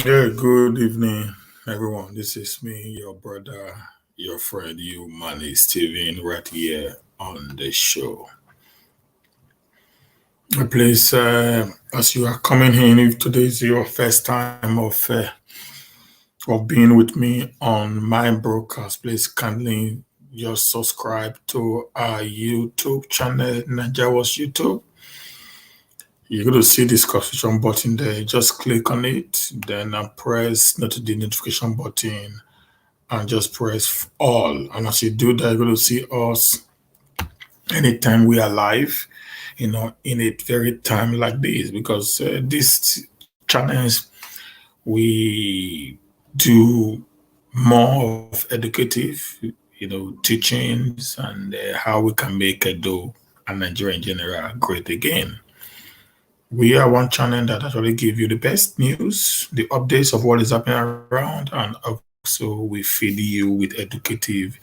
Yeah, good evening, everyone. This is me, your brother, your friend, humanist Steven, right here on the show. Please, as you are coming in, if today is your first time of being with me on my broadcast, please kindly just subscribe to our YouTube channel, Najawas YouTube. You're going to see the subscription button there. Just click on it, then press the notification button and just press all. And as you do that, you're going to see us anytime we are live, in a very time like this, because these channels, we do more of educative, teachings and how we can make Edo and Nigeria in general great again. We are one channel that actually give you the best news, the updates of what is happening around, and also we feed you with educative,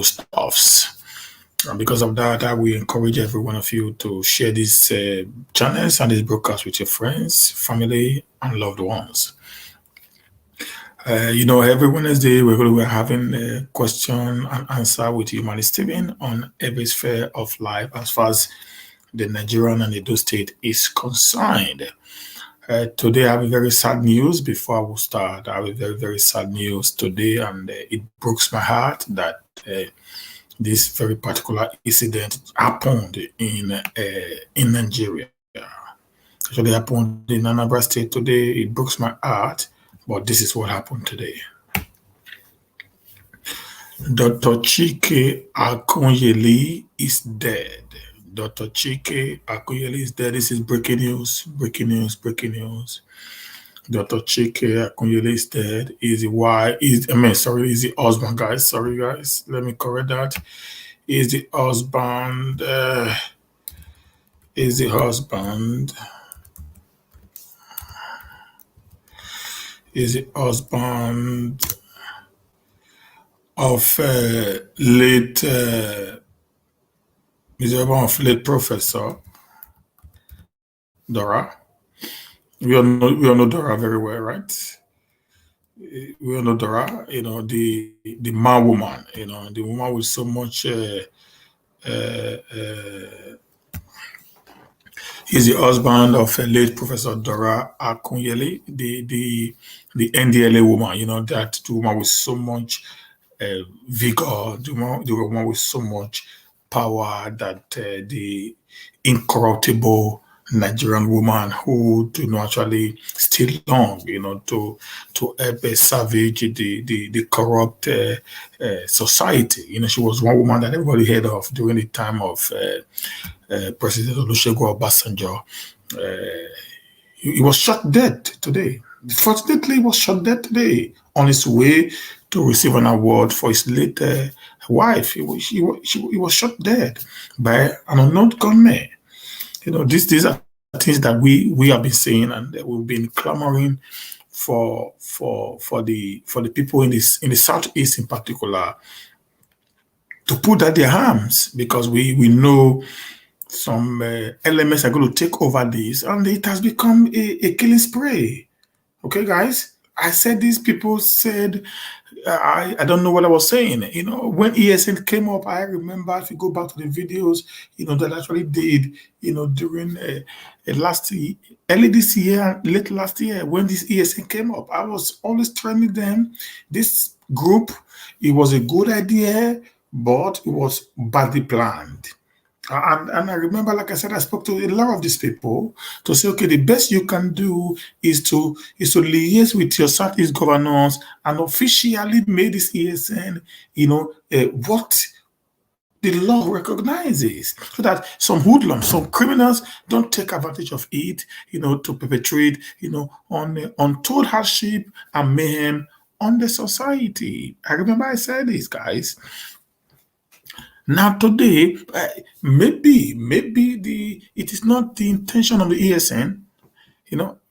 stuffs. And because of that, I will encourage every one of you to share these channels and these broadcasts with your friends, family, and loved ones. Every Wednesday we're having a question and answer with humanist Steven on every sphere of life as far as the Nigerian and Edo state is concerned. Today, I have a very sad news. Before I will start, I have a very, very sad news today, and it breaks my heart that this very particular incident happened in Nigeria. Actually, happened in Anambra State today. It breaks my heart, but this is what happened today. Dr. Chike Akunyele is dead. Dr. Chike Akunyele is dead. This is breaking news, breaking news, breaking news. Dr. Chike Akunyele is dead. Is the husband, guys. Sorry, guys. Let me correct that. Is the husband, is the husband, is the husband of late, is the husband of late Professor Dora. We all know Dora very well, right? We all know Dora, the man woman, the woman with so much. He's the husband of late Professor Dora Akunyele, the NDLA woman. That the woman with so much vigor, the woman with so much power, that the incorruptible Nigerian woman who do not actually stay long, to help savage the corrupt society. She was one woman that everybody heard of during the time of President Olusegun Obasanjo. He was shot dead today. Fortunately, he was shot dead today on his way to receive an award for his late wife. He was shot dead by an unknown gunman. These are things that we have been saying, and we've been clamoring for the people in the southeast in particular to put out their arms, because we know some elements are going to take over this, and it has become a killing spree. Okay, guys, I said these people said, I don't know what I was saying. When ESN came up, I remember, if you go back to the videos, that actually did, during early this year, late last year, when this ESN came up, I was always telling them this group, it was a good idea, but it was badly planned. And I remember, like I said, I spoke to a lot of these people to say, okay, the best you can do is to liaise with your Southeast governors and officially make this ESN, what the law recognizes, so that some hoodlums, some criminals don't take advantage of it, to perpetrate, on untold hardship and mayhem on the society. I remember I said this, guys. Now today, maybe it is not the intention of the ESN.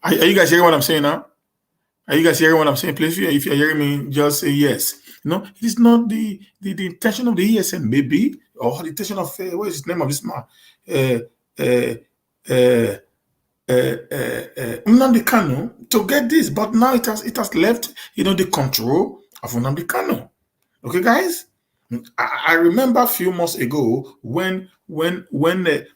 Are you guys hearing what I'm saying now? Are you guys hearing what I'm saying? Please, if you're hearing me, just say yes. It is not the intention of the ESN, maybe, or the intention of what is the name of this man? Nnamdi Kanu to get this, but now it has left the control of Nnamdi Kanu. Okay, guys. I remember a few months ago when they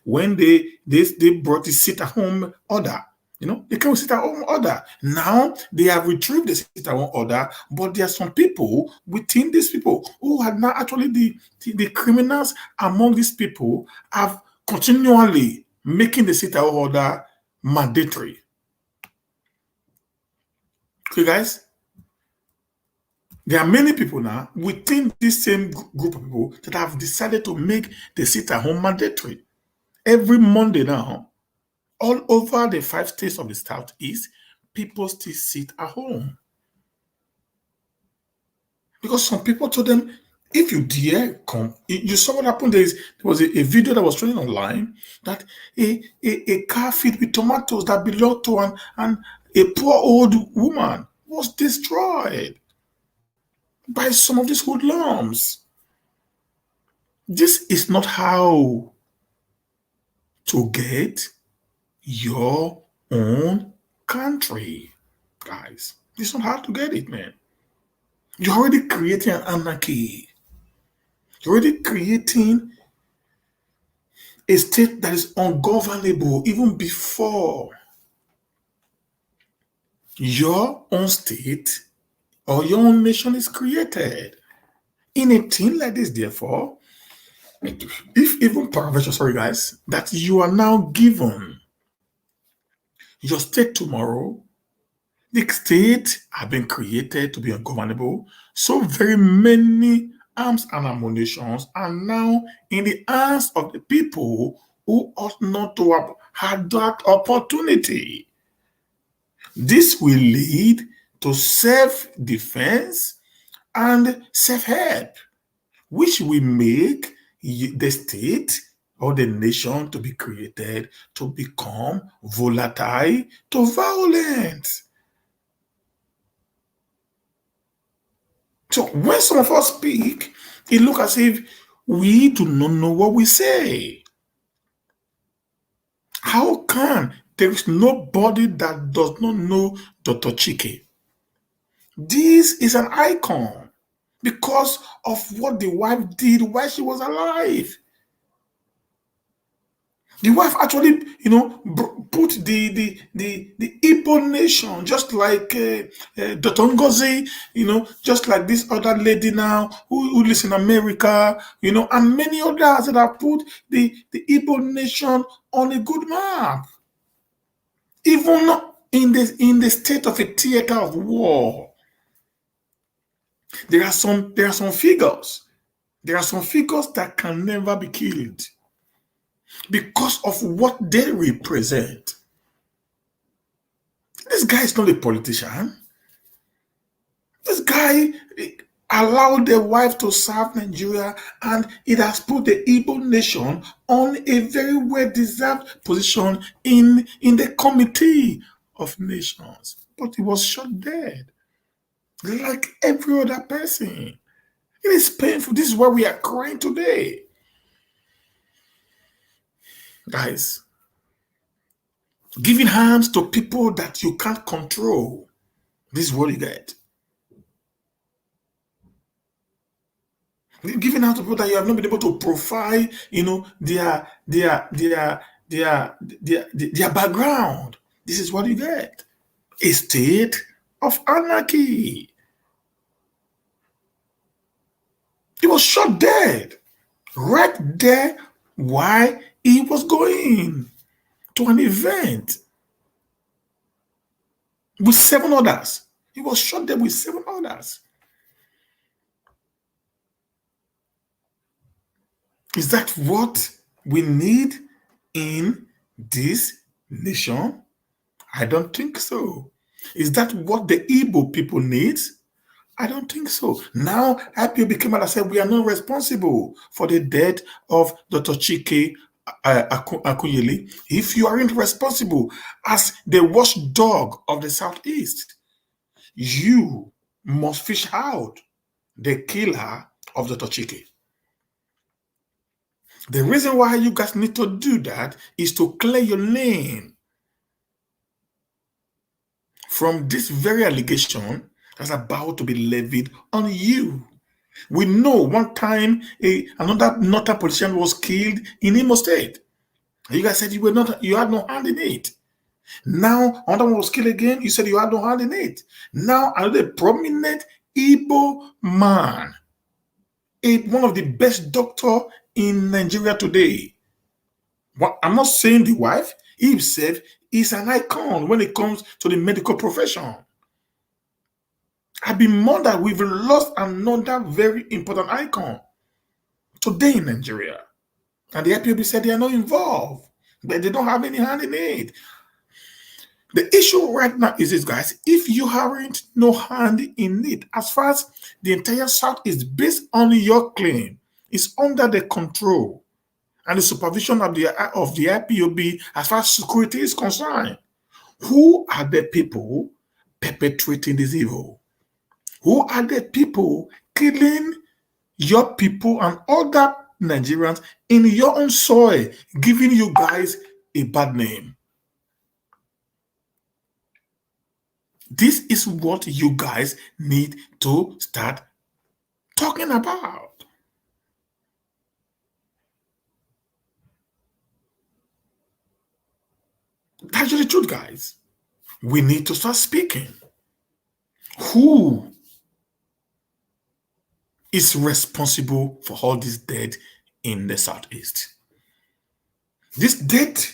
brought the sit-at-home order. They came with sit-at-home order. Now they have retrieved the sit-at-home order, but there are some people within these people who are now actually the criminals among these people have continually making the sit-at-home order mandatory. Okay, guys. There are many people now within this same group of people that have decided to make the sit-at-home mandatory. Every Monday now, all over the 5 states of the Southeast, people still sit at home. Because some people told them, if you dare come, you saw what happened. There was a video that was trending online that a car filled with tomatoes that belonged to a poor old woman was destroyed by some of these hoodlums. This is not how to get your own country, guys. This is not how to get it, man. You're already creating an anarchy. You're already creating a state that is ungovernable even before your own state or your own nation is created. In a thing like this, therefore, if even paraventure, sorry guys, that you are now given your state tomorrow, the state have been created to be ungovernable. So very many arms and ammunitions are now in the hands of the people who ought not to have had that opportunity. This will lead to self-defense and self-help, which will make the state or the nation to be created to become volatile to violent. So when some of us speak, it looks as if we do not know what we say. How can there is nobody that does not know Dr. Chike? This is an icon because of what the wife did while she was alive. The wife actually, put the Igbo nation, just like Dr. Ngozi, just like this other lady now who lives in America, and many others that have put the Igbo nation on a good map. Even in the state of a theater of war, there are some figures. There are some figures that can never be killed because of what they represent. This guy is not a politician. This guy allowed the wife to serve Nigeria, and it has put the Igbo nation on a very well-deserved position in the Committee of Nations. But he was shot dead, like every other person. It is painful. This is why we are crying today. Guys, giving hands to people that you can't control, this is what you get. Giving hands to people that you have not been able to profile, their background. This is what you get. A state of anarchy. He was shot dead right there while he was going to an event with 7 others. He was shot dead with 7 others. Is that what we need in this nation? I don't think so. Is that what the Igbo people need? I don't think so. Now, IPOB came out and said we are not responsible for the death of Dr. Chike Akunyele. If you aren't responsible as the watchdog of the Southeast, you must fish out the killer of Dr. Chike. The reason why you guys need to do that is to clear your lane. from this very allegation that's about to be levied on you. We know one time another Northern politician was killed in Imo State. You guys said you had no hand in it. Now another one was killed again. You said you had no hand in it. Now another prominent Igbo man, one of the best doctor in Nigeria today. I'm not saying the wife. He himself is an icon when it comes to the medical profession. I've been mourned we've lost another very important icon today in Nigeria. And the IPOB said they are not involved, but they don't have any hand in it. The issue right now is this, guys. If you haven't no hand in it, as far as the entire South is based on your claim, it's under the control and the supervision of the IPOB as far as security is concerned. Who are the people perpetrating this evil? Who are the people killing your people and other Nigerians in your own soil, giving you guys a bad name? This is what you guys need to start talking about. That's the truth, guys. We need to start speaking. Who is responsible for all this death in the Southeast? This death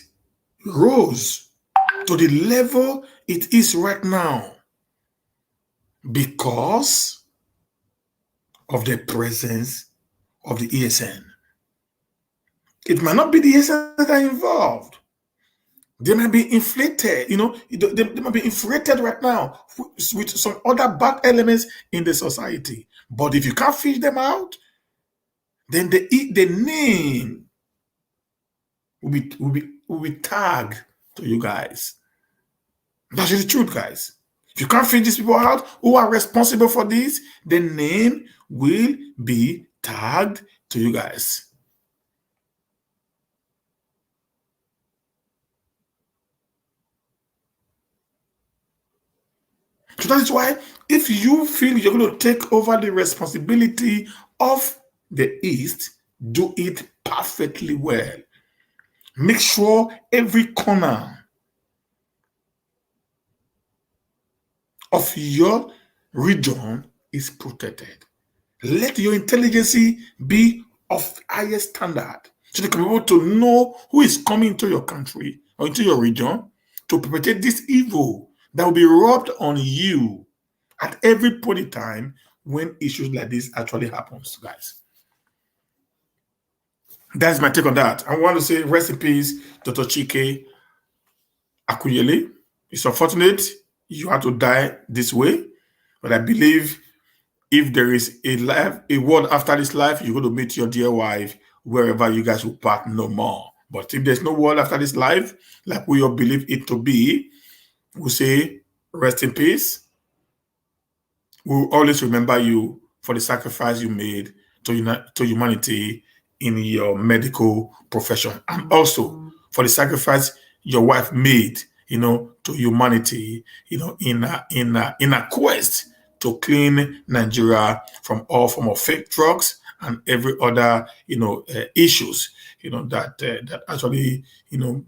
rose to the level it is right now because of the presence of the ESN. It might not be the ESN that are involved. They might be inflated, they might be inflated right now with some other bad elements in the society. But if you can't fish them out, then the name will be tagged to you guys. That's the truth, guys. If you can't fish these people out who are responsible for this, the name will be tagged to you guys. So that is why if you feel you're going to take over the responsibility of the East, do it perfectly well. Make sure every corner of your region is protected. Let your intelligence be of highest standard so they can be able to know who is coming into your country or into your region to perpetrate this evil that will be rubbed on you at every point in time when issues like this actually happens, guys. That's my take on that. I want to say rest in peace, Dr. Chike Akuyele. It's unfortunate you had to die this way, but I believe if there is a world after this life, you're going to meet your dear wife wherever you guys will part no more. But if there's no world after this life, like we all believe it to be, we'll say rest in peace. We'll always remember you for the sacrifice you made to humanity in your medical profession, and also for the sacrifice your wife made, to humanity, in a quest to clean Nigeria from all form of fake drugs and every other, issues, that actually,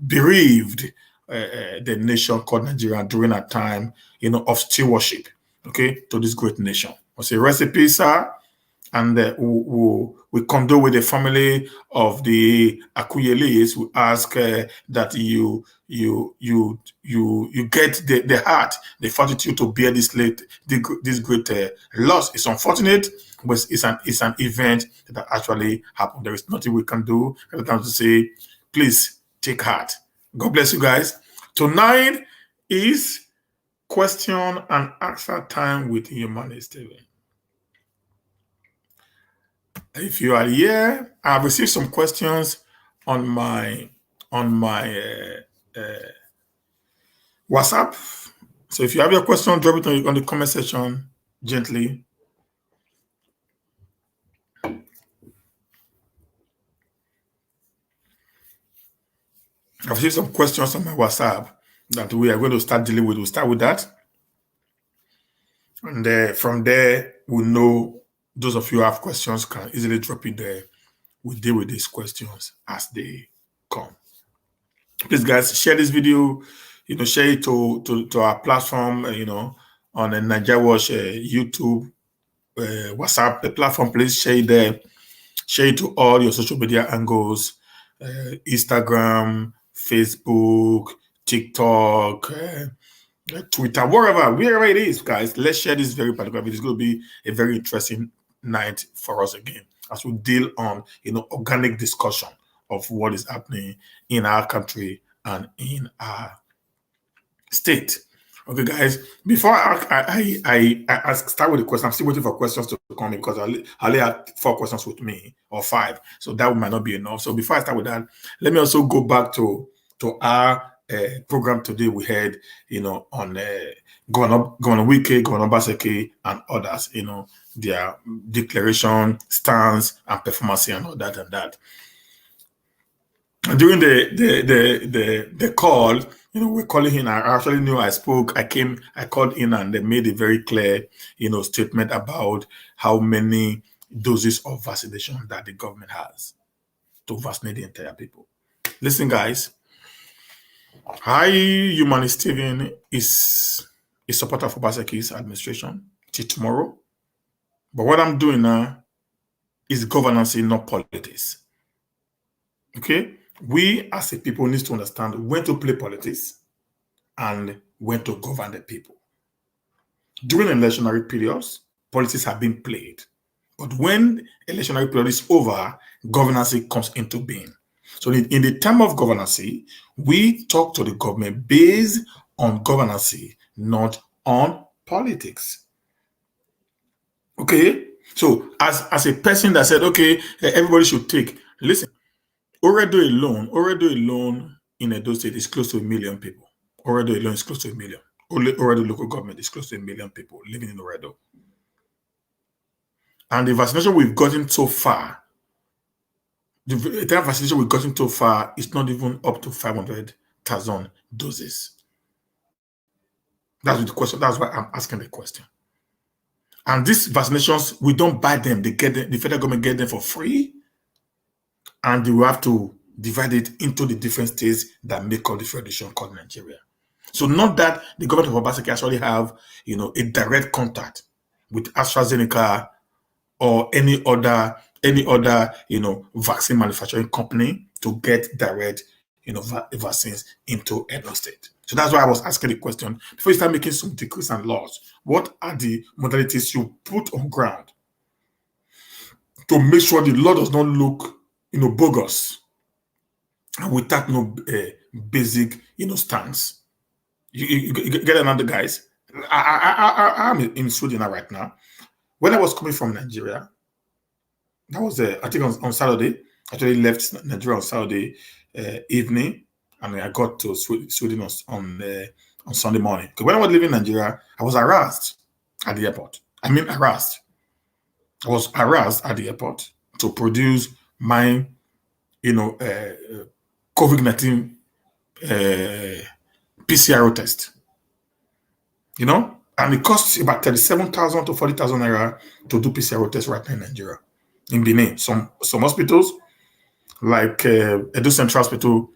bereaved the nation called Nigeria during a time, of stewardship, okay, to this great nation. I'll say recipe, sir, and we condole with the family of the Akuyelis. We ask that you get the heart, the fortitude to bear this great loss. It's unfortunate, but it's an event that actually happened. There is nothing we can do. Every time to say, please take heart. God bless you guys. Tonight is question and answer time with Humanist. If you are here, I've received some questions on my WhatsApp. So if you have your question, drop it on the comment section gently. I've received some questions on my WhatsApp that we are going to start dealing with. We'll start with that. And from there, we know those of you who have questions can easily drop it there. We deal with these questions as they come. Please, guys, share this video. Share it to our platform. On the Nigeria Watch YouTube, WhatsApp, the platform. Please share it there. Share it to all your social media angles, Instagram, Facebook, TikTok, Twitter, wherever it is, guys. Let's share this very particular video. It's going to be a very interesting night for us again as we deal on, organic discussion of what is happening in our country and in our state. Okay, guys. Before I start with the question, I'm still waiting for questions to come in because I only have 4 questions with me or 5, so that might not be enough. So before I start with that, let me also go back to our program today. We had, on Governor Wike, Governor Baseke, and others. Their declaration, stance, and performance, and all that and that. During the call, we're calling in. I actually knew I spoke. I called in, and they made a very clear, statement about how many doses of vaccination that the government has to vaccinate the entire people. Listen, guys. Humanist Steven is a supporter for Baseki's administration till tomorrow. But what I'm doing now is governance, not politics. Okay? We as a people need to understand when to play politics and when to govern the people. During electionary periods, politics have been played. But when electionary period is over, governance comes into being. So in the time of governance, we talk to the government based on governance, not on politics. Okay? So as a person that said, okay, everybody should take, listen, Oredo alone in Edo State is close to 1 million people. Oredo alone is close to 1 million. Only Oredo local government is close to 1 million people living in Oredo. And the vaccination we've gotten so far, the entire vaccination we've gotten so far is not even up to 500,000 doses. That's the question. That's why I'm asking the question. And these vaccinations, we don't buy them. The federal government get them for free. And we have to divide it into the different states that make up the federation called Nigeria. So not that the government of Obaseki actually have, a direct contact with AstraZeneca or any other, vaccine manufacturing company to get direct, vaccines into Edo State. So that's why I was asking the question, before you start making some decrees and laws, what are the modalities you put on ground to make sure the law does not look, bogus and without no basic, stance? You get another, guys. I'm in Sweden right now. When I was coming from Nigeria, that was I think on Saturday. I actually left Nigeria on Saturday evening, and I got to Sweden on Sunday morning. Because when I was leaving Nigeria, I was harassed at the airport. I mean, harassed. I was harassed at the airport to produce my, COVID-19 PCR test. And it costs about 37,000 to 40,000 naira to do PCR test right now in Nigeria. In Benin, some hospitals like Edo Central Hospital,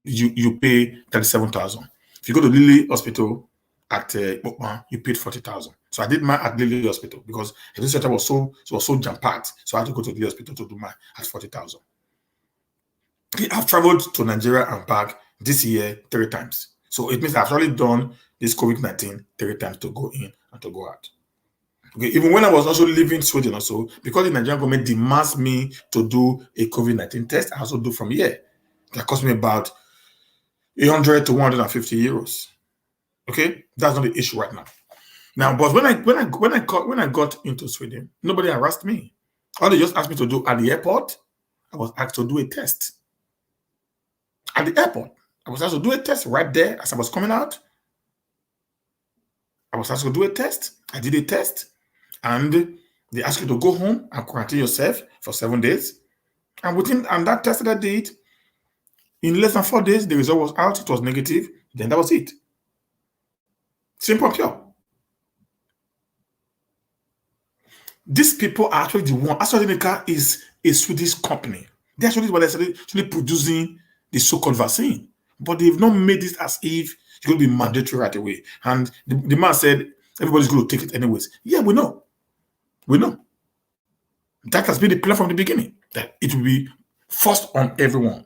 you pay 37,000. If you go to Lily Hospital at Okma, you paid 40,000. So I did mine at Lily Hospital because Edo Central was so jam packed. So I had to go to Lily Hospital to do mine at 40,000. I've traveled to Nigeria and back this year 3 times. So it means I've already done this COVID-19 3 times to go in and to go out. Okay, even when I was also living Sweden also, because the Nigerian government demands me to do a COVID-19 test, I also do from here. That cost me about 100 to 150 euros. Okay, that's not the issue right now. Now, but when I got into Sweden, nobody harassed me. All they just asked me to do at the airport, I was asked to do a test. At the airport, I was asked to do a test right there as I was coming out. I was asked to do a test. I did a test. And they ask you to go home and quarantine yourself for 7 days. And that test that I did, in less than 4 days, the result was out. It was negative. Then that was it. Simple and pure. These people are actually the one. AstraZeneca is a Swedish company. They're actually what they're actually producing the so-called vaccine. But they've not made it as if it's going to be mandatory right away. And the man said everybody's going to take it anyways. Yeah, we know. We know. That has been the plan from the beginning, that it will be forced on everyone.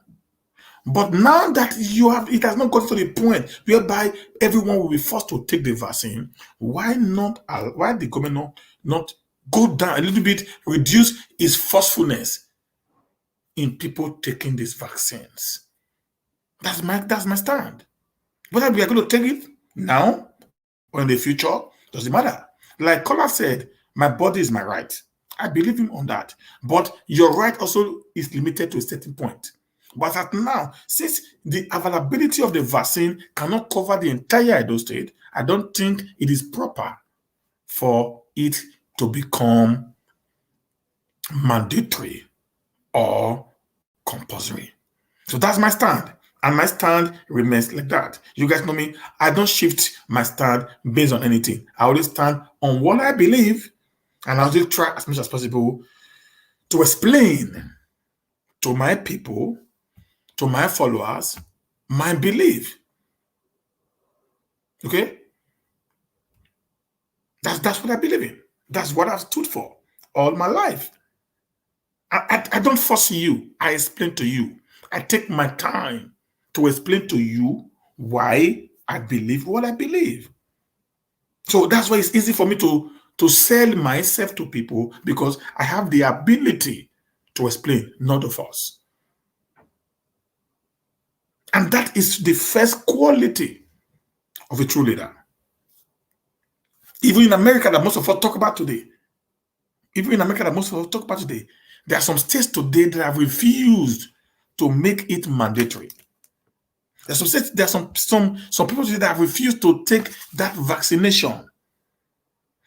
But now that it has not got to the point whereby everyone will be forced to take the vaccine. Why not? Why the government not go down a little bit, reduce its forcefulness in people taking these vaccines? That's my stand. Whether we are going to take it now or in the future doesn't matter. Like Kola said, my body is my right. I believe him on that. But your right also is limited to a certain point. But at now, since the availability of the vaccine cannot cover the entire Edo state, I don't think it is proper for it to become mandatory or compulsory. So that's my stand. And my stand remains like that. You guys know me. I don't shift my stand based on anything. I always stand on what I believe, and I'll just try as much as possible to explain to my people, to my followers, my belief. Okay? That's what I believe in. That's what I've stood for all my life. I don't force you. I explain to you. I take my time to explain to you why I believe what I believe. So that's why it's easy for me to sell myself to people, because I have the ability to explain, not to force. And that is the first quality of a true leader. Even in America, that most of us talk about today, there are some states today that have refused to make it mandatory. There are some people today that have refused to take that vaccination.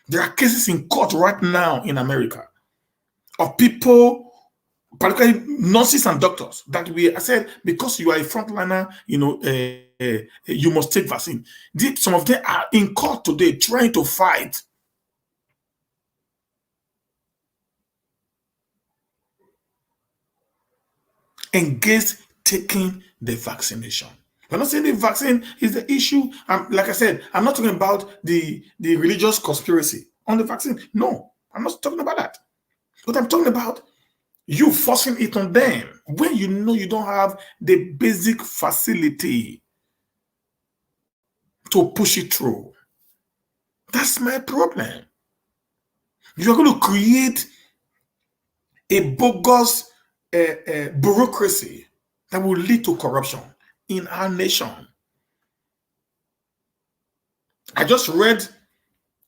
There are cases in court right now in America of people, particularly nurses and doctors, that I said, because you are a frontliner, you must take vaccine. Some of them are in court today trying to fight against taking the vaccination. I'm not saying the vaccine is the issue. Like I said, I'm not talking about the religious conspiracy on the vaccine. No, I'm not talking about that. But I'm talking about you forcing it on them when you know you don't have the basic facility to push it through. That's my problem. You're going to create a bogus bureaucracy that will lead to corruption in our nation. I just read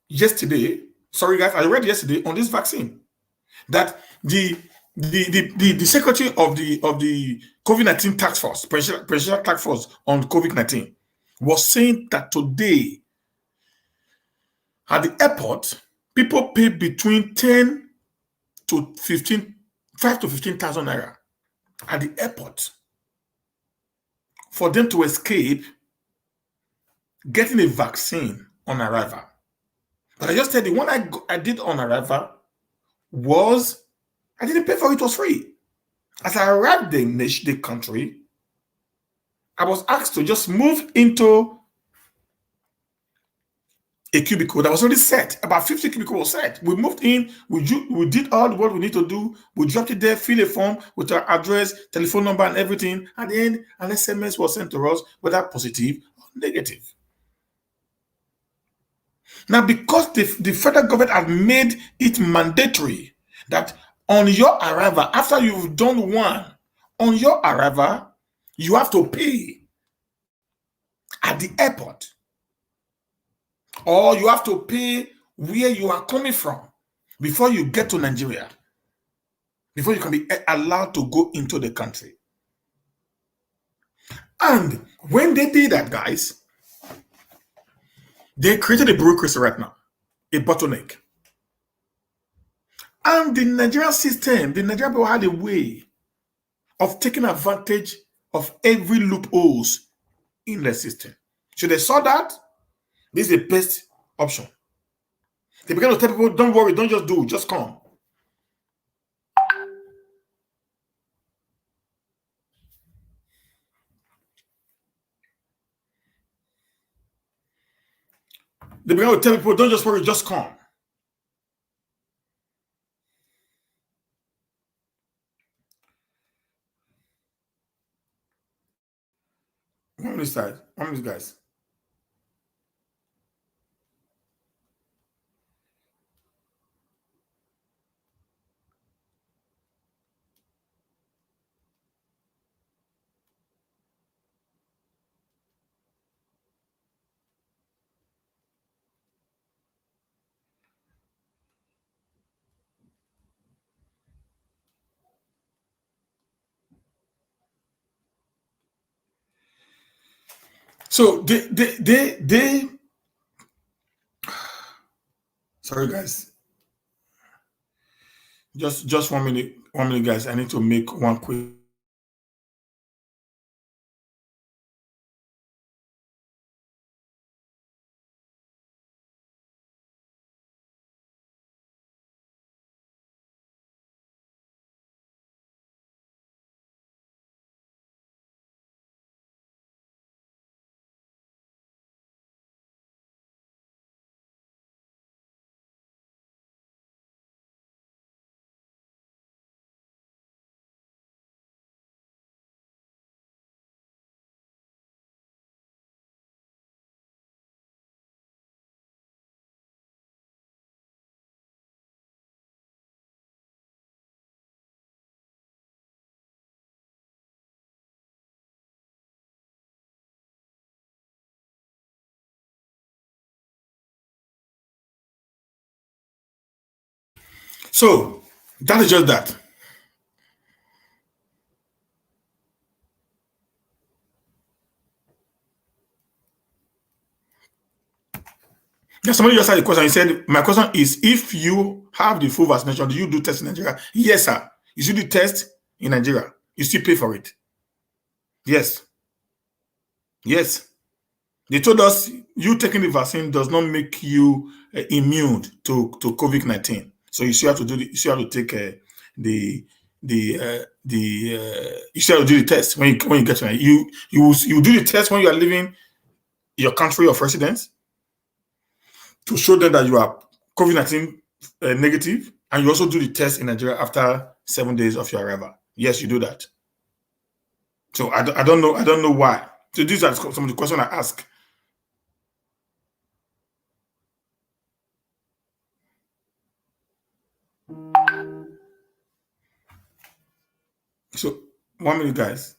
yesterday, sorry guys, I read yesterday on this vaccine that the secretary of the COVID-19 task force, presidential task force on COVID-19, was saying that today at the airport, people pay between 10 to 15, 5 to 15,000 naira at the airport for them to escape getting a vaccine on arrival. But I just said the one I did on arrival was, I didn't pay for it, it was free. As I arrived in the country, I was asked to just move into a cubicle that was already set. About 50 cubicles was set. We moved in, we did all what we need to do. We dropped it there, fill a form with our address, telephone number, and everything. At the end, an SMS was sent to us, whether positive or negative. Now, because the federal government had made it mandatory that on your arrival, after you've done one, on your arrival, you have to pay at the airport, or you have to pay where you are coming from before you get to Nigeria, before you can be allowed to go into the country. And when they did that, guys, they created a bureaucracy right now, a bottleneck. And the Nigerian system, the Nigerian people had a way of taking advantage of every loopholes in the system. So they saw that this is the best option. They began to tell people, don't worry, don't just do, just come. They began to tell people, don't just worry, just come. One minute, guys. So they sorry guys. Just 1 minute, guys. I need to make one quick. So that is just that. Yeah, somebody just had a question. He said, my question is, if you have the full vaccination, do you do test in Nigeria? Yes, sir. You should do test in Nigeria. You still pay for it. Yes. Yes. They told us you taking the vaccine does not make you immune to COVID-19. So you still have to do you still have to take you still have to do the test when you get to it. You do the test when you are leaving your country of residence to show them that you are COVID-19 negative, and you also do the test in Nigeria after 7 days of your arrival. Yes, you do that. So I don't know why. So these are some of the questions I ask. So 1 minute, guys.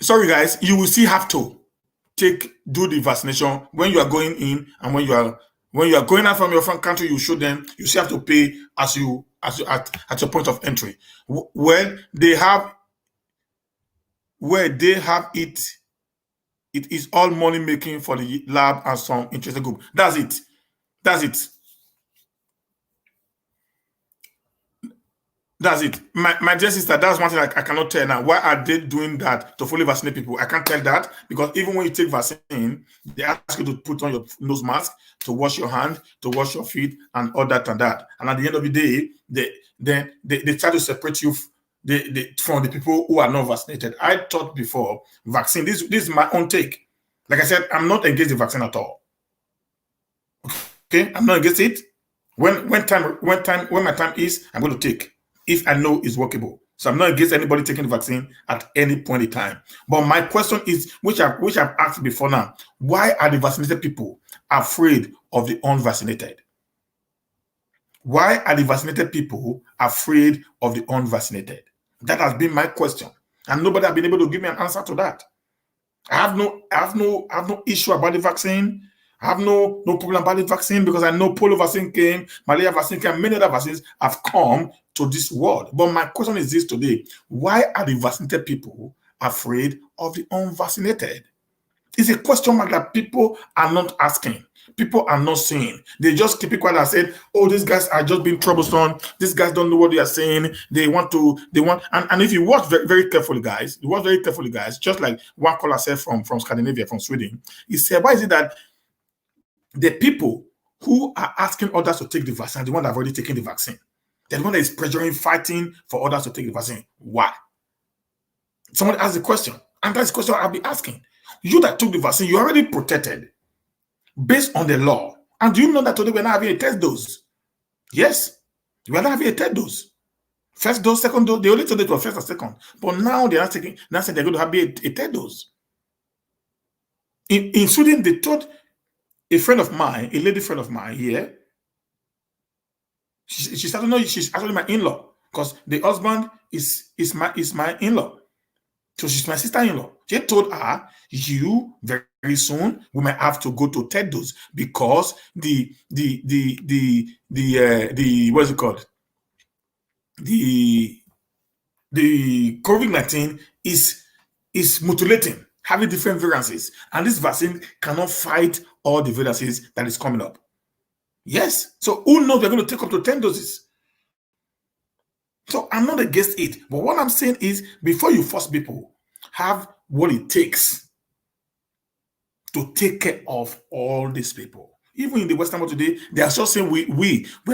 Sorry, guys. You will still have to do the vaccination when you are going in, and when you are going out from your front country. You show them. You still have to pay as you at your point of entry. Where they have it. It is all money making for the lab and some interested group. That's it. That's it. That's it. My dear sister, that's one thing I cannot tell now. Why are they doing that to fully vaccinate people? I can't tell that, because even when you take vaccine, they ask you to put on your nose mask, to wash your hand, to wash your feet, and all that and that. And at the end of the day, they try to separate you from the people who are not vaccinated. I thought before vaccine. This is my own take. Like I said, I'm not against the vaccine at all. Okay, I'm not against it. When my time is, I'm going to take, if I know it's workable. So I'm not against anybody taking the vaccine at any point in time. But my question is, which I've asked before now, why are the vaccinated people afraid of the unvaccinated? Why are the vaccinated people afraid of the unvaccinated? That has been my question, and nobody has been able to give me an answer to that. I have no issue about the vaccine. I have no problem about the vaccine because I know polio vaccine came, malaria vaccine came, many other vaccines have come to this world. But my question is this today: why are the vaccinated people afraid of the unvaccinated? It's a question mark that people are not asking. People are not saying. They just keep it quiet and said, "Oh, these guys are just being troublesome. These guys don't know what they are saying. And if you watch very, very carefully, guys, you watch very carefully, guys, just like one caller said from Scandinavia, from Sweden, he said, why is it that the people who are asking others to take the vaccine are the one that have already taken the vaccine? They're the one that is pressuring, fighting for others to take the vaccine. Why? Someone asked the question, and that's the question I'll be asking. You that took the vaccine, you're already protected based on the law. And do you know that today we're not having a test dose? Yes, we're not having a test dose. First dose, second dose, they only told it was first and second. But now they're not taking, now saying they're going to have a third dose. In Sweden, they told a friend of mine, a lady friend of mine here, she's actually my in-law, because the husband is my in-law. So she's my sister-in-law. She told her, you very soon we might have to go to third dose because the what's it called? The COVID-19 is mutilating, having different variances, and this vaccine cannot fight all the variances that is coming up. Yes. So who knows, we're going to take up to 10 doses. So I'm not against it. But what I'm saying is, before you force people, have what it takes to take care of all these people. Even in the Western world today, they are just saying we're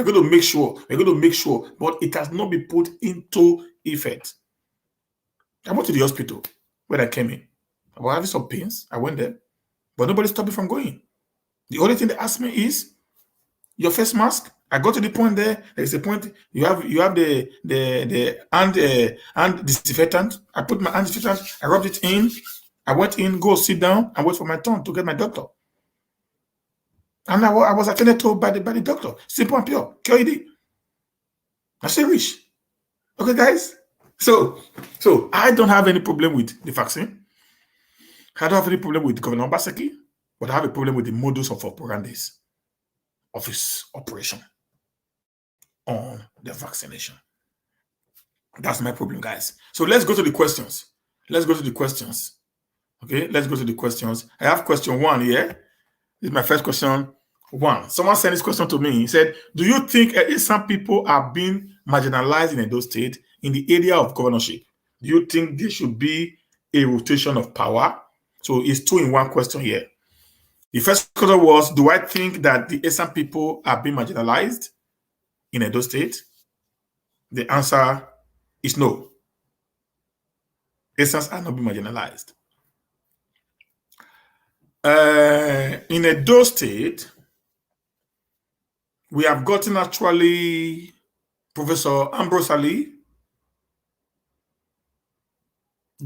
going to make sure, but it has not been put into effect. I went to the hospital when I came in. I was having some pains. I went there, but nobody stopped me from going. The only thing they asked me is your face mask. I got to the point there. There's a point you have the hand disinfectant. I put my hand disinfectant. I rubbed it in. I went in, go sit down, and wait for my turn to get my doctor. And I was attended to by the doctor. Simple and pure. QED. I say, Rich. Okay, guys. So I don't have any problem with the vaccine. I don't have any problem with Governor Obaseki, but I have a problem with the modus of operandis of his operation on the vaccination. That's my problem, guys. So let's go to the questions. Let's go to the questions. Okay, let's go to the questions. I have question 1 here. This is my first question. 1. Someone sent this question to me. He said, do you think some people are being marginalized in Edo State in the area of governorship? Do you think there should be a rotation of power? So it's 2 in 1 question here. The first question was, do I think that the Esan people are being marginalized in Edo State? The answer is no. Esans are not being marginalized. In Edo State, we have gotten actually Professor Ambrose Ali,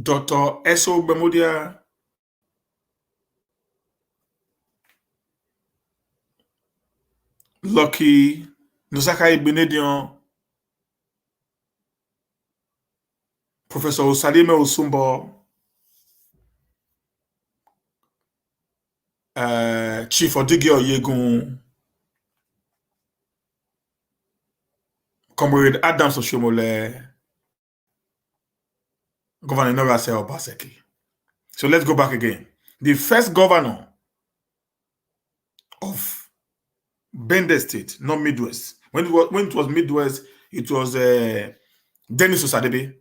Dr. Eso Bemudia, Lucky, Nusakai Benedion, Professor Osadime Osumbo, Chief Odigio Yegun, Comrade Adams Oshomole, Governor Norase Obaseki. So let's go back again. The first governor of Bende State, not Midwest. When it was Midwest, it was Dennis Osadebe.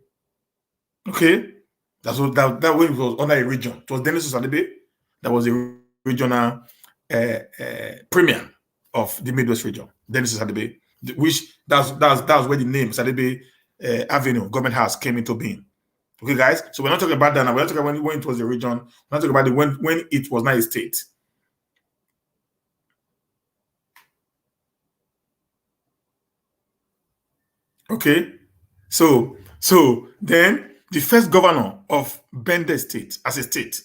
Okay, that when it was under a region. It was Dennis Osadebe that was a regional premier of the Midwest region. Dennis Osadebe, which that's where the name Osadebe Avenue Government House came into being. Okay, guys. So we're not talking about that now. We're not talking about when it was a region. We're not talking about when it was not a state. Okay, so then the first governor of Bende State as a state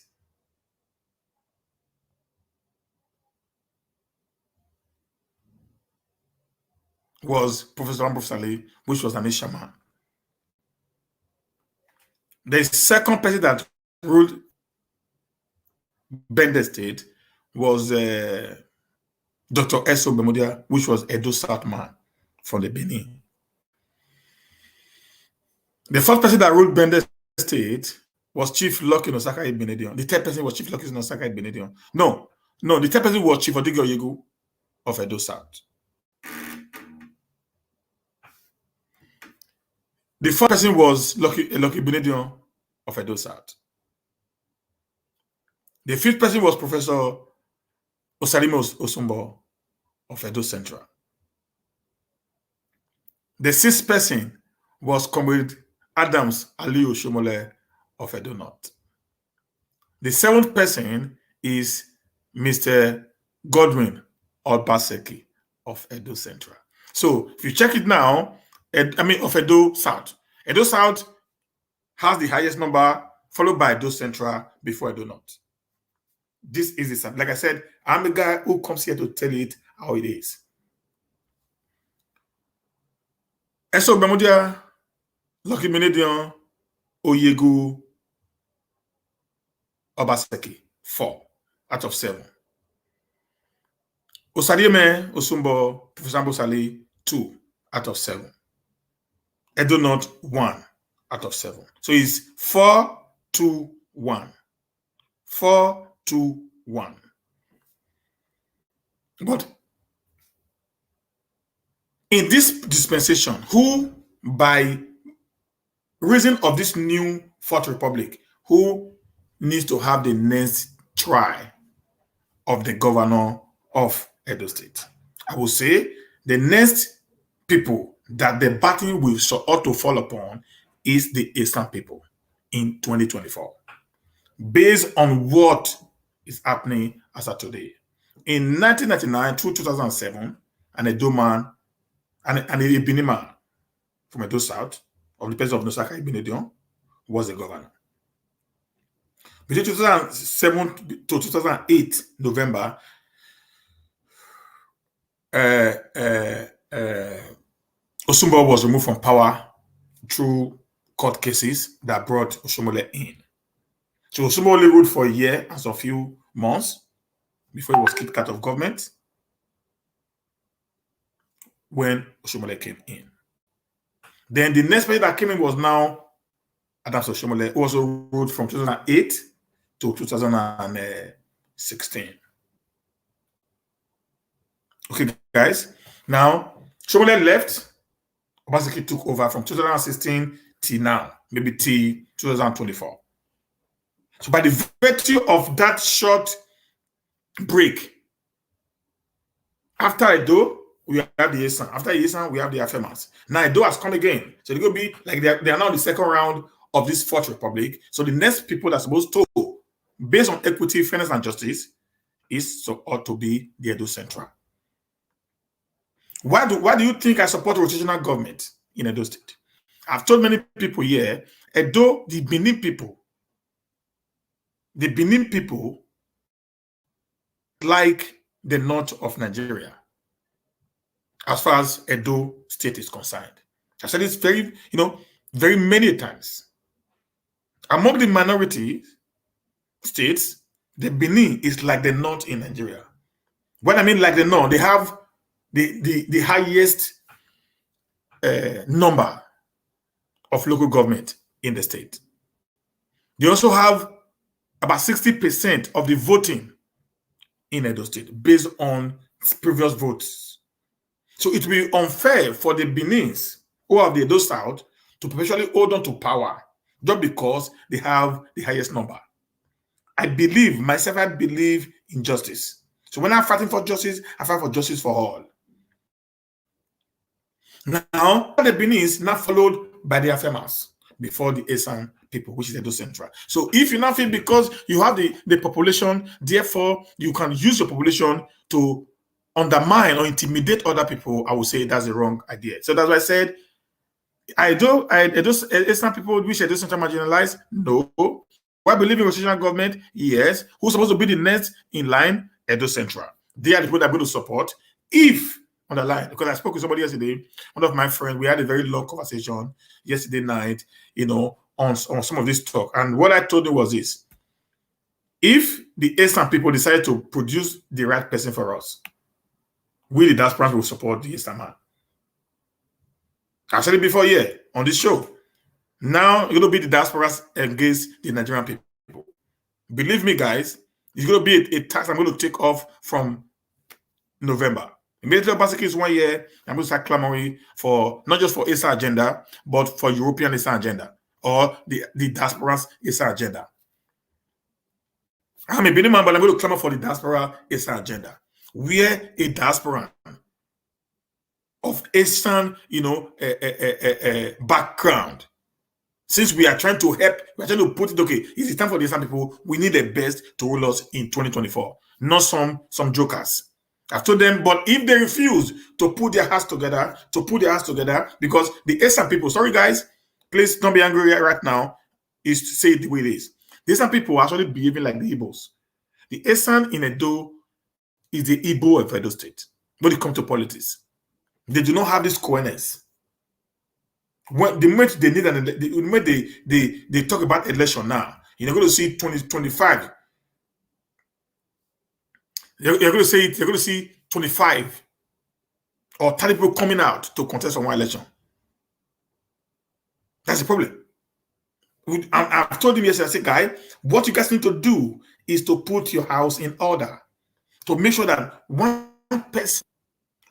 was Professor Ambrose Ali, which was an Ishaman. The second person that ruled Bende State was Dr. Eso Bemodia, which was Edo South man from the Benin. The first person that ruled Bende State was Chief Lucky Nosaka Benedion. The third person was Chief Lucky Nosaka Benedion. No, the third person was Chief Odige Oyegu of Edo South. The fourth person was Lucky Benedion of Edo South. The fifth person was Professor Osalime Osumbo of Edo Central. The sixth person was Comrade Adams Ali Oshomole of Edo North. The seventh person is Mr. Godwin Obaseki of Edo Central. So if you check it now, of Edo South. Edo South has the highest number, followed by Edo Central before Edo North. This is the, like I said, I'm a guy who comes here to tell it how it is. Eso Bemodia, Lucky Benedion, Oyegu, Obaseki, 4 out of 7. Osalime Osumbo, Professor Ambosali, 2 out of 7. Edo North, 1 out of 7. So it's 4, 2, 1. 4, 2, 1. But in this dispensation, who, by reason of this new Fourth Republic, who needs to have the next try of the governor of Edo State? I will say the next people that the battle will ought to fall upon is the Eastern people in 2024, based on what is happening as of today. In 1999 through 2007, an Edo man and a Benin man from Edo South, of the person of Nosaka Benedion, was the governor. Between 2007 to 2008, November, Osumbo was removed from power through court cases that brought Oshomole in. So Osumbo only ruled for a year and a few months before he was kicked out of government when Oshomole came in. Then the next person that came in was now Adams Oshomole, who also ruled from 2008 to 2016. Okay, guys. Now, Oshomole left. Obaseki took over from 2016 till now, maybe till 2024. So by the virtue of that short break, after Edo, we have the Esan. After Esan, we have the Afemas. Now Edo has come again. So they're going to be like they are now the second round of this Fourth Republic. So the next people that's supposed to, based on equity, fairness, and justice, ought to be the Edo Central. Why do you think I support rotational government in Edo State? I've told many people here, Edo, the Benin people like the north of Nigeria as far as Edo State is concerned. I said this very many times. Among the minority states, the Benin is like the north in Nigeria. What I mean like the north, they have the highest number of local government in the state. They also have about 60% of the voting in Edo State based on previous votes. So it will be unfair for the Benins who have the Edo South to perpetually hold on to power just because they have the highest number. I believe in justice. So when I'm fighting for justice, I fight for justice for all. Now, the Benin is now followed by the Afemas before the Esan people, which is Edo Central. So if you now feel because you have the population, therefore you can use your population to undermine or intimidate other people, I would say that's the wrong idea. So that's why I said, Esan people, which Edo Central marginalized? No. Do I believe in rotational government? Yes. Who's supposed to be the next in line? Edo Central. They are the people that I'm going to support if on the line, because I spoke with somebody yesterday, one of my friends. We had a very long conversation yesterday night, on some of this talk. And what I told him was this: if the Eastern people decide to produce the right person for us, we, the diaspora, will support the Eastern man. I've said it before here on this show. Now it's going to be the diasporas against the Nigerian people. Believe me, guys, it's going to be a tax I'm going to take off from November. Military Basically is 1 year. I'm going to start clamoring for not just for ESA agenda, but for European ESA agenda or the diaspora's ESA agenda. I'm a Benin man, but I'm going to clamor for the diaspora ESA agenda. Where a diaspora of Asian, background. Since we are trying to help, we're trying to put it, okay, it's time for the Asian people. We need the best to rule us in 2024, not some jokers. I've told them, but if they refuse to put their hearts together, because the Asian people, sorry guys, please don't be angry right now, is to say it the way it is. The Asian people are actually behaving like the Igbos. The Asian in Edo is the Igbo of Edo State when it comes to politics. They do not have this coherence. When the moment they need the moment they talk about election now, you're going to see 2025. You're going to see 25 or 30 people coming out to contest on one election. That's the problem. I've told him yesterday, I said, guy, what you guys need to do is to put your house in order, to make sure that one person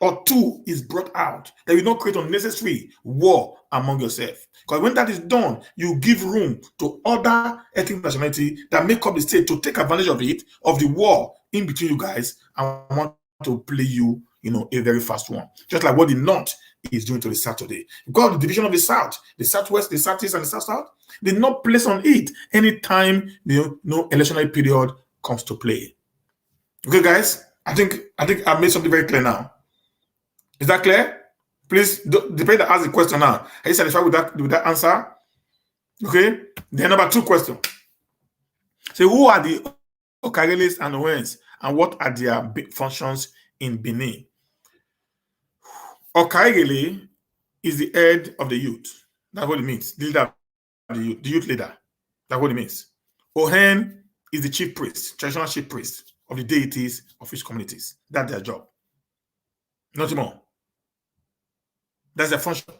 or two is brought out, that you don't create unnecessary war among yourself. Because when that is done, you give room to other ethnic nationality that make up the state to take advantage of it, of the war in between you guys, and want to play you, a very fast one. Just like what the North is doing to the South today. Because the division of the South, the Southwest, the Southeast, and the South-South, they not place on it anytime no electionary period comes to play. Okay, guys, I think I've made something very clear now. Is that clear? Please, the person that asked the question now, are you satisfied with that answer? Okay. Then number 2 question. So who are the Okareles and Owens, and what are their functions in Benin? Okarele is the head of the youth. That's what it means. The leader of the youth leader. That's what it means. Ohen is the chief priest, traditional chief priest of the deities of each communities. That's their job. Nothing more. That's their function.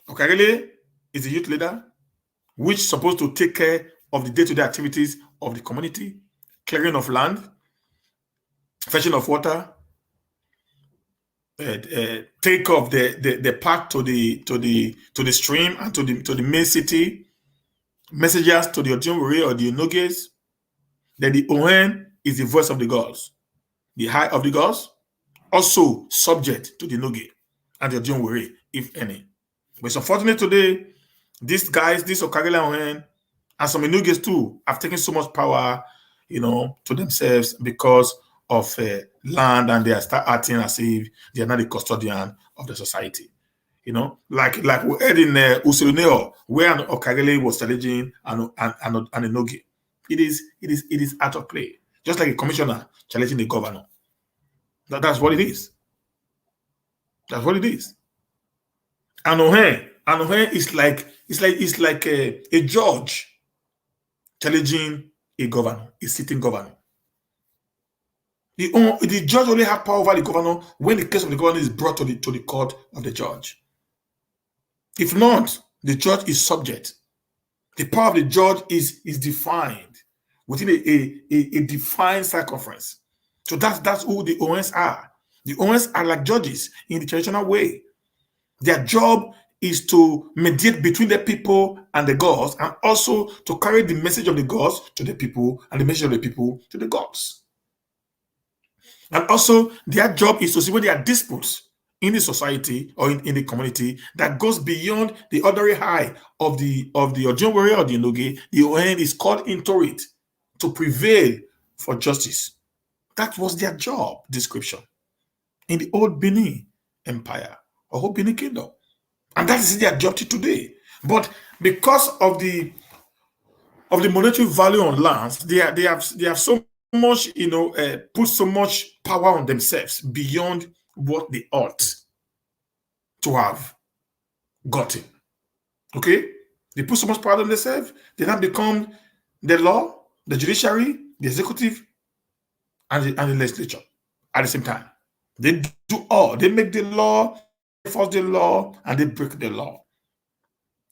Okarele is the youth leader, which is supposed to take care of the day-to-day activities of the community, clearing of land, fetching of water, take of the path to the stream and to the main city, messengers to the Ojunwere or the Onoges. Then the Ohen is the voice of the gods, the high of the gods, also subject to the Noge and the Ojunwere, if any. But it's unfortunate today, these guys, this Okarele Ohen, and some Enuges too, have taken so much power, to themselves because of land, and they start acting as if they are not the custodian of the society. Like we heard in Usuluneo, where an Okarele was challenging an Enoge. It is out of play. Just like a commissioner challenging the governor. That's what it is. That's what it is. And Ohen is like a judge challenging a governor, a sitting governor. The judge only has power over the governor when the case of the governor is brought to the court of the judge. If not, the judge is subject. The power of the judge is defined within a defined circumference. So that's who the Owens are. The Owens are like judges in the traditional way. Their job is to mediate between the people and the gods, and also to carry the message of the gods to the people and the message of the people to the gods. And also, their job is to see when there are disputes in the society or in the community that goes beyond the ordinary high of the Ojunwere or the Enoge. The Ohen is called into it to prevail for justice. That was their job description in the old Benin Empire or whole Benin Kingdom. And that is their job today. But because of the monetary value on lands, they have so much, put so much power on themselves beyond what they ought to have gotten. Okay? They put so much power on themselves, they now become the law, the judiciary, the executive, and the legislature at the same time. They do all. They make the law, enforce the law, and they break the law.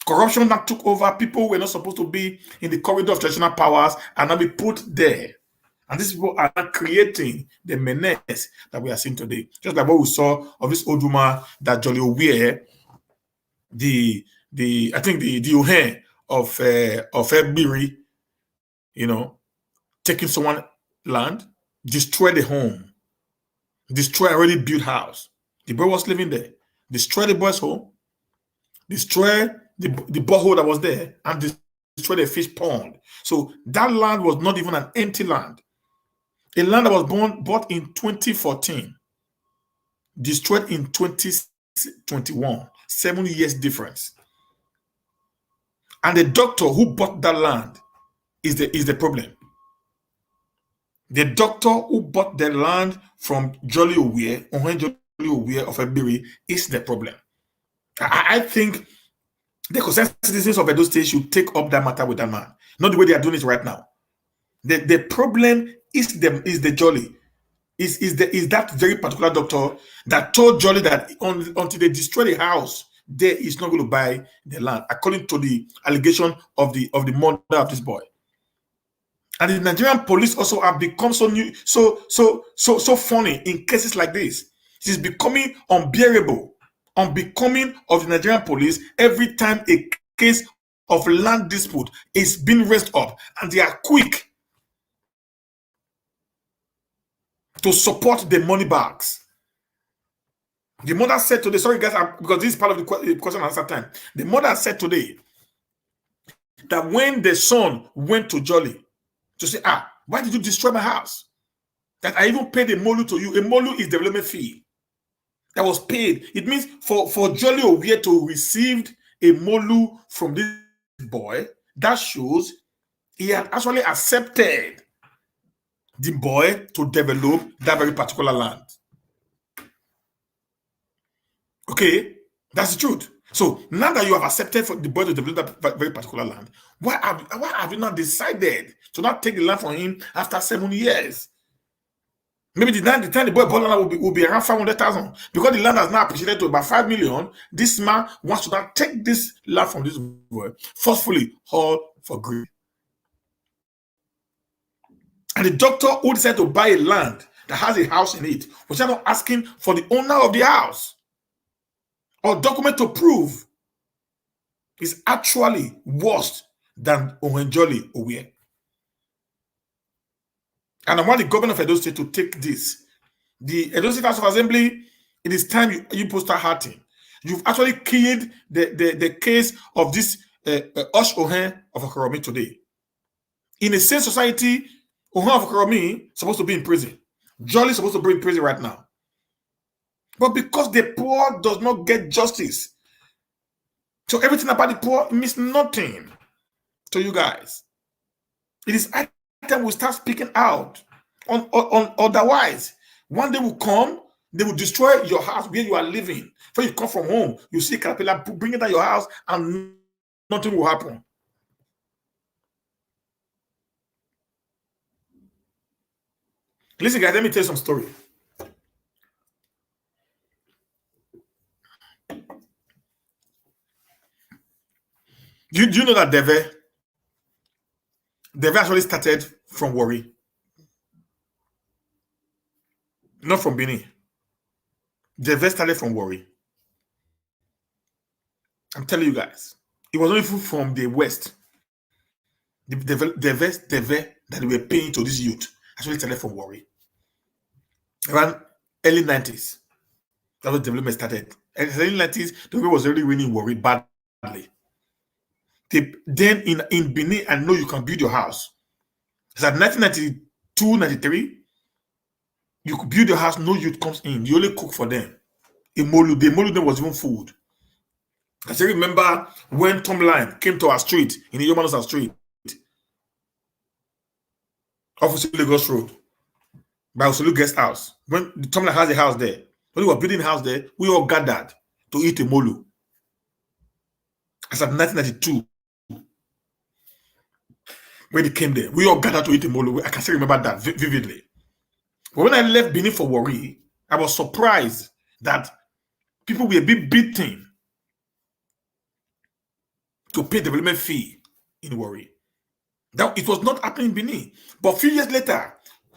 Corruption that took over. People were not supposed to be in the corridor of traditional powers and now be put there. And these people are not creating the menace that we are seeing today. Just like what we saw of this old woman that Jolly Owie, I think the Ohe of Ebiri, taking someone land, destroy the home, destroy already built house. The boy was living there. Destroy the boy's home, destroy the borehole that was there, and destroy the fish pond. So that land was not even an empty land. A land that was bought in 2014, destroyed in 2021, 7 years difference. And the doctor who bought that land is the problem. The doctor who bought the land from Jolly Owie, Jolly Owie of Ebiri, is the problem. I think the concerned citizens of Edo State should take up that matter with that man. Not the way they are doing it right now. The problem is the Jolly. Is that very particular doctor that told Jolly that until they destroy the house, there is not going to buy the land, according to the allegation of the mother of this boy. And the Nigerian police also have become so funny in cases like this. It is becoming unbearable, unbecoming of the Nigerian police every time a case of land dispute is being raised up, and they are quick to support the money bags. The mother said today, sorry guys, because this is part of the question and answer time. The mother said today that when the son went to Jolly to say, why did you destroy my house? That I even paid a molu to you. A molu is development fee that was paid. It means for Jolly Owie to receive a molu from this boy, that shows he had actually accepted the boy to develop that very particular land. Okay, that's the truth. So now that you have accepted for the boy to develop that very particular land, why have you not decided to not take the land from him after 7 years? Maybe the time the boy bought land will be around 500,000, because the land has now appreciated to about 5 million. This man wants to now take this land from this boy forcefully, all for greed. And the doctor who decided to buy a land that has a house in it was not asking for the owner of the house or document to prove is actually worse than Jolly Owie. And I want the governor of Edo State to take this. The Edo State House of Assembly, it is time you post start hurting. You've actually killed the case of this Osh Ohen of Okoromi today. In a sane society, Ohen of Okoromi is supposed to be in prison. Jolly is supposed to be in prison right now. But because the poor does not get justice, so everything about the poor means nothing to you guys. It is high time we start speaking out. On otherwise, one day will come, they will destroy your house where you are living. When you come from home, you see caterpillar bring it at your house, and nothing will happen. Listen, guys, let me tell you some story. Do you know that Deve actually started from Warri? Not from Benin. Deve started from Warri. I'm telling you guys. It was not even from the West. The Deve that they were paying to this youth actually started from Warri. Around early 90s. That's when development started. In the early 90s, the way was already winning Warri badly. Then in Benin, I know you can build your house. It's at 1992, 93. You could build your house, no youth comes in. You only cook for them. The molu then was even food. I still remember when Tom Line came to our street, in the Yomanos street, off Lagos Road, by Osulu Guest House. When Tom Line has a house there, When we were building a house there, we all gathered to eat a molo. As at 1992, when it came there, we all gathered to eat a molo. I can still remember that vividly. But when I left Benin for Warri, I was surprised that people were being beaten to pay development fee in Warri. That it was not happening in Benin. But a few years later,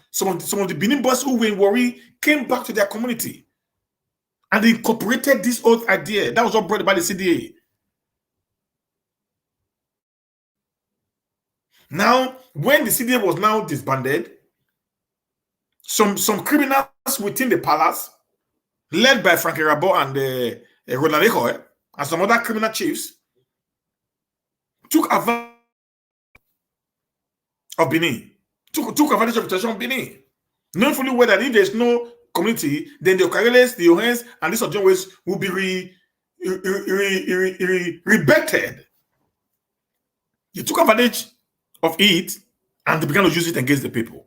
some of the Benin boys who were in Warri came back to their community and they incorporated this old idea. That was all brought by the CDA. Now, when the CDA was now disbanded, some criminals within the palace, led by Frankie Rabo and Roland Ehoe, and some other criminal chiefs, took advantage of Benin, took advantage of the situation of Benin, knowing fully well that if there's no community, then the Okareles, the Ohens, and these Ojon ways will be rebutted. They took advantage of it and they began to use it against the people.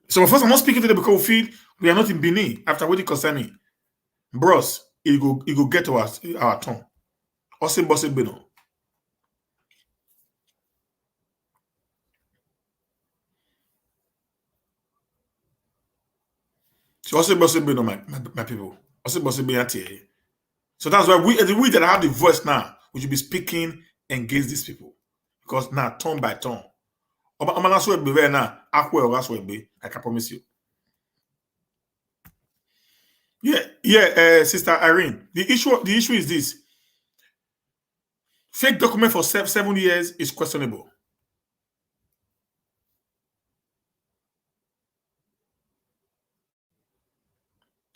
So first, I'm not speaking to them because we feel we are not in Benin after what it concerning. Bros, it go get to us our tongue. Also, bossy Beno. So also bossy Beno, my people. Also bossy Beno. So that's why we that have the voice now, we should be speaking against these people. Because now, turn by turn. I can promise you. Yeah, Sister Irene. The issue is this. Fake document for 7 years is questionable.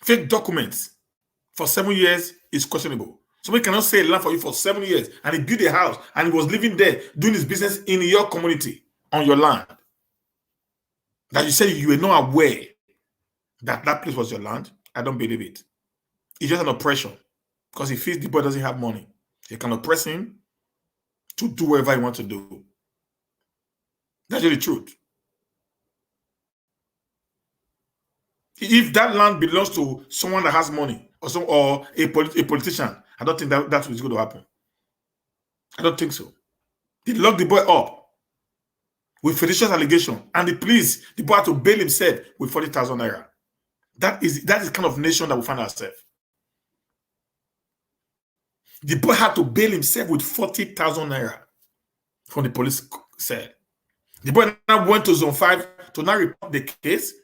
Fake documents for 7 years is questionable. Somebody cannot say land for you for 7 years and he built a house and he was living there doing his business in your community on your land. That you said you were not aware that that place was your land. I don't believe it. It's just an oppression because he feels the boy doesn't have money. You can oppress him to do whatever he wants to do. That's the truth. If that land belongs to someone that has money or a politician, I don't think that is going to happen. I don't think so. They locked the boy up with fictitious allegation, and the boy had to bail himself with 40,000 naira. That is the kind of nation that we find ourselves. The boy had to bail himself with 40,000 naira from the police cell. The boy now went to Zone 5 to now report the case.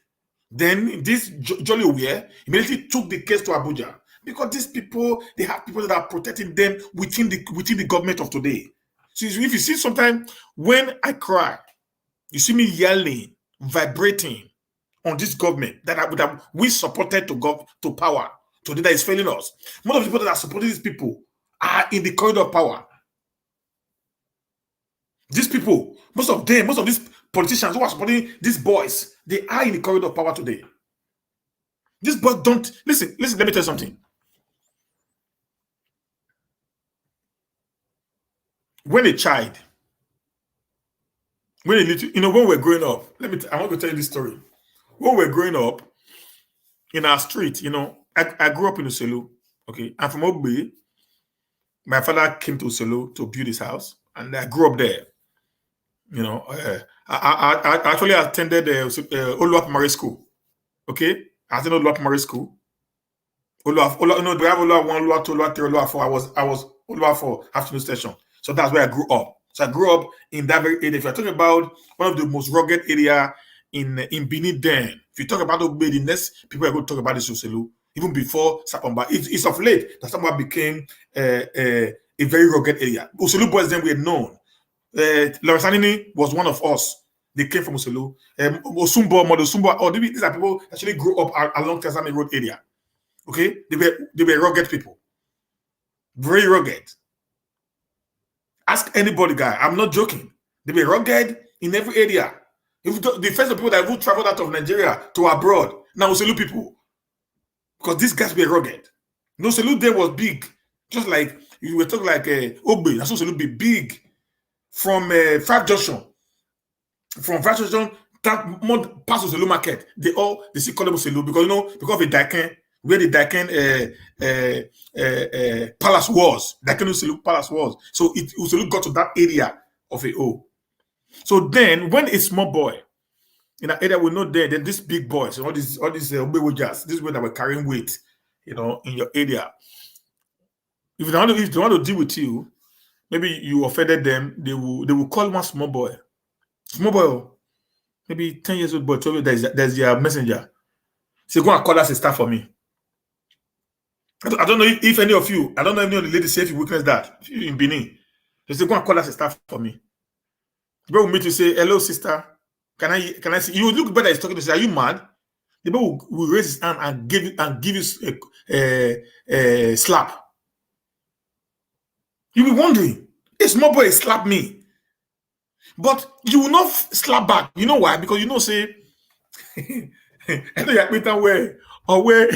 Then this Jolly Owie immediately took the case to Abuja because these people, they have people that are protecting them within the government of today. So if you see sometimes when I cry, you see me yelling, vibrating on this government that we supported to power today that is failing us. Most of the people that are supporting these people are in the corridor of power. These people, most of these politicians who are supporting these boys, they are in the corridor of power today. These boys don't listen. Let me tell you something. When a child, when we're growing up, I want to tell you this story. When we're growing up in our street, I grew up in Uselu. Okay, I'm from Ogbe. My father came to Uselu to build his house, and I grew up there. I actually attended Oluwa Primary School. Okay, I attended Oluwa Primary School. We have Oluwa 1, Oluwa 2, Oluwa 3, Oluwa 4. I was Oluwa 4 afternoon station. So that's where I grew up. So I grew up in that very area. If you're talking about one of the most rugged area in Benin, then if you talk about Ogbe, the next people are going to talk about is Uselu. Even before Sapamba, it's of late that Sapamba became a very rugged area. Uselu boys then were known. Lorisanini was one of us. They came from Uselu. Osumbo, these are people that actually grew up along Tezami Road area. Okay, they were rugged people, very rugged. Ask anybody, guy. I'm not joking. They were rugged in every area. The first people that would travel out of Nigeria to abroad, now Uselu people, because these guys were rugged. No, Uselu there was big, just like you were talking like Ogbe. That's Uselu be big. From 5 Junction, that more past Uselu market, they see call them Uselu because because of a Daken. where the Daken palace was. Daken Uselu palace was. So Uselu got to that area of AO. So then, when a small boy in that area will know then these big boys, all these Obewojas, this way that were carrying weight, in your area. If they want to deal with you, maybe you offended them, they will call one small boy. Small boy, maybe 10 years old boy, 12 years, there's your messenger. Say, go and call us a staff for me. I don't know if any of you, I don't know if any of the ladies say if you witness that in Benin. They say, go and call us a staff for me. The boy will meet you, say, hello, sister. Can I see? You will look better. He's talking to say, are you mad? The boy will raise his hand and give you a slap. You'll be wondering, a small boy slap me. But you will not slap back. You know why? Because you know, say, I know you're better where or where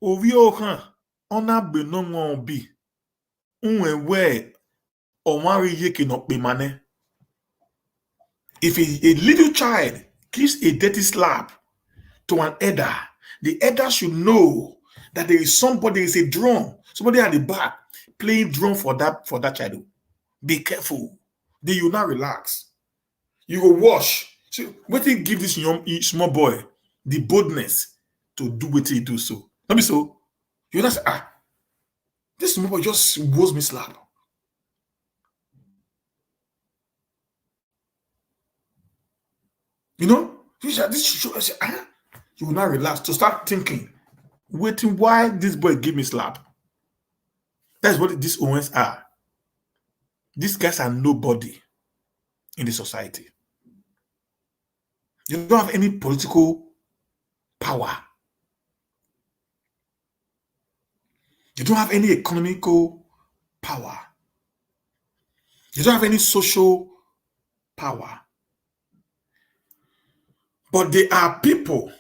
Ovio kan ona be no one be unwe or one yeke no be mane. If a little child gives a dirty slap to an elder, the elder should know that there is somebody, is a drum, somebody at the back playing drum for that child. Be careful. Then you not relax. You go wash. So what they give this young small boy the boldness to do what he do so. Not be so. You not say, this small boy just was me slap. You know, this you will not relax to start thinking, waiting why this boy give me slap. That's what these Owens are. These guys are nobody in the society. You don't have any political power. You don't have any economical power. You don't have any social power. But there are people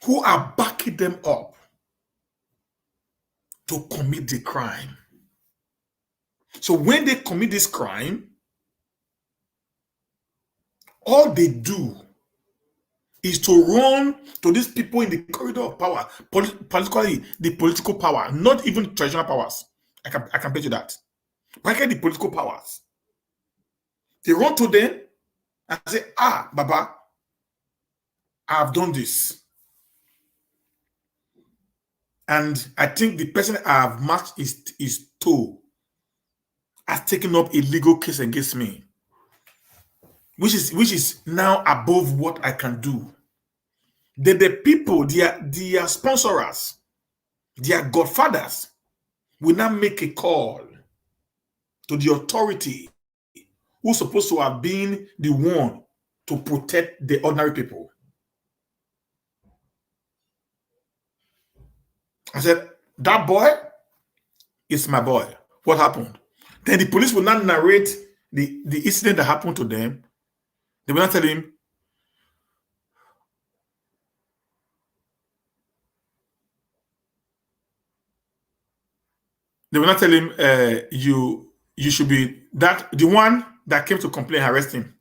who are backing them up to commit the crime. So when they commit this crime, all they do is to run to these people in the corridor of power, politically, the political power, not even traditional powers. I can bet you that. But the political powers. They run to them and say, Baba, I've done this. And I think the person I have matched is toe has taken up a legal case against me, which is now above what I can do. The people, their sponsors, their godfathers will now make a call to the authority who's supposed to have been the one to protect the ordinary people. I said, that boy is my boy. What happened? Then the police will not narrate the incident that happened to them. They will not tell him, you should be the one that came to complain, arrest him.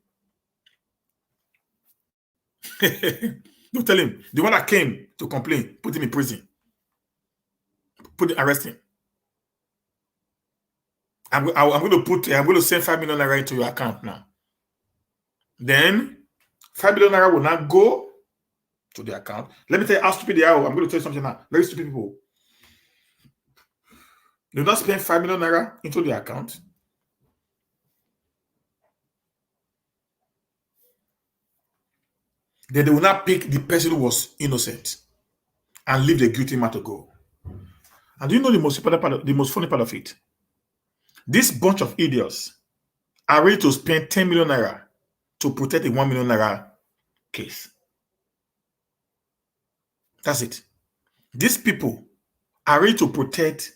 Don't tell him. The one that came to complain, put him in prison. Arrest him. I'm going to send 5 million naira into your account now. Then 5 million naira will not go to the account. Let me tell you how stupid they are. I'm going to tell you something now. Very stupid people. They will not spend 5 million naira into the account. Then they will not pick the person who was innocent and leave the guilty man to go. And do you know the most funny part of it? This bunch of idiots are ready to spend 10 million naira to protect a 1 million naira case. That's it. These people are ready to protect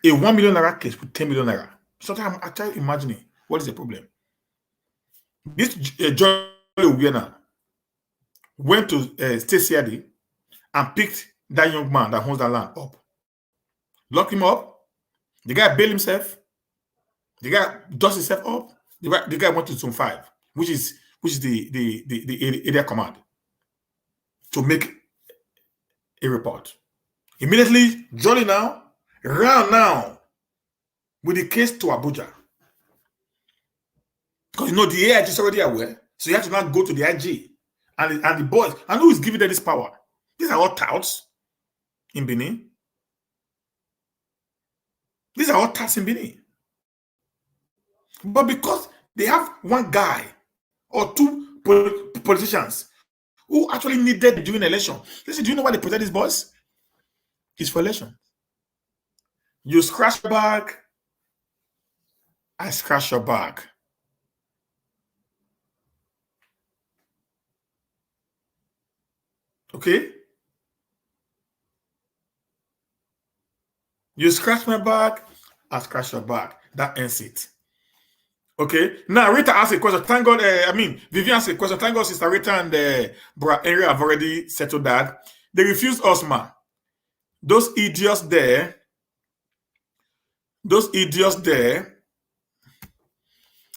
a 1 million naira case with 10 million naira. Sometimes I try imagining what is the problem. This Joy Obiena went to State CID and picked that young man that owns that land up. Lock him up. The guy bailed himself. The guy dust himself up. The guy went to Zone 5, which is which is the area command, to make a report. Immediately, Jolly now ran now with the case to Abuja. Because the AIG is already aware. So you have to now go to the IG and the boys. And who is giving them this power? These are all touts in Benin. These are all touts in Benin. But because they have one guy or two politicians who actually needed during election. Listen, do you know why they protect these boys? It's for election. You scratch your back, I scratch your back. Okay? You scratch my back, I scratch your back. That ends it. Okay? Now, Rita asked a question. Thank God, Vivian asked a question. Thank God, Sister Rita and Bra Henry have already settled that. They refused us, ma. Those idiots there,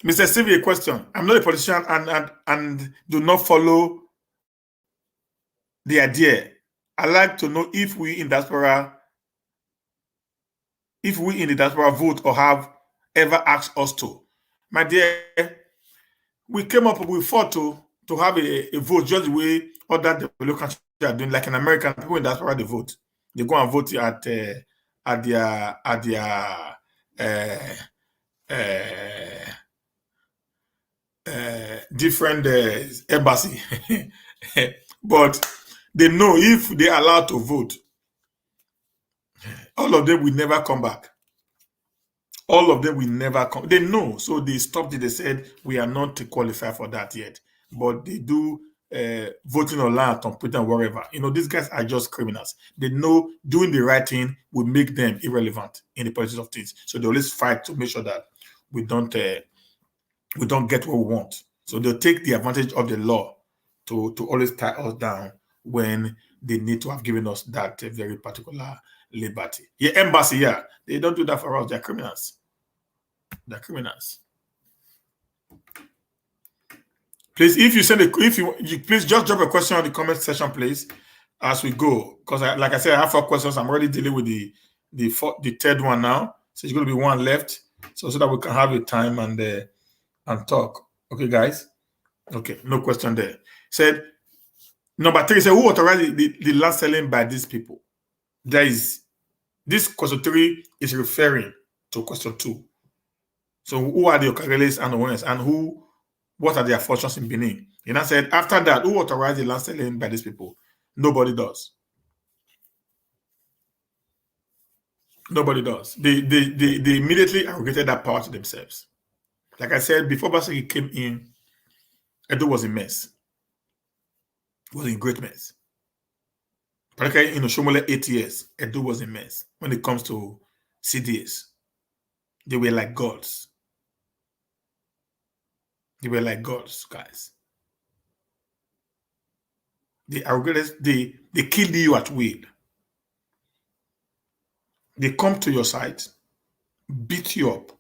Mr. Sylvia, a question. I'm not a politician and do not follow the idea. I like to know if we in the diaspora vote or have ever asked us to. My dear, we came up, we fought to have a vote just the way other developed countries are doing. Like in America, people in the diaspora, they vote. They go and vote at their different embassy. But they know if they are allowed to vote, all of them will never come back. All of them will never come. They know. So they stopped it. They said, we are not qualified for that yet. But they do voting online, on Twitter, and wherever. These guys are just criminals. They know doing the right thing will make them irrelevant in the politics of things. So they always fight to make sure that we don't get what we want. So they'll take the advantage of the law to always tie us down when they need to have given us that very particular liberty. Yeah, embassy, yeah. They don't do that for us. They're criminals. They're criminals. Please, if you please just drop a question on the comment section, please, as we go. Because like I said, I have 4 questions. I'm already dealing with the third one now. So it's going to be one left. So that we can have a time and talk. Okay, guys? Okay, no question there. Said number 3 said, who authorized the land selling by these people? This question 3 is referring to question 2. So who are the Okareles and owners, and what are their fortunes in Benin? And I said, after that, who authorized the land selling by these people? Nobody does. Nobody does. They immediately arrogated that power to themselves. Like I said, before Basagi came in, Edo was a mess. It was a great mess. Particularly in Oshomole 8 years, Edo was a mess. When it comes to CDs, they were like gods. They were like gods, guys. They arrogated, they killed you at will. They come to your site, beat you up.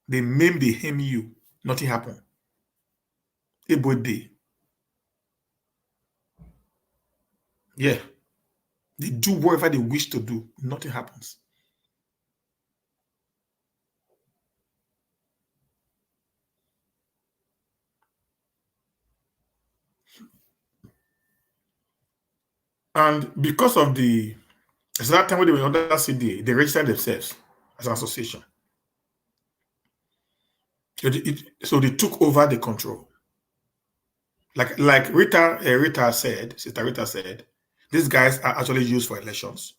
They maim, they aim you. Nothing happened. Every yeah. They do whatever they wish to do. Nothing happens. And because of it's that time when they were under CDA, they registered themselves as an association. So they took over the control. Like Sister Rita said, these guys are actually used for elections.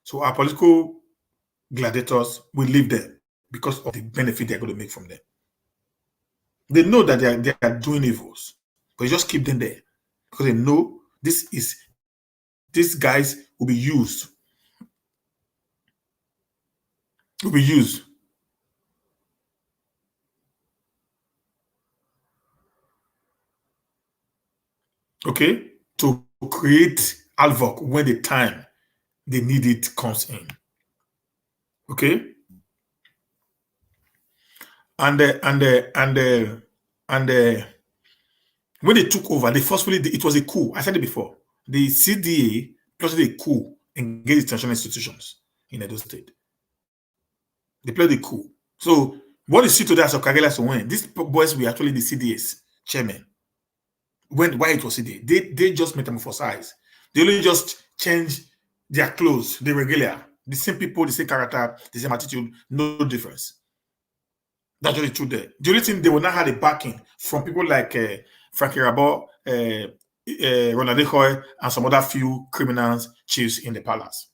So our political gladiators will leave them because of the benefit they're going to make from them. They know that they are doing evils, but you just keep them there because they know these guys will be used. Will be used. Okay, to create havoc when the time they need it comes in. Okay, and When they took over, they forcefully, it was a coup. I said it before. The CDA plotted a coup against international institutions in Edo State. They played a coup. So what you see today as Okagela to win, these boys were actually the CDA's chairman. Why it was CDA, they just metamorphosized. They only just changed their clothes, the regular, the same people, the same character, the same attitude, no difference. That's just the truth there. The only thing they will not have the backing from people like Frankie Rabo, Ronald Dehoy, and some other few criminals chiefs in the palace.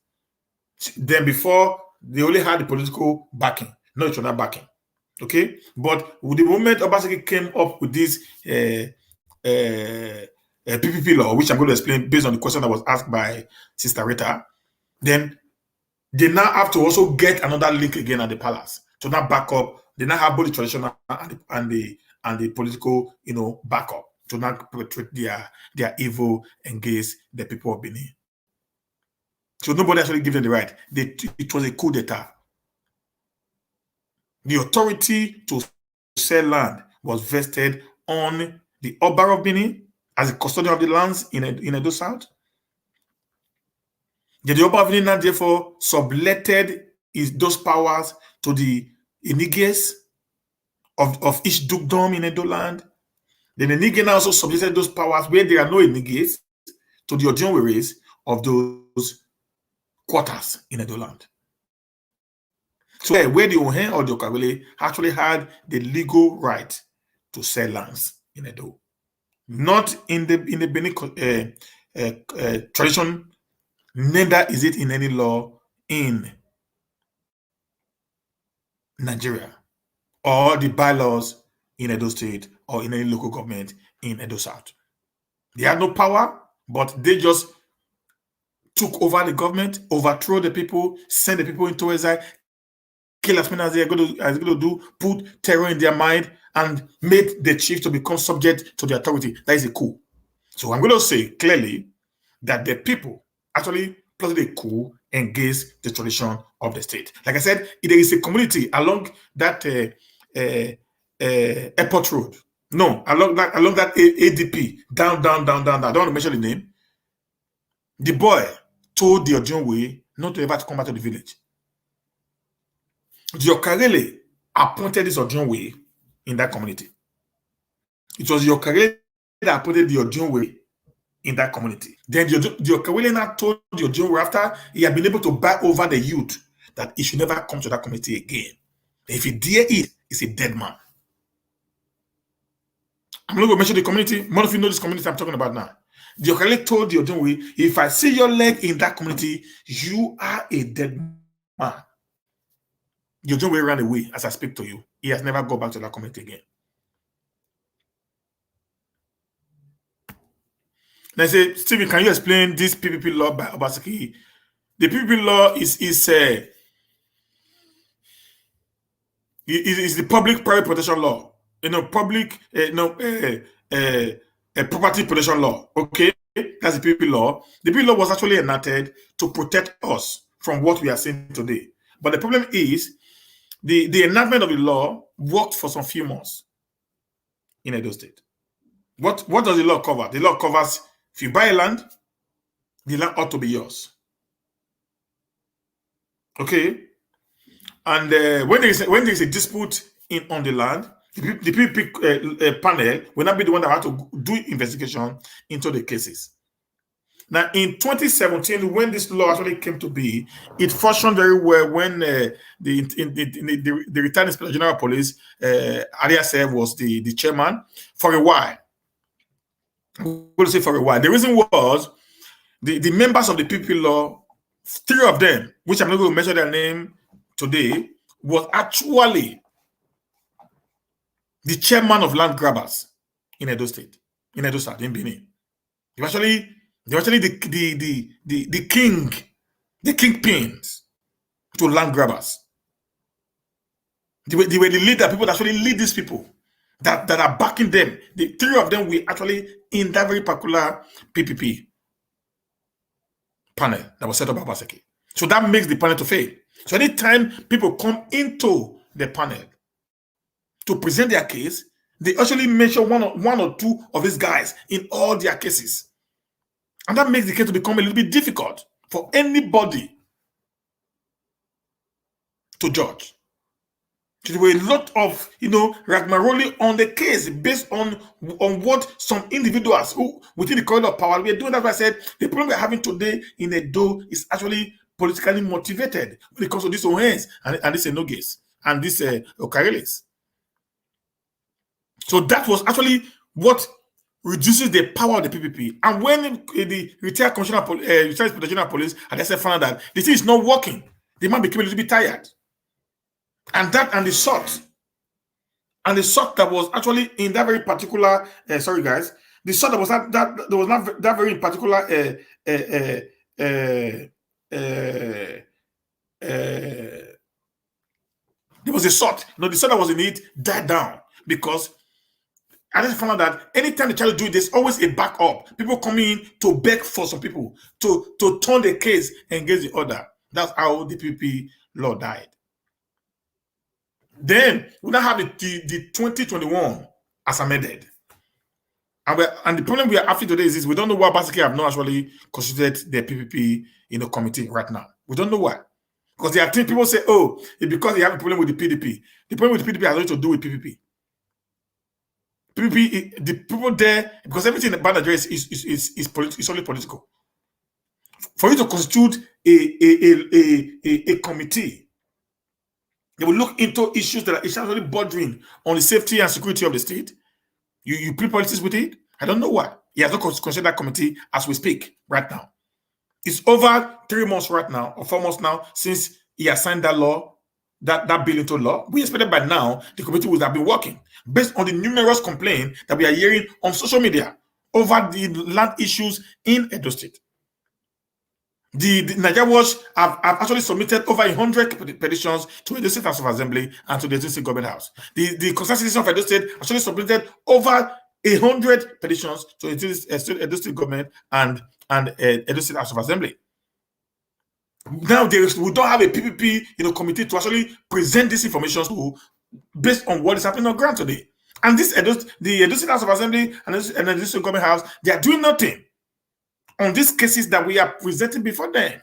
Then before, they only had the political backing, not each other backing. Okay? But with the moment Obaseki came up with this PPP law, which I'm going to explain based on the question that was asked by Sister Rita, then they now have to also get another link again at the palace to now back up. They now have both the traditional and the political, backup to now perpetrate their evil against the people of Benin. So nobody actually gave them the right. It was a coup d'etat. The authority to sell land was vested on the Oba of Benin as the custodian of the lands in Edo South. The Oba of Benin therefore subletted those powers to the Iniges of each dukedom in Edo land. Then the Nige also subletted those powers where there are no Iniges to the Ojonweres of those quarters in Edo land. So where the Ohen or the Okawele actually had the legal right to sell lands in Edo. Not in the Benin tradition, neither is it in any law in Nigeria or the bylaws in Edo State or in any local government in Edo South. They had no power, but they just took over the government, overthrew the people, sent the people into exile, kill as many as they're going to do, put terror in their mind, and made the chief to become subject to the authority. That is a coup. So I'm going to say clearly that the people actually plotted a coup against the tradition of the state. Like I said, there is a community along that airport road. No, along that ADP, down. I don't want to mention the name. The boy told the Ojonwe not to ever come back to the village. The Okarele appointed this Ojonwe in that community. It was the Okarele that appointed the Ojonwe in that community. Then the Okarele now told the Ojonwe after he had been able to buy over the youth that he should never come to that community again. If he dare it, he's a dead man. I'm not going to mention the community. Most of you know this community I'm talking about now. The Okarele told the Ojonwe, if I see your leg in that community, you are a dead man. The Ojonwe ran away as I speak to you. He has never gone back to that community again. Now I say, Stephen, can you explain this PPP law by Obaseki? The PPP law is the public-private protection law. Public property protection law. Okay, that's the PPP law. The PPP law was actually enacted to protect us from what we are seeing today. But the problem is, the enactment of the law worked for some few months in Edo State. What does the law cover? The law covers if you buy land, the land ought to be yours. Okay, and when there is a dispute on the land, the PPP panel will not be the one that have to do investigation into the cases. Now, in 2017, when this law actually came to be, it functioned very well when the retired Inspector General of Police, Ariasef, was the chairman for a while. We'll say for a while. The reason was the members of the PPP law, 3 of them, which I'm not going to mention their name today, was actually the chairman of land grabbers in Edo State, in Edo South, in Benin. They were actually the kingpins to land grabbers. They were the leader, people that actually lead these people that are backing them. The 3 of them were actually in that very particular PPP panel that was set up by Obaseki. So that makes the panel to fail. So anytime people come into the panel to present their case, They actually mention one or two of these guys in all their cases. And that makes the case to become a little bit difficult for anybody to judge. There were a lot of, rigmarole on the case based on what some individuals who within the corridor of power were doing. That's why I said the problem we're having today in Edo is actually politically motivated when it comes to these Ohens and these Enoges and these Okareles. So that was actually what reduces the power of the PPP. And when the retired commissioner, retired general police, and they said found that the thing is not working, the man became a little bit tired. And the shot that was actually in that very particular, sorry guys, the shot that was not that very particular there was a shot. The shot that was in it died down because I just found out that anytime they try to do it, there's always a backup. People coming in to beg for some people to turn the case and against the order. That's how the PPP law died. Then we now have the 2021 as amended. And the problem we are after today is this: we don't know why basically have not actually constituted the PPP committee right now. We don't know why. Because there are things people say, oh, it's because they have a problem with the PDP. The problem with the PDP has nothing to do with PPP. PPP, the people there, because everything about Nigeria is only political. For you to constitute a committee, they will look into issues that are essentially bordering on the safety and security of the state. You play politics with it? I don't know why. He has not considered that committee as we speak right now. It's over 3 months right now, or 4 months now, since he has signed that law, that bill into law. We expected by now the committee would have been working based on the numerous complaints that we are hearing on social media over the land issues in Edo State. The Nigeria Watch have actually submitted over 100 petitions to Edo State House of Assembly and to the Edo State Government House. The Concerned Citizens of Edo State actually submitted over 100 petitions to Edo State Government and Edo State House of Assembly. Now we don't have a PPP committee to actually present this information to based on what is happening on ground today. And the Edo State House of Assembly and the Edo State Government House, they are doing nothing on these cases that we are presenting before them.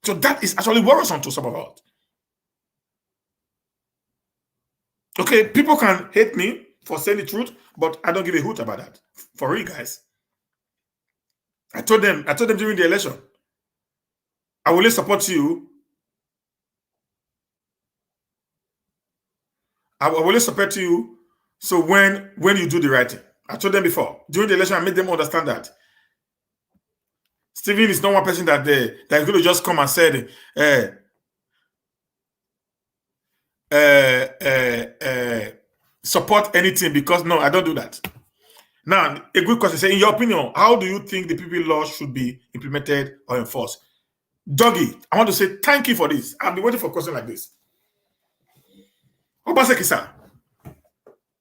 So that is actually worrisome to some of us. Okay, people can hate me for saying the truth, but I don't give a hoot about that. For real, guys. I told them during the election, I will only support you. I will only support you. So when you do the right thing, I told them before during the election, I made them understand that Stephen is not one person that is going to just come and say, support anything, because no, I don't do that. Now, a good question. Say, in your opinion, how do you think the PPP law should be implemented or enforced? Doggy, I want to say thank you for this. I've been waiting for a question like this. Obaseki sir,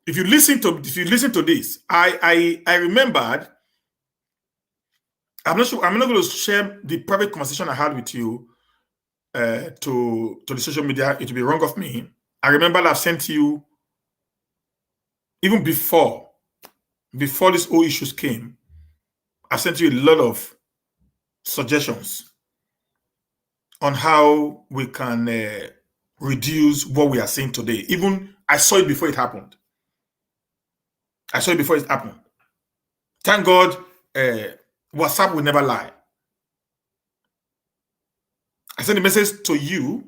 if you listen to this, I remembered. I'm not sure. I'm not going to share the private conversation I had with you to the social media. It would be wrong of me. I remember I've sent you even before these whole issues came. I sent you a lot of suggestions on how we can reduce what we are seeing today. Even I saw it before it happened. Thank God, WhatsApp will never lie. I sent a message to you,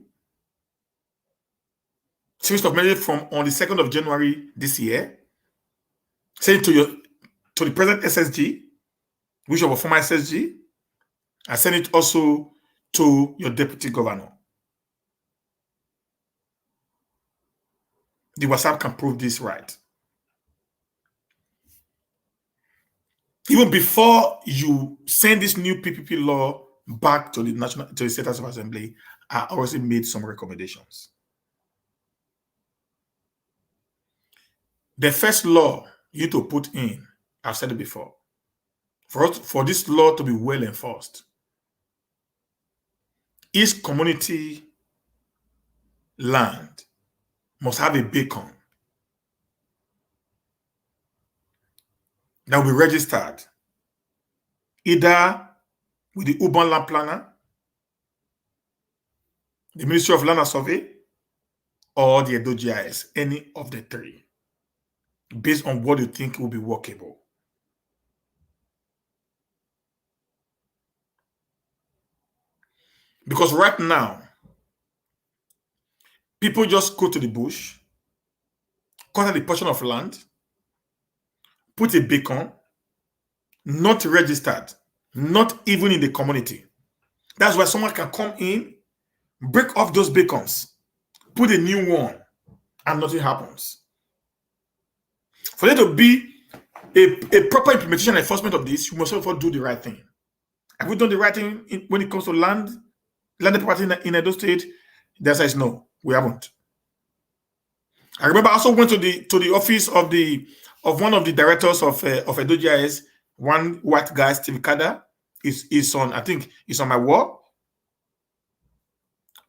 series of messages from on the 2nd of January this year, saying to the present SSG, which was a former SSG. I sent it also to your deputy governor. The WhatsApp can prove this right. Even before you send this new PPP law back to the State House of Assembly, I already made some recommendations. The first law you need to put in, I've said it before, for this law to be well enforced, each community land must have a beacon that will be registered either with the urban land planner, the Ministry of Land and Survey, or the Edo GIS, any of the three, based on what you think will be workable. Because right now, people just go to the bush, cut a portion of land, put a beacon, not registered, not even in the community. That's why someone can come in, break off those beacons, put a new one, and nothing happens. For there to be a proper implementation and enforcement of this, you must also do the right thing. Have we done the right thing when it comes to landed property in Edo State? The answer is no, we haven't. I remember I also went to the office of one of the directors of Edo GIS, one white guy, Steve Kada, is on, I think, is on my wall.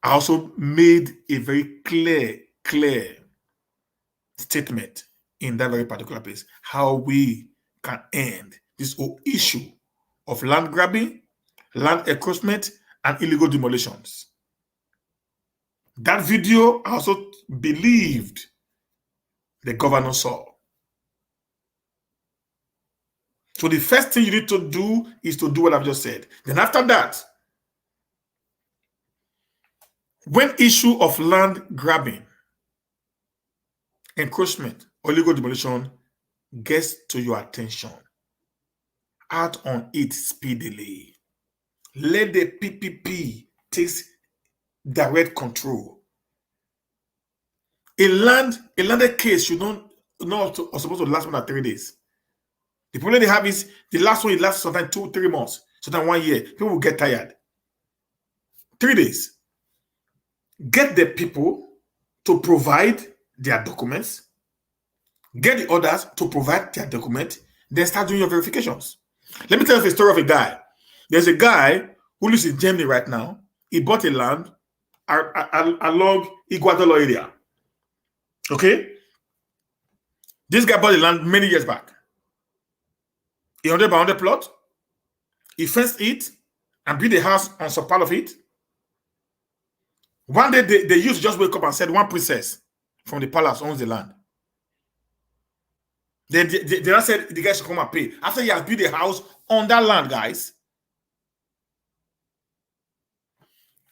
I also made a very clear statement in that very particular place, how we can end this whole issue of land grabbing, land encroachment, and illegal demolitions. That video I also believed the governor saw. So the first thing you need to do is to do what I've just said. Then after that, when issue of land grabbing, encroachment, or illegal demolition gets to your attention, act on it speedily. Let the PPP take direct control. A landed case should not supposed to last more than 3 days. The problem they have is the last one, it lasts sometimes 2-3 months, sometimes 1 year. People will get tired. 3 days. Get the people to provide their documents. Get the others to provide their document. Then start doing your verifications. Let me tell you the story of a guy. There's a guy who lives in Germany right now. He bought a land along Iguadalo area. Okay? This guy bought the land many years back. A 100 by 100 plot. He fenced it and built a house on some part of it. One day, the youth just wake up and said, one princess from the palace owns the land. Then they said the guy should come and pay. After he has built a house on that land, guys.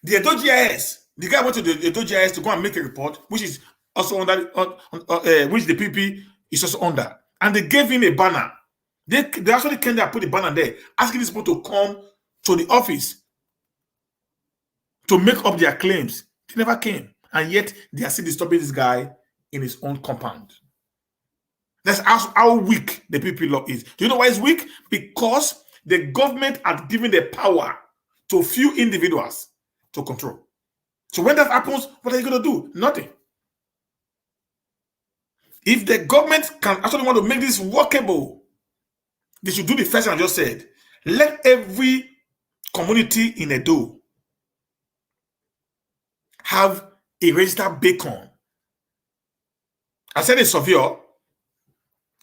The Edo GIS, the guy went to the Edo GIS to go and make a report, which is also under, which the PP is also under. And they gave him a banner. They actually came there and put the banner there, asking these people to come to the office to make up their claims. They never came. And yet, they are still disturbing this guy in his own compound. That's how weak the PP law is. Do you know why it's weak? Because the government had given the power to few individuals to control. So when that happens, what are you going to do? Nothing. If the government can actually want to make this workable, they should do the first thing I just said. Let every community in Edo have a registered beacon. I said a surveyor.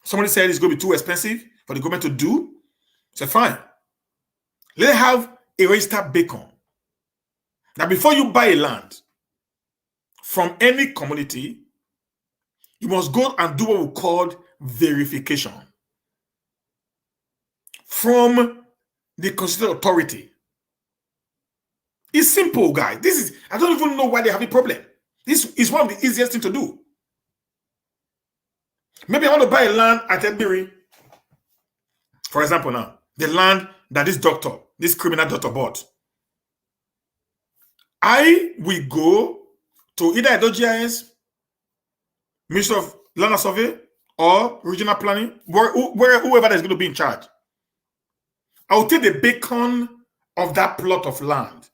Somebody said it's going to be too expensive for the government to do. I said, fine. Let them have a registered beacon. Now, before you buy a land from any community, you must go and do what we call verification from the constituted authority. It's simple, guys. I don't even know why they have a problem. This is one of the easiest things to do. Maybe I want to buy a land at Edbury. For example, now, the land that this criminal doctor bought. I will go to either Edo GIS, Ministry of Land and Survey, or regional planning, whoever is going to be in charge. I will take the beacon of that plot of land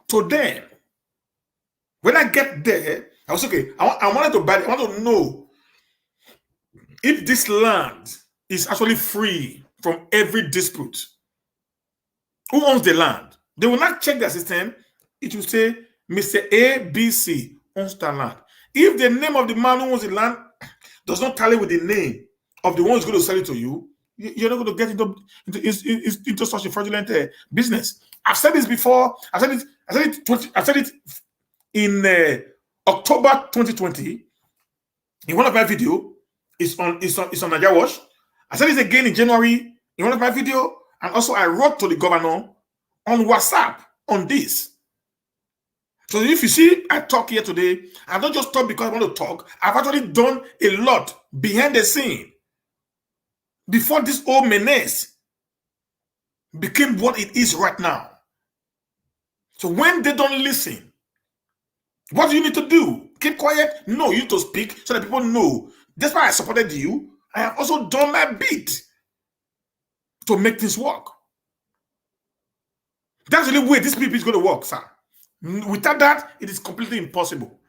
to them. When I get there, I was okay. I wanted to buy it. I want to know if this land is actually free from every dispute. Who owns the land? They will not check their system. It will say Mr. ABC owns the land. If the name of the man who owns the land does not tally with the name of the ones going to sell it to you, you're not going to get into such a fraudulent business. I've said this before. I said it in October 2020 in one of my videos. It's on Nigeria Watch. I said it again in January in one of my videos, and also I wrote to the governor on WhatsApp on this. So if you see I talk here today, I've not just talked because I want to talk. I've actually done a lot behind the scene before this whole menace became what it is right now. So when they don't listen, what do you need to do? Keep quiet? No, you need to speak so that people know. That's why I supported you. I have also done my bit to make things work. That's the only way this people is going to work, sir. Without that, it is completely impossible.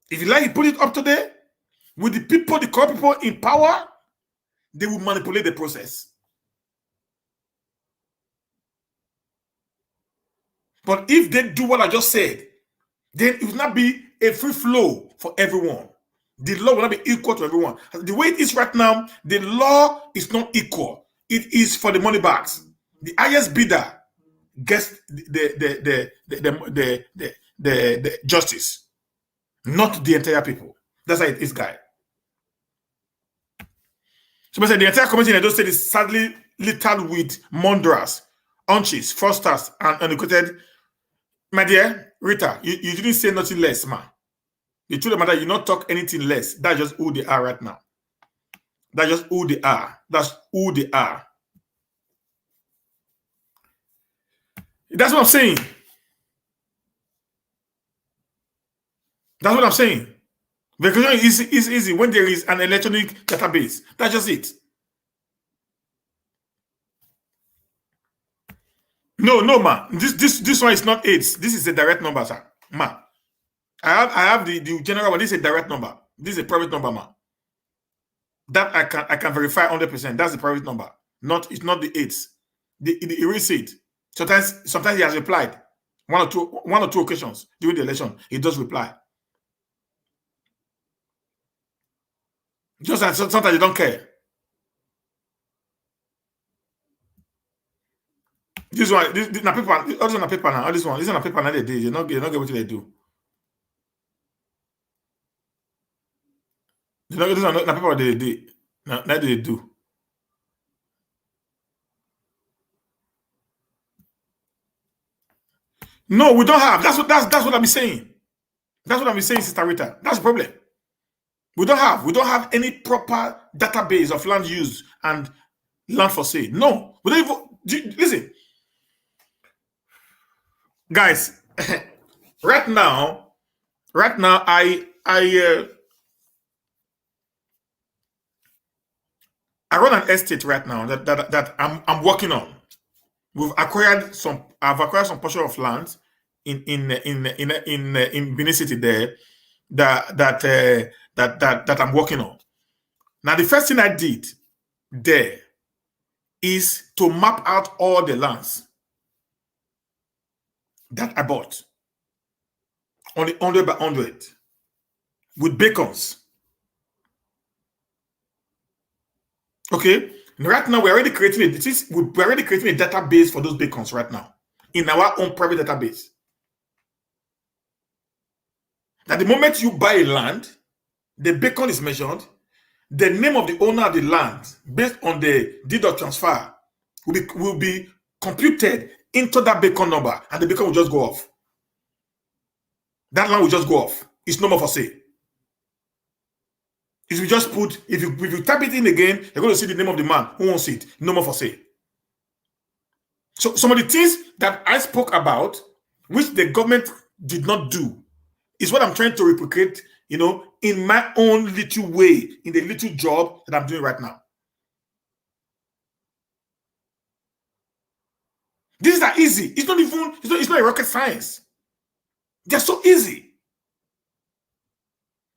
If you like, you put it up today with the people, the corrupt people in power, they will manipulate the process. But if they do what I just said, then it will not be a free flow for everyone. The law will not be equal to everyone. The way it is right now, the law is not equal. It is for the money bags. The highest bidder gets the justice, not the entire people. That's how it is, guy. So the entire community in Edo State is sadly littered with murderers, hunches, fraudsters, and uneducated. My dear Rita, you didn't say nothing less, man. The truth of the matter, you not talk anything less. That's just who they are right now. That's just who they are. That's who they are. That's what I'm saying. That's what I'm saying. Because it's easy when there is an electronic database. That's just it. No, ma. This one is not AIDS. This is a direct number, sir. Ma. I have the general one. This is a direct number. This is a private number, ma. That I can verify 100%. That's the private number. It's not the AIDS. The receipt. Sometimes he has replied. One or two occasions during the election, he does reply. Just that sometimes you don't care. This one, this na paper. All this on a paper now. All this one, this on a paper now. They do. You not get what they do. You know, this on a paper they do. Now they do. No, we don't have. That's what I'm saying. That's what I'm saying, Sister Rita. That's the problem. We don't have any proper database of land use and land for sale. No, we don't even listen, guys. right now, I run an estate right now that I'm working on. I've acquired some portion of land in Benin City there that I'm working on. Now, the first thing I did there is to map out all the lands that I bought on the 100 by 100 with beacons. Okay, right now we're already creating a database for those beacons right now in our own private database. Now, the moment you buy a land, the beacon is measured. The name of the owner of the land, based on the deed of transfer, will be computed into that beacon number, and the beacon will just go off. That land will just go off. It's no more for sale. If you just if you type it in again, you're going to see the name of the man who owns it. No more for sale. So some of the things that I spoke about, which the government did not do, is what I'm trying to replicate, in my own little way, in the little job that I'm doing right now. These are easy. It's not a rocket science. They're so easy.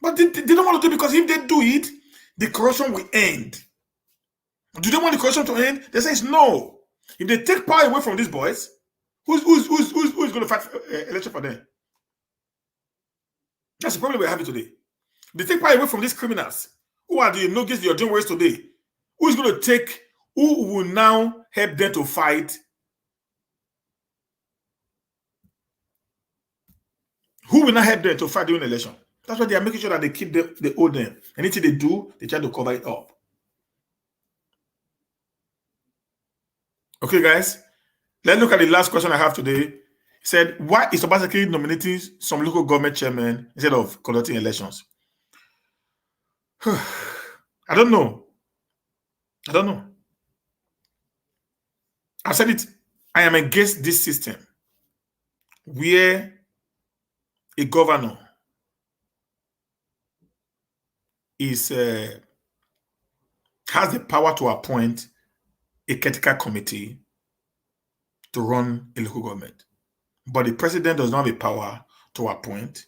But they don't want to do it, because if they do it, the corruption will end. Do they want the corruption to end? They say no. If they take power away from these boys, who's going to fight election for them? That's the problem we're having today. They take power away from these criminals. Who are the nuggets you're doing waste today? Who is going to take, who will now help them to fight? Who will not help them to fight during the election? That's why they are making sure that they keep the old them. Anything they do, they try to cover it up. Okay, guys. Let's look at the last question I have today. He said, why is Obaseki nominating some local government chairmen instead of conducting elections? I don't know. I don't know. I said it. I am against this system where a governor is has the power to appoint a critical committee to run a local government, but the president does not have the power to appoint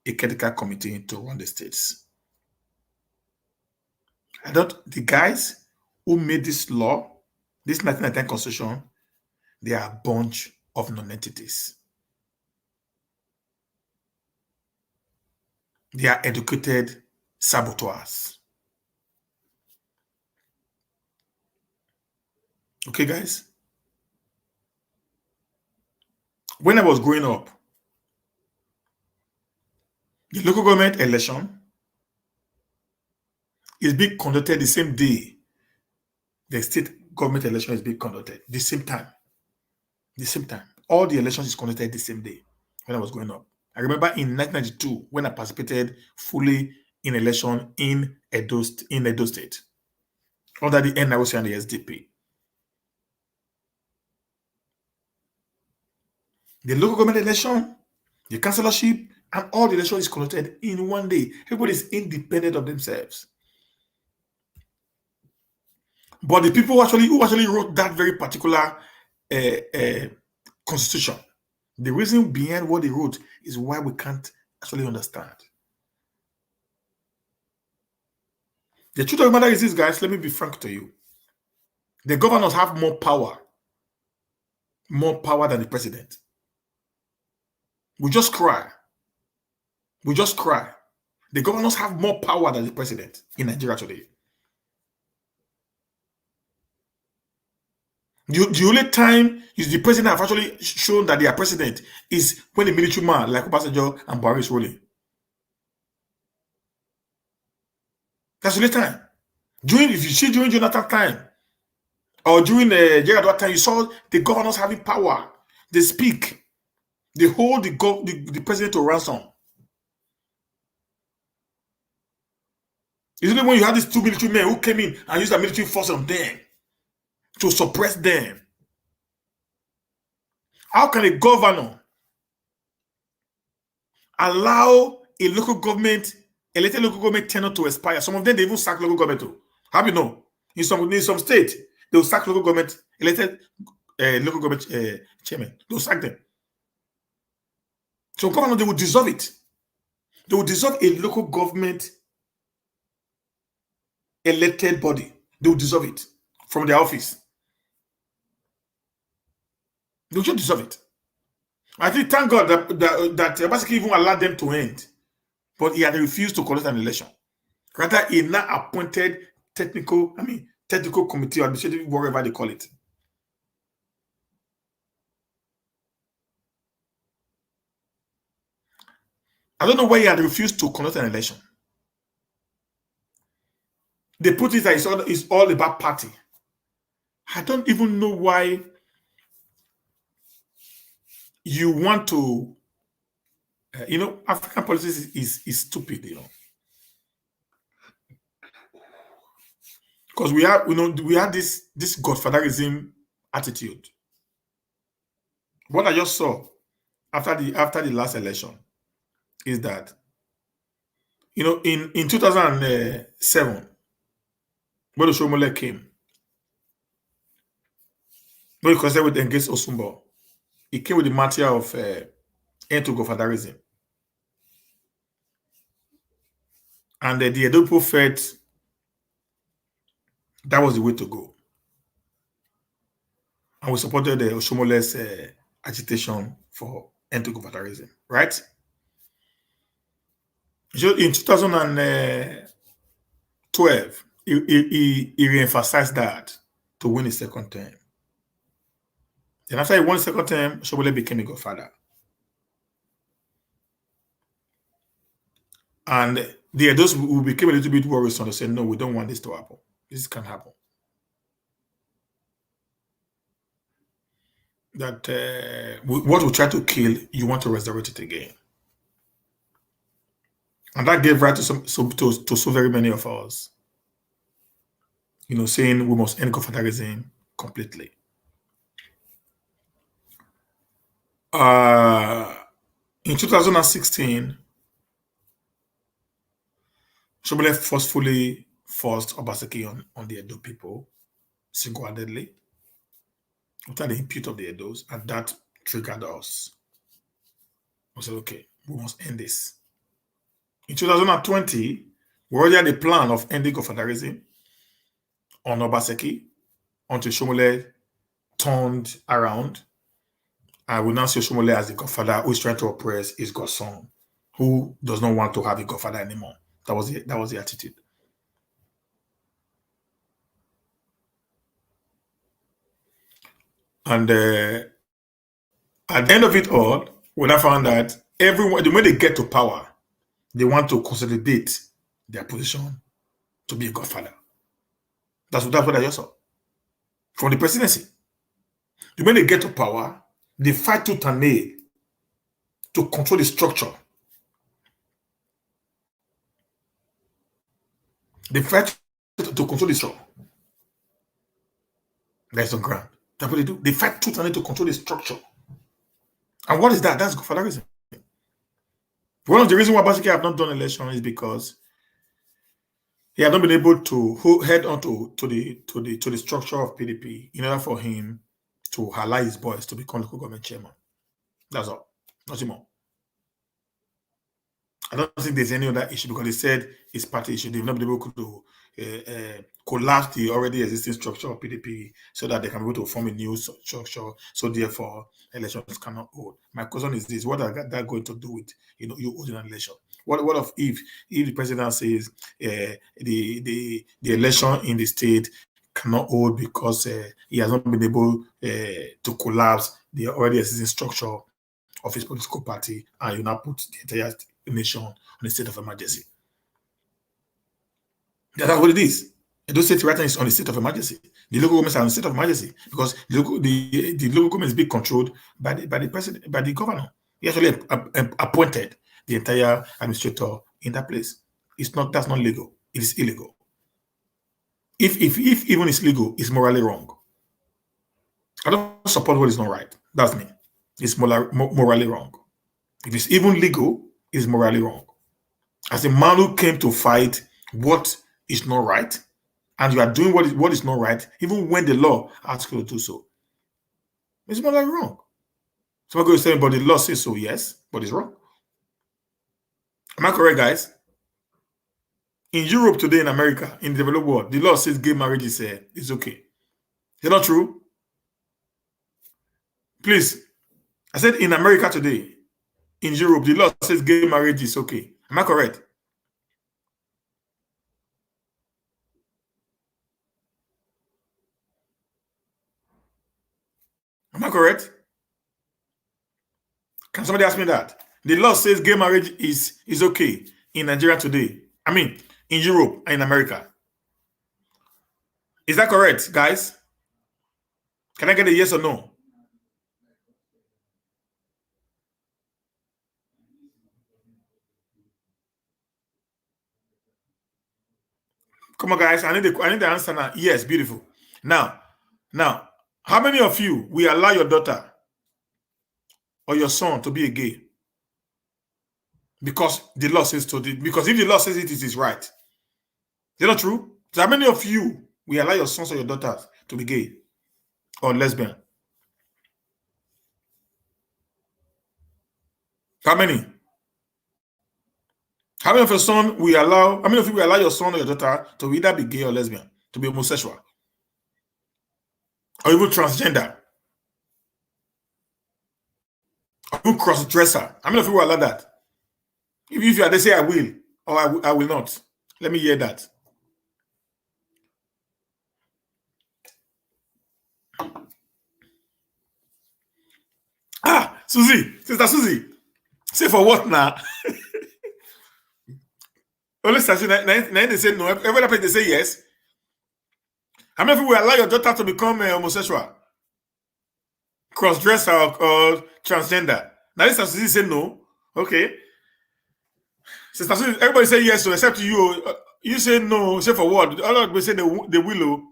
a critical committee to run the states. I don't. The guys who made this law, this 1999 constitution, they are a bunch of non-entities. They are educated saboteurs. Okay, guys? When I was growing up, the local government election is being conducted the same day the state government election is being conducted, the same time. The same time. All the elections is conducted the same day when I was growing up. I remember in 1992 when I participated fully in election in Edo State under the NRC and the SDP. The local government election, the councillorship, and all the election is conducted in one day. Everybody is independent of themselves. But the people who actually wrote that very particular constitution, the reason behind what they wrote is why we can't actually understand. The truth of the matter is this, guys, let me be frank to you. The governors have more power than the president. We just cry. We just cry. The governors have more power than the president in Nigeria today. The only time is the president have actually shown that they are president is when a military man like Obasanjo and Buhari is ruling. That's the only time. If you see during Jonathan time or during the Jagadwa time, you saw the governors having power. They speak. They hold the president to ransom. It's only when you have these two military men who came in and used the military force on them to suppress them. How can a governor allow a local government, elected local government tenure to expire? Some of them, they even sack local government too. How do you know? In some state, they will sack local government, elected local government chairman. They will sack them. So governor, they will dissolve it. They will dissolve a local government elected body. They will dissolve it from their office. They will just dissolve it. I think, thank God that Obaseki even allowed them to end, but he had refused to conduct an election. Rather, he now appointed technical committee or administrative, whatever they call it. I don't know why he had refused to conduct an election. They put it that it's all about party. I don't even know why you want to, African politics is stupid, because we have this godfatherism attitude. What I just saw after the last election is that, in 2007, when Oshomole came, when he considered with against Osumbo, he came with the matter of end to godfatherism. And the Edo people felt that was the way to go. And we supported the Oshomole's agitation for end to godfatherism, right? So in 2012, 2012, he re-emphasized that to win his second term. Then after he won his second term, Shobole became a godfather. And those who became a little bit worrisome, they said, no, we don't want this to happen. This can happen. That what we try to kill, you want to resurrect it again. And that gave rise to so very many of us, saying we must end godfatherism completely. In 2016, Shobole forcefully forced Obaseki on the Edo people, single-handedly, without the input of the Edos, and that triggered us. We said, okay, we must end this. In 2020, we already had a plan of ending godfatherism on Obaseki until Shomole turned around. And we now see Shomole as the godfather who is trying to oppress his godson, who does not want to have a godfather anymore. That was the attitude. And at the end of it all, we now found that everyone, the way they get to power, they want to consolidate their position to be a godfather. That's what I just saw. From the presidency. The way they get to power, they fight tooth and nail to control the structure. They fight to control the structure. That's on ground. That's what they do. They fight tooth and nail to control the structure. And what is that? That's godfatherism. One of the reasons why Obaseki have not done election is because he had not been able to head on to the structure of PDP in order for him to allow his boys to become local government chairman. That's all. Nothing more. I don't think there's any other issue because they said it's party issue. They've not been able to collapse the already existing structure of PDP so that they can be able to form a new structure. So therefore, elections cannot hold. My question is this: what are that going to do with you holding an election? What if the president says the election in the state cannot hold because he has not been able to collapse the already existing structure of his political party, and you now put the entire nation on a state of emergency? That's what it is. Those states right now is on a state of emergency. The local governments are on a state of emergency because the local government is being controlled by the president, by the governor. He actually appointed the entire administrator in that place. That's not legal. It is illegal. If even it's legal, it's morally wrong. I don't support what is not right. That's me. It's morally wrong. If it's even legal, it's morally wrong. As a man who came to fight what is not right, and you are doing what is not right, even when the law asks you to do so, it's morally wrong. Somebody is saying, but the law says so, yes, but it's wrong. Am I correct, guys? In Europe today, in America, in the developed world, the law says gay marriage is okay. Is it not true? Please, I said in America today, in Europe, the law says gay marriage is okay. Am I correct? Am I correct? Can somebody ask me that? The law says gay marriage is okay in Nigeria today. I mean, in Europe and in America. Is that correct, guys? Can I get a yes or no? Come on, guys. I need the answer now. Yes, beautiful. Now, how many of you will allow your daughter or your son to be a gay? Because the law says so. Because if the law says it is right. Is that not true? So how many of you will allow your sons or your daughters to be gay or lesbian? How many? How many of your son will allow? How many of you will allow your son or your daughter to either be gay or lesbian, to be homosexual, or even transgender, or even cross-dresser? How many of you will allow that? If you are, they say I will or I will not. Let me hear that. Sister Susie, say for what now? Only Sister Susie, now they say no. Every other place they say yes. How many people will allow your daughter to become homosexual, cross-dresser, or transgender? Now Sister Susie say no. Okay. Sister Susie, everybody say yes, so except you. You say no. Say for what? All of them say they will. Oh.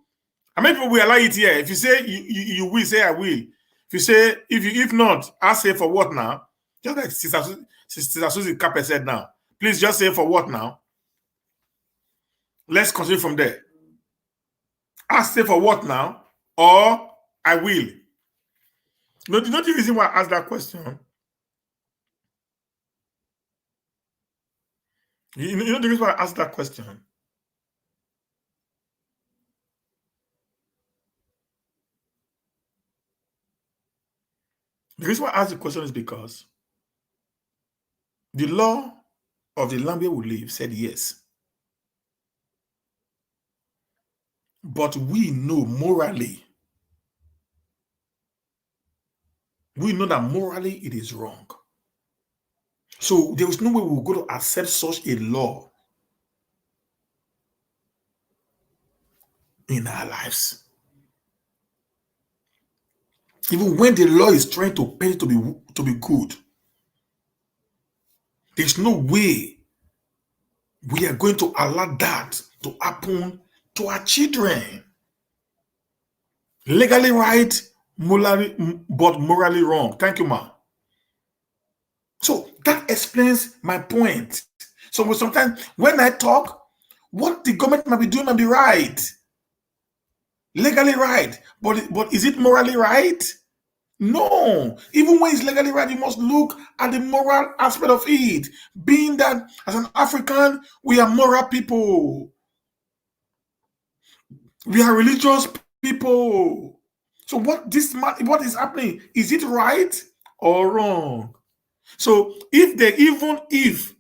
How many people will allow it here? If you say you will, say I will. If you say if not, I say for what now? Just like Sister Susie Capper said now. Please just say for what now? Let's continue from there. I say for what now? Or I will. No, the reason why I asked that question. You know the reason why I asked that question? The reason why I asked the question is because the law of the land where we live said yes. But we know morally, that morally it is wrong. So there is no way we're going to accept such a law in our lives. Even when the law is trying to paint it to be good, there's no way we are going to allow that to happen to our children. Legally right, but morally wrong. Thank you, ma. So that explains my point. So sometimes when I talk, what the government might be doing might be right, legally right, but is it morally right? No. Even when it's legally right, you must look at the moral aspect of it. Being that as an African, we are moral people. We are religious people. So what is happening? Is it right or wrong? So even if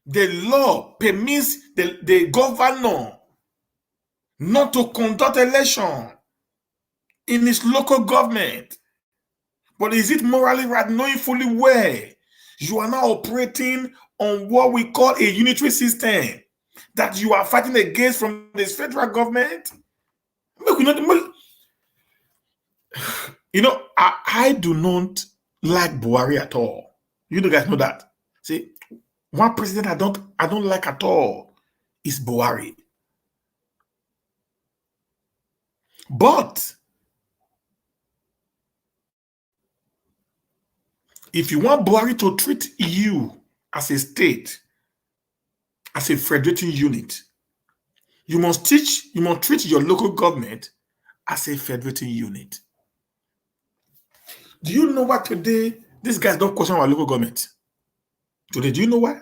the law permits the governor not to conduct election in his local government, but is it morally right, knowing fully well you are now operating on what we call a unitary system that you are fighting against from this federal government? I do not like Buhari at all. You guys know that. See, one president I don't like at all is Buhari. But if you want Buhari to treat you as a state, as a federating unit, you must treat your local government as a federating unit. Do you know why today these guys don't question our local government? Today, do you know why?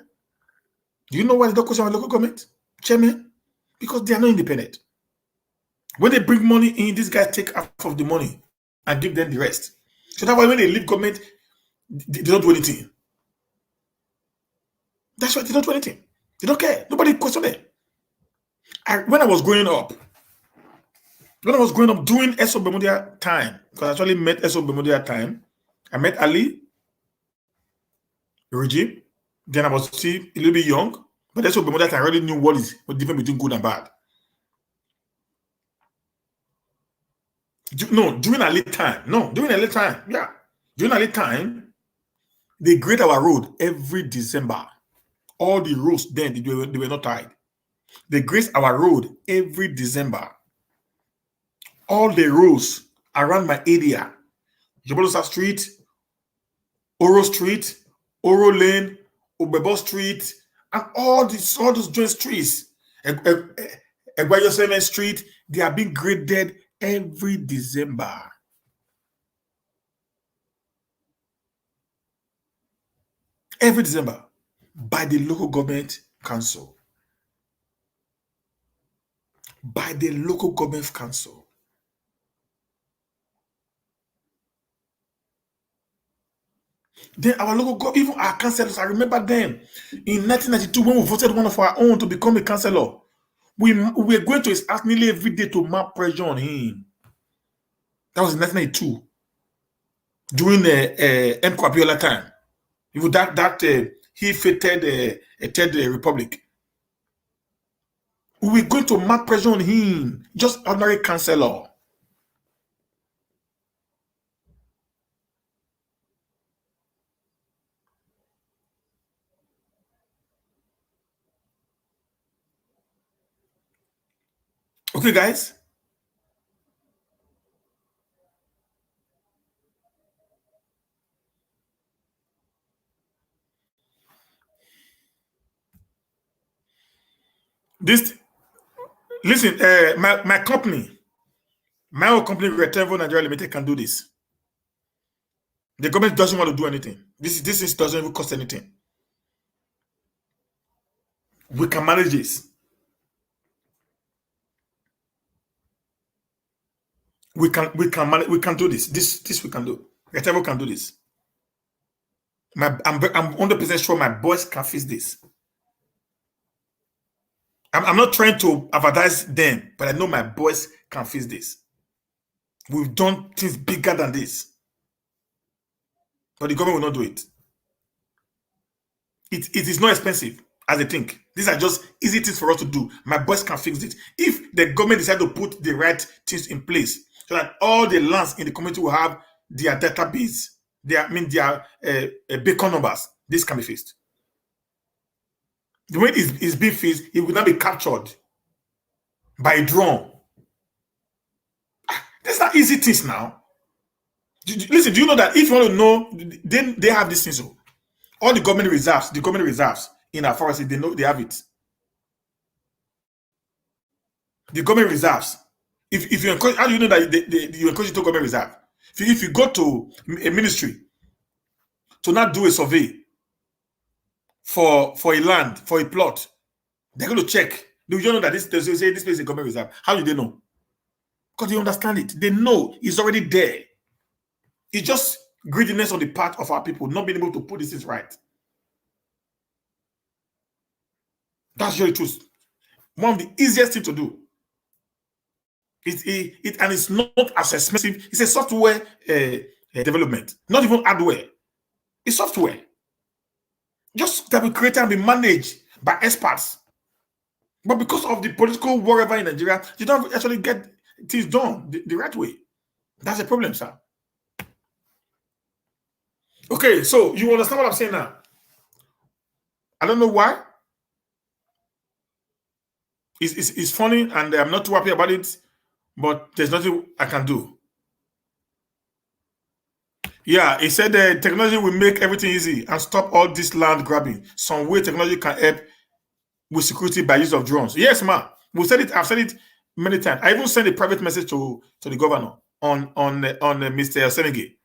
Do you know why they don't question our local government, chairman? Because they are not independent. When they bring money in, these guys take half of the money and give them the rest. So that's why when they leave government, they don't do anything. That's why they don't do anything. They don't care. Nobody question them. When I was growing up during SO Bermudia time, because I actually met SO Bermudia time, I met Ali, Regime. Then I was still a little bit young, but SO Bermudia time I already knew what is the difference between good and bad. During Ali time. Yeah. During Ali time, they grade our road every December. All the roads then, they were not tied. They grace our road every December. All the roads around my area, Jabalosa Street, Oro Street, Oro Lane, Obebo Street, and all those joint streets, Egbayo 7th Street, they are being graded every December. Every December by the local government council. By the local government council. Then our local government, even our councillors, I remember them in 1992 when we voted one of our own to become a councillor. We were going to his house nearly every day to map pressure on him. That was in 1992 during M. Kwabiola time. He fated a third republic. We were going to mount pressure on him, just ordinary councillor. Okay, guys. Listen, my company, my own company, Retevo Nigeria Limited, can do this. The government doesn't want to do anything. This doesn't even cost anything. We can manage this. We can do this. This we can do. Retevo can do this. I'm 100% sure my boys can fix this. I'm not trying to advertise them, but I know my boys can fix this. We've done things bigger than this, but the government will not do it. It is not expensive as they think. These are just easy things for us to do. My boys can fix it. If the government decide to put the right things in place so that all the lands in the community will have their database, their beacon numbers, this can be fixed. The way it's being fixed, it will not be captured by a drone. These are easy things now. Listen, do you know that if you want to know, they have this thing. So all the government reserves in our forest, they know they have it. The government reserves. If you encourage, how do you know that you encourage to government reserve? If you go to a ministry to not do a survey for a land, for a plot, they're going to check. Do you know that this place is a government reserve? How do they know? Because they understand it. They know it's already there. It's just greediness on the part of our people, not being able to put this things right. That's your truth. One of the easiest things to do. And it's not as expensive. It's a software development, not even hardware. It's software. Just that be created and be managed by experts. But because of the political whatever in Nigeria, you don't actually get things done the right way. That's the problem, sir. Okay, so you understand what I'm saying now? I don't know why. It's funny, and I'm not too happy about it, but there's nothing I can do. Yeah, he said that technology will make everything easy and stop all this land grabbing. Some way technology can help with security by use of drones. Yes, ma'am. We said it. I've said it many times. I even sent a private message to the governor on Mr. Senege.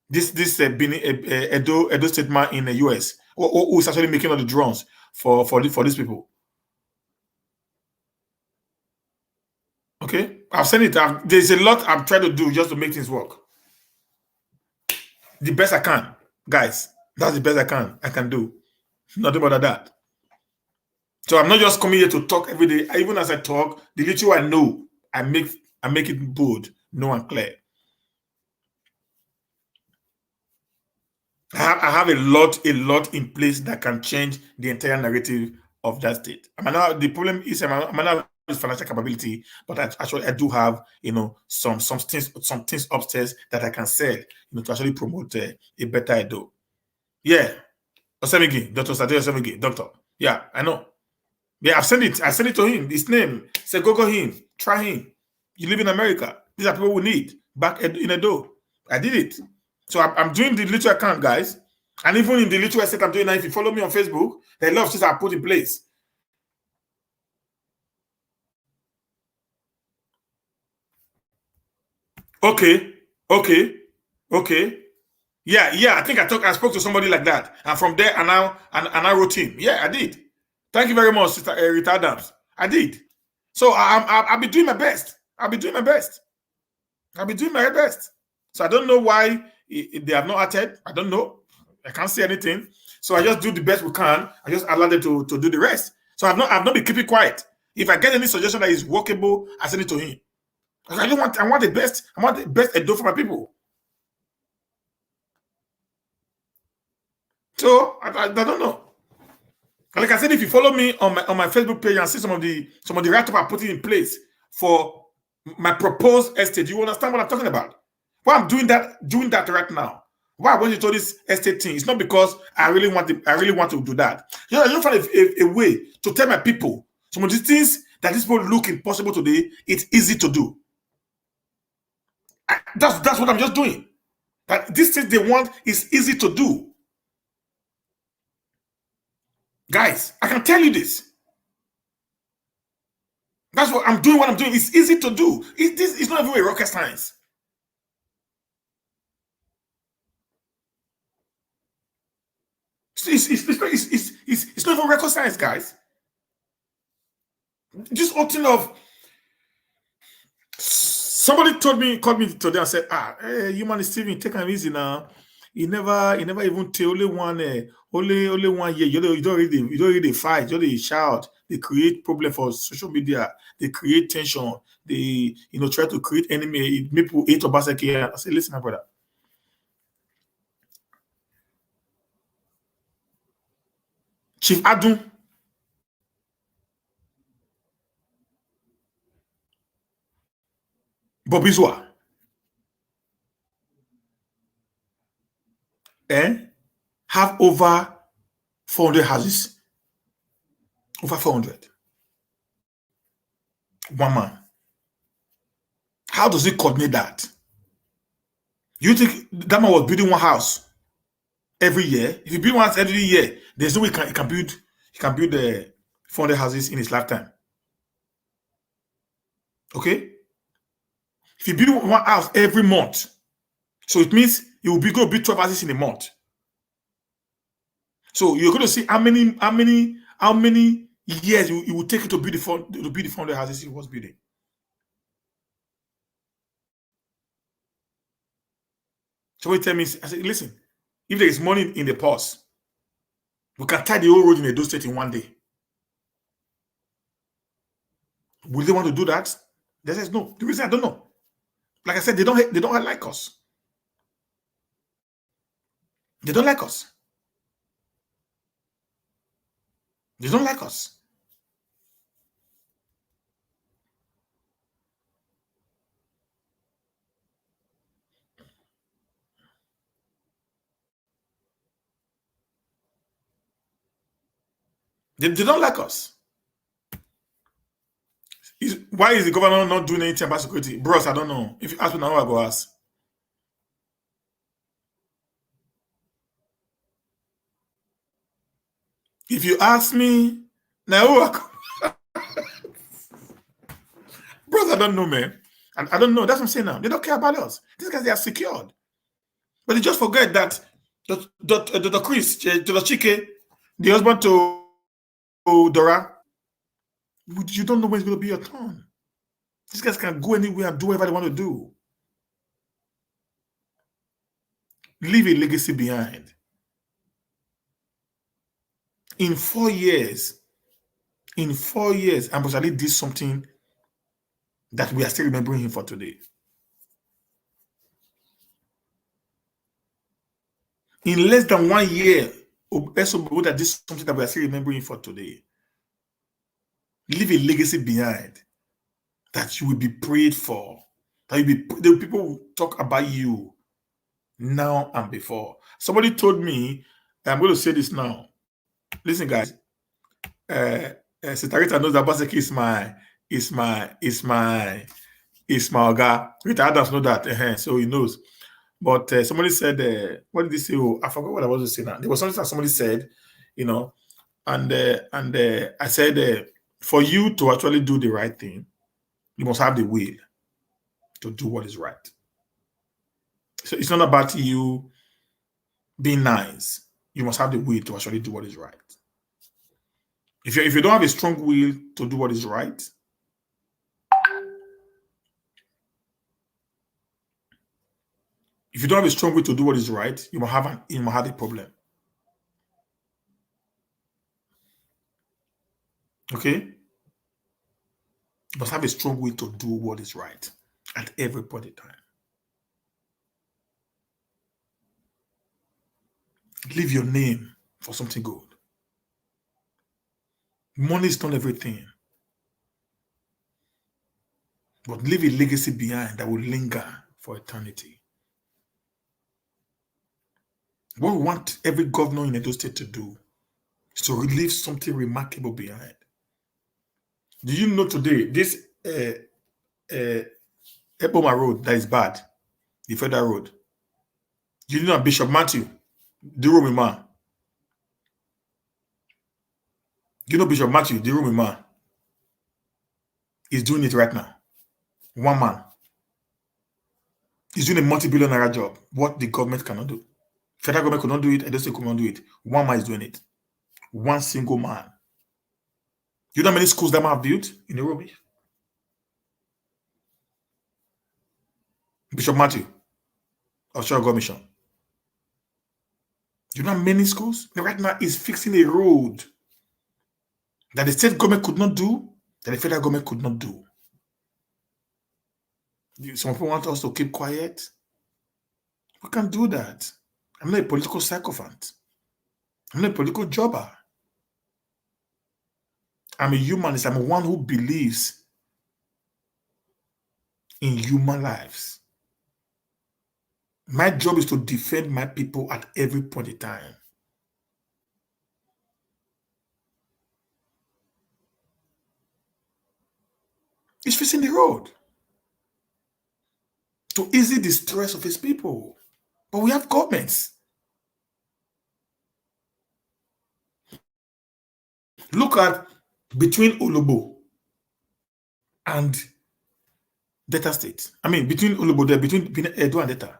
This Edo State man in the US who is actually making all the drones for these people. Okay, I've sent it. There's a lot I'm trying to do just to make things work. The best I can, guys. That's the best I can do. Nothing more than that. So I'm not just coming here to talk every day. Even as I talk, the little I know, I make it bold, no and clear. I have a lot in place that can change the entire narrative of that state. The problem is I might not have financial capability, but I do have some things upstairs that I can sell to actually promote a better Edo. Yeah, Osemigi, Dr. Sade Osemigi, doctor. Yeah, I know. Yeah, I sent it to him. His name. Say go him. Try him. You live in America. These are people we need back in Edo. I did it. So I'm doing the little account, guys. And even in the little estate I'm doing now, if you follow me on Facebook, there are a lot of things I put in place. Okay. Yeah. I think I spoke to somebody like that. And from there, and I wrote him. Yeah, I did. Thank you very much, Sister Rita Adams. I did. So I'll be doing my best. I'll be doing my best. So I don't know why they have not acted. I don't know. I can't see anything. So I just do the best we can. I just allow them to do the rest. So I've not been keeping quiet. If I get any suggestion that is workable, I send it to him. Because I want the best. I want the best Edo for my people. So I don't know. Like I said, if you follow me on my Facebook page and see some of the write-up I put in place for my proposed estate, you understand what I'm talking about. Why I'm doing that right now. Why I went into this estate thing? It's not because I really want to do that. You know, I just find a way to tell my people some of these things that these people look impossible today. It's easy to do. That's what I'm just doing. That these things they want is easy to do. Guys, I can tell you this. That's what I'm doing. What I'm doing is easy to do. It's not even a rocket science. It's not even rocket science, guys. Just opting of somebody called me today and said, hey, humanist Steven, take it easy now. He never even tell only one, only 1 year. You don't really fight, you don't shout. They create problem for social media. They create tension. They, try to create enemy. Make people hate Obaseki. I say, listen, my brother. Chief Adun, Bobizwa, have over 400 houses. Over 400. One man. How does he coordinate that? You think that man was building one house every year? If you build one house every year, there's no way he can build 400 houses in his lifetime. Okay? If you build one house every month, so it means he will be going to build 12 houses in a month. So you're going to see how many years it will take you to build the 400 houses he was building. So he tell me, I said, listen, if there is money in the purse, we can tie the whole road in Edo State in one day. Will they want to do that? They says no. The reason I don't know. Like I said, they don't like us. They don't like us. They don't like us. They don't like us. Why is the governor not doing anything about security? Bros, I don't know. If you ask me now, I go ask. If you ask me, now, bros, I don't know, man. And I don't know. That's what I'm saying now. They don't care about us. These guys, they are secured. But they just forget that Dr. Chris, Dr. Chike, the husband to Dora, you don't know when it's going to be your turn. These guys can go anywhere and do whatever they want to do. Leave a legacy behind. In 4 years, Ambos Ali did something that we are still remembering him for today. In less than 1 year, Esobo that did something that we are still remembering him for today. Leave a legacy behind that you will be prayed for. That the people will talk about you now and before. Somebody told me, I'm going to say this now. Listen, guys. Sitarita knows that Baseki is my Oga. Rita Adams know that, so he knows. But somebody said, what did he say? Oh, I forgot what I was saying now. There was something that somebody said, and I said, for you to actually do the right thing, you must have the will to do what is right. So it's not about you being nice. You must have the will to actually do what is right. If you don't have a strong will to do what is right, if you don't have a strong will to do what is right, you might have a problem. Okay? You must have a strong will to do what is right. at every point in time. Leave your name for something good. Money is not everything, but leave a legacy behind that will linger for eternity. What we want every governor in Edo State to do is to leave something remarkable behind. Do you know today this uh, Eboma Road that is bad, the federal road? Do you know Bishop Matthew, the Roman man? Do you know Bishop Matthew, the Roman man, is doing it right now? One man is doing a multi-billion naira job. What the government cannot do. Federal government could not do it, Edo State could not do it. One man is doing it. One single man. You know how many schools that man have built in Nairobi? Bishop Matthew of Shore God Mission. You know how many schools? Right now is fixing a road that the state government could not do, that the federal government could not do. Some people want us to keep quiet. We can't do that. I'm not a political sycophant. I'm not a political jobber. I'm a humanist. I'm one who believes in human lives. My job is to defend my people at every point in time. He's facing the road to ease the stress of his people. But we have governments. Look at between Olobo and Delta State. I mean, between Olobo there, between Edo and Delta.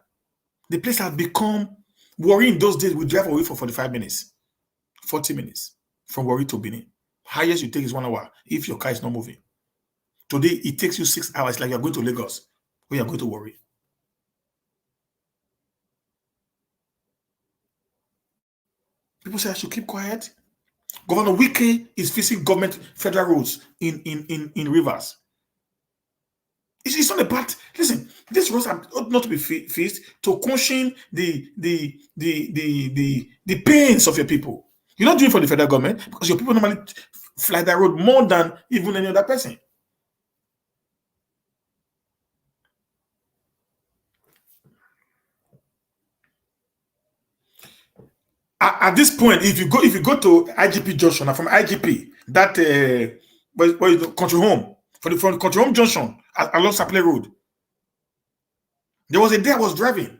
The place has become Warri in those days. We drive away for 45 minutes, 40 minutes from Warri to Benin. Highest you take is 1 hour if your car is not moving. Today, it takes you 6 hours, like you're going to Lagos or you're going to Warri. People say I should keep quiet. Governor Wike is fixing government federal roads in rivers. It's not about, listen, these roads are not to be fixed to cushion the pains of your people. You're not doing it for the federal government because your people normally fly that road more than even any other person. At this point, if you go to IGP Junction, from IGP, that country home, from country home junction along Saple Road, there was a day I was driving.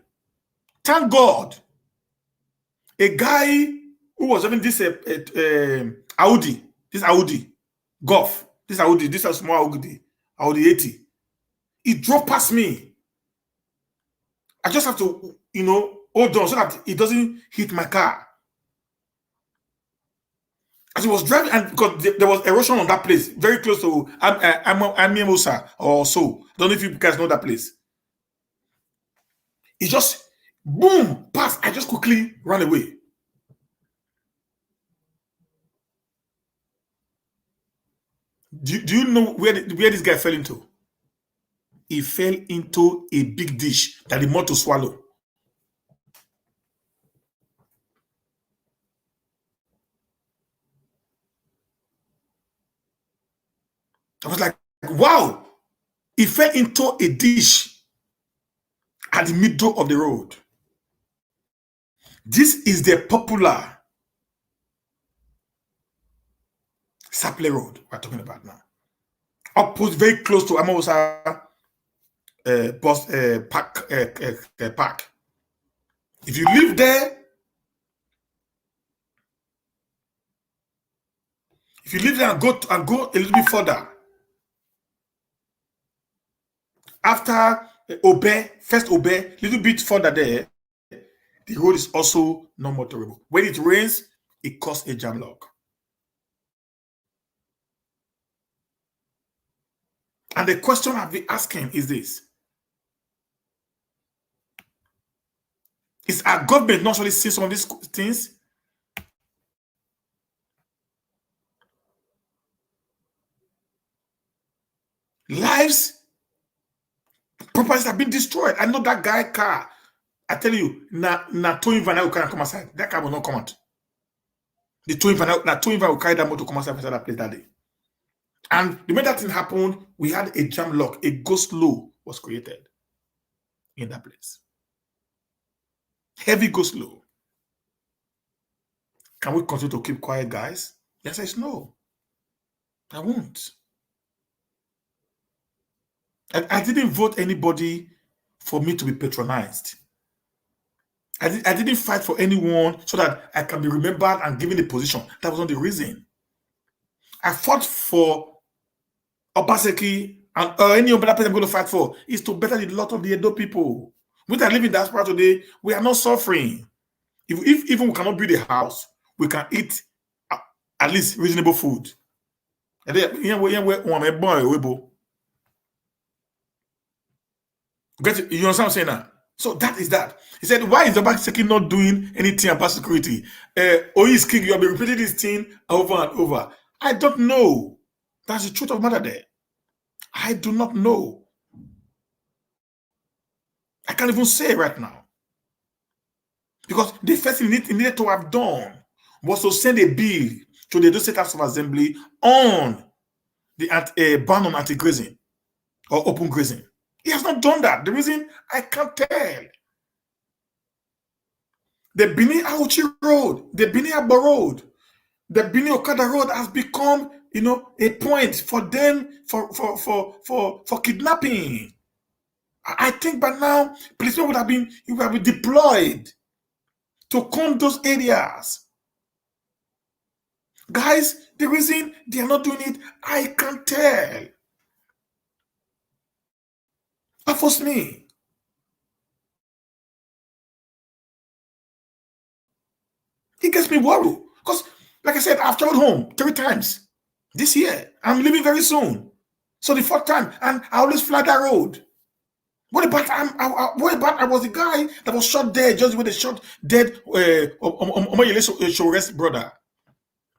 Thank God, a guy who was having this Audi, Golf, this is a small Audi 80. He drove past me. I just have to, hold on so that it doesn't hit my car. As he was driving, and because there was erosion on that place, very close to Amiemosa or so. Don't know if you guys know that place. He just, boom, passed. I just quickly ran away. Do you know where this guy fell into? He fell into a big dish that he wanted to swallow. I was like, wow. He fell into a dish at the middle of the road. This is the popular Saple Road we're talking about now. Opposite, very close to Amosa park. If you live there, and go a little bit further, after first Obe, little bit further there, the road is also not motorable. When it rains, it causes a jam lock. And the question I've been asking is this: is our government not really seeing some of these things? Lives Properties have been destroyed. I know that guy car. I tell you, na towing van can come outside. That car will not come out. The towing van, will carry that motor come outside that place that day. And the minute that thing happened, we had a jam lock, a go slow was created in that place. Heavy go slow. Can we continue to keep quiet, guys? Yes, it's no. I won't. I didn't vote anybody for me to be patronized. I didn't fight for anyone so that I can be remembered and given a position. That was not the reason. I fought for Obaseki and any other person I'm going to fight for is to better the lot of the Edo people. We that live in diaspora today, we are not suffering. If even we cannot build a house, we can eat at least reasonable food. You understand what I'm saying now? So that is that. He said, why is the Obaseki not doing anything about security? Oyis King, you have been repeating this thing over and over. I don't know. That's the truth of the matter there. I do not know. I can't even say right now. Because the first thing he needed to have done was to send a bill to the Edo State House of Assembly on the ban on anti-grazing or open grazing. He has not done that. The reason I can't tell. The Bini Auchi Road, the Bini Abo Road, the Bini Okada Road has become, a point for them for kidnapping. I think by now, policemen would have been deployed to comb those areas. Guys, the reason they are not doing it, I can't tell. Baffles me. It gets me worried. Because, like I said, I've traveled home 3 times this year. I'm leaving very soon. So the 4th time, and I always fly that road. What about I was the guy that was shot dead just the way they shot dead Omoyele brother?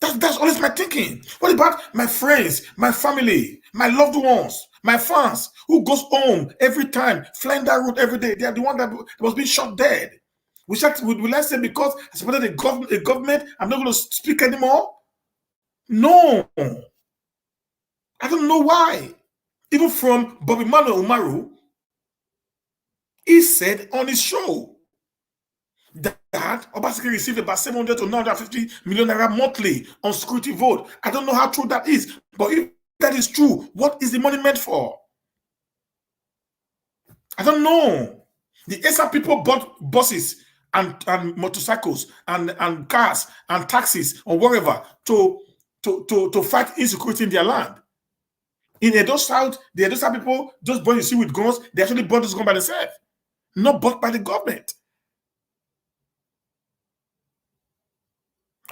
That's always my thinking. What about my friends, my family, my loved ones, my fans who goes home every time, flying that road every day? They are the one that was being shot dead. Will I say because I supported a government, I'm not going to speak anymore? No. I don't know why. Even from Bobby Mano Umaru, he said on his show that Obaseki received about 700 to 950 million naira monthly on security vote. I don't know how true that is, but if that is true, what is the money meant for? I don't know. The ESA people bought buses and motorcycles and cars and taxis or whatever to fight insecurity in their land. In Edo South, the Edo South people just bought you see with guns. They actually bought those guns by themselves, not bought by the government.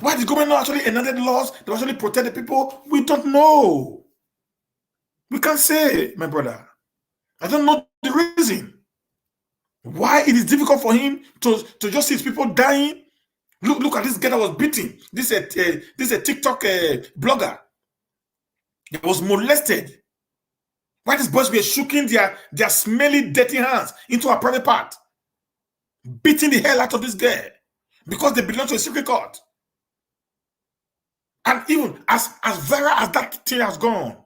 Why the government not actually enacted laws that actually protect the people? We don't know. We can't say, my brother. I don't know the reason why it is difficult for him to just see his people dying. Look at this guy that was beaten. This is a TikTok blogger that was molested. Why these boys were shaking their smelly, dirty hands into a private part, beating the hell out of this girl because they belong to a secret court. And even as viral as that thing has gone,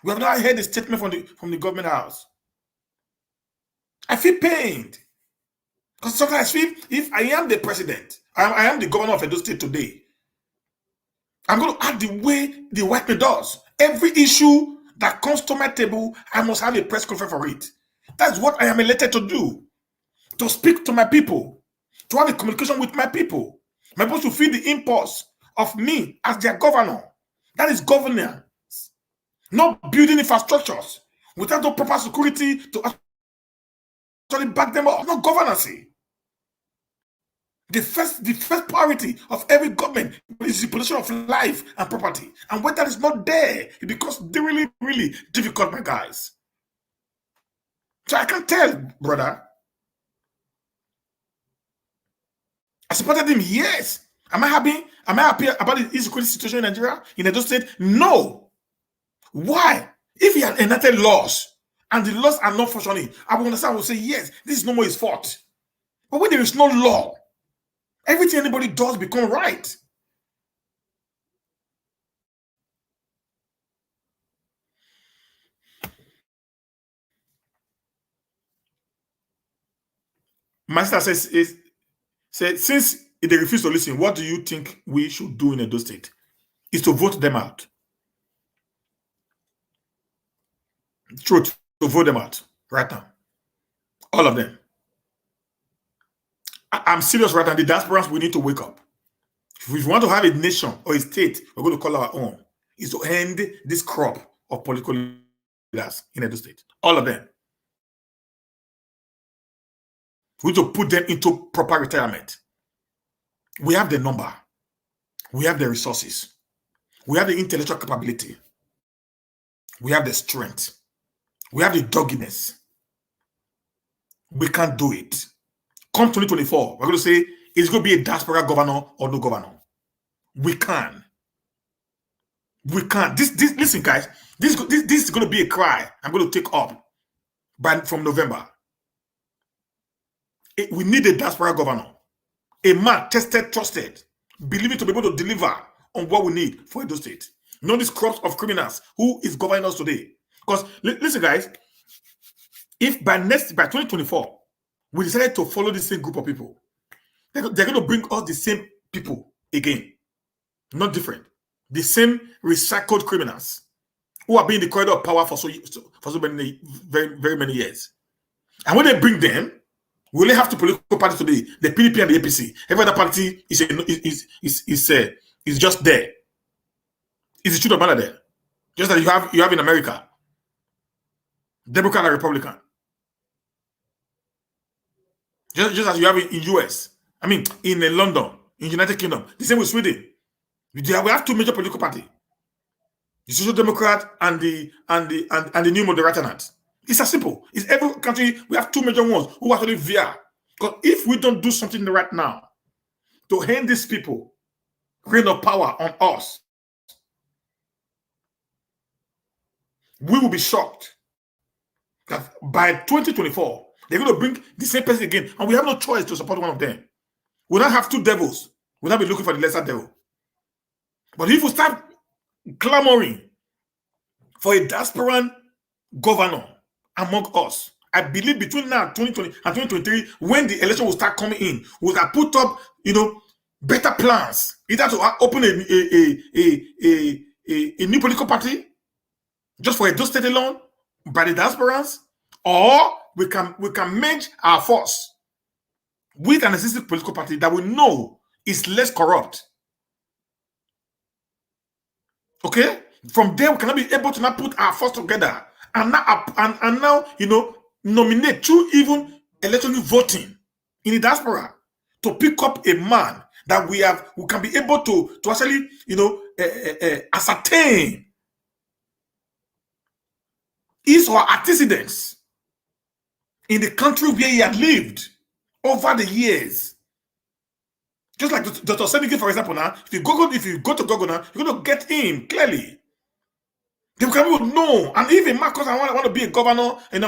we have not heard a statement from the government house. I feel pained. Because sometimes I feel if I am the president, I am the governor of Edo State today, I'm going to act the way the white man does. Every issue that comes to my table, I must have a press conference for it. That's what I am elected to do. To speak to my people. To have a communication with my people. I'm supposed to feel the impulse of me as their governor. That is governance. Not building infrastructures without the proper security to actually back them up. Not governance. The first priority of every government is the protection of life and property. And when that is not there, it becomes really, really difficult, my guys. So I can tell, brother. I supported him, yes. Am I happy about the insecurity situation in Nigeria, in Edo State? No. Why? If he had enacted laws and the laws are not functioning, I will understand, I will say, yes, this is no more his fault. But when there is no law, everything anybody does become right. My sister says, since they refuse to listen, what do you think we should do in Edo State? Is to vote them out. Truth, to vote them out right now. All of them. I'm serious right now. The diasporans, we need to wake up. If we want to have a nation or a state, we're going to call our own, is to end this crop of political leaders in Edo State. All of them. We need to put them into proper retirement. We have the number. We have the resources. We have the intellectual capability. We have the strength. We have the doggedness. We can't do it. Come 2024, we're going to say, it's going to be a diaspora governor or no governor. We can. We can't. Listen, guys, this is going to be a cry I'm going to take up from November. We need a diaspora governor. A man tested, trusted, believing to be able to deliver on what we need for Edo State. Not these crops of criminals who is governing us today. Because, listen, guys, if by 2024, we decided to follow the same group of people, they're going to bring us the same people again. Not different. The same recycled criminals who have been in the corridor of power for so many, very, very many years. And when they bring them, we only have two political parties today: the PDP and the APC. Every other party is just there. It's the truth of matter there. Just that you have in America, Democrat and Republican. Just as you have in US. I mean, in London, in United Kingdom. The same with Sweden. We have two major political parties: the Social Democrat and the New Moderatorate. It's as simple. It's every country. We have two major ones who actually veer. Because if we don't do something right now to hand these people reign of power on us, we will be shocked that by 2024 they're going to bring the same person again, and we have no choice to support one of them. We don't have two devils. We'll not be looking for the lesser devil. But if we start clamoring for a diasporan governor among us, I believe between now 2020 and 2023, when the election will start coming in, we'll have put up, better plans, either to open a new political party just for Edo State alone by the diasporans, or we can merge our force with an existing political party that we know is less corrupt. Okay, from there we cannot be able to now put our force together and now nominate through even electronic voting in the diaspora to pick up a man that we can be able to actually ascertain his or her antecedents in the country where he had lived over the years. Just like Dr. Senike, for example, now, if you go to Google now, you're going to get him clearly. They will know. And even Marcus, I want to be a governor, and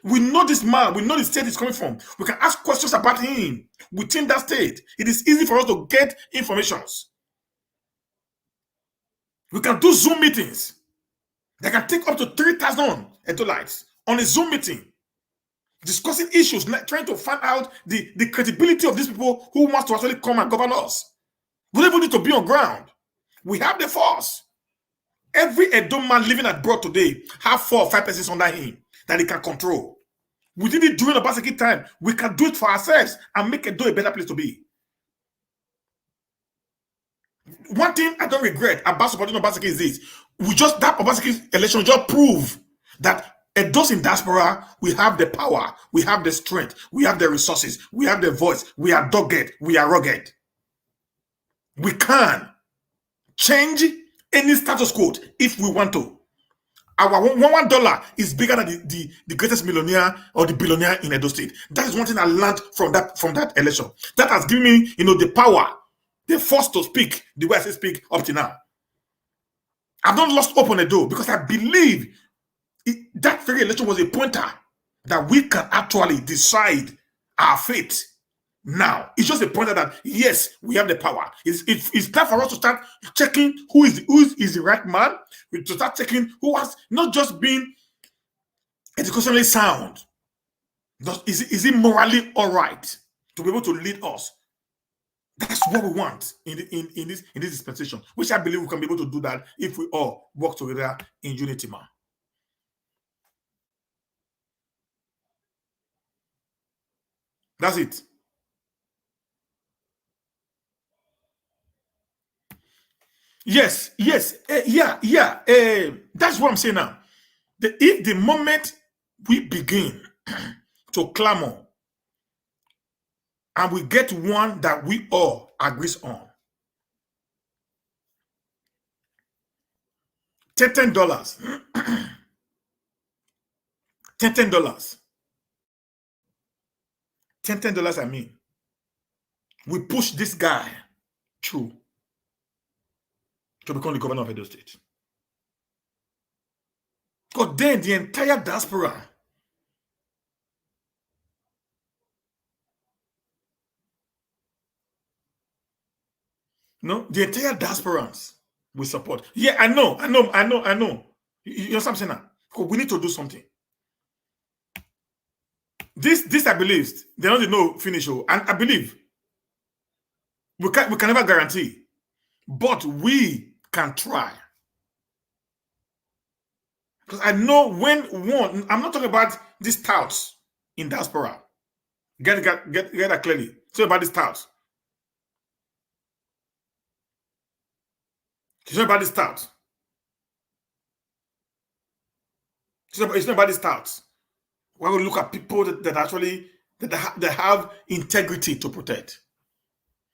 we know this man, we know the state he's coming from. We can ask questions about him within that state. It is easy for us to get informations. We can do Zoom meetings. They can take up to 3,000 Edolites on a Zoom meeting, discussing issues, trying to find out the credibility of these people who want to actually come and govern us. We don't even need to be on ground. We have the force. Every Edo man living abroad today have 4 or 5 persons under him that he can control. We did it during the Obaseki time. We can do it for ourselves and make Edo a better place to be. One thing I don't regret about supporting Obaseki is this. That Obaseki election just prove that Edos in diaspora, we have the power, we have the strength, we have the resources, we have the voice, we are dogged, we are rugged. We can change any status quo if we want to. Our $1 is bigger than the greatest millionaire or the billionaire in Edo State. That is one thing I learned from that election. That has given me, the power, the force to speak the way I say speak up to now. I've not lost hope on Edo because I believe That very election was a pointer that we can actually decide our fate. Now, it's just a pointer that yes, we have the power. It's time for us to start checking who is the right man. To start checking who has not just been educationally sound. Is it morally all right to be able to lead us? That's what we want in this dispensation, which I believe we can be able to do that if we all work together in unity, man. That's it. Yes, yes, yeah, yeah. That's what I'm saying now. If the moment we begin to clamor and we get one that we all agrees on, $10, $10, $10. I mean, we push this guy through to become the governor of Edo State. Because then the entire diaspora, no, the entire diasporans will support. Yeah, I know, I know, I know, I know. You know what I'm saying now? Because we need to do something. This I believe they don't know finish. And I believe we can never guarantee, but we can try. Because I know when one, I'm not talking about these touts in diaspora. Get that clearly. It's about these touts. It's not about these touts. It's not about these touts. When we look at people that actually that have integrity to protect.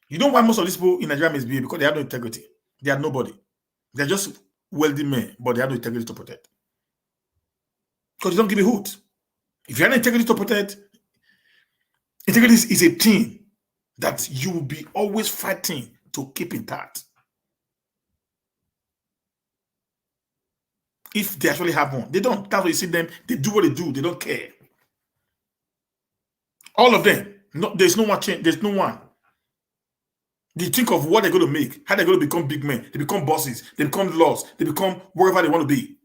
You know why most of these people in Nigeria misbehave? Because they have no integrity. They are nobody. They're just wealthy men, but they have no integrity to protect. Because you don't give a hoot. If you have no integrity to protect, integrity is a thing that you will be always fighting to keep intact. If they actually have one, they don't. That's why you see them. They do what they do. They don't care. All of them. No, there's no one change. There's no one. They think of what they're going to make, how they're going to become big men. They become bosses. They become laws. They become wherever they want to be.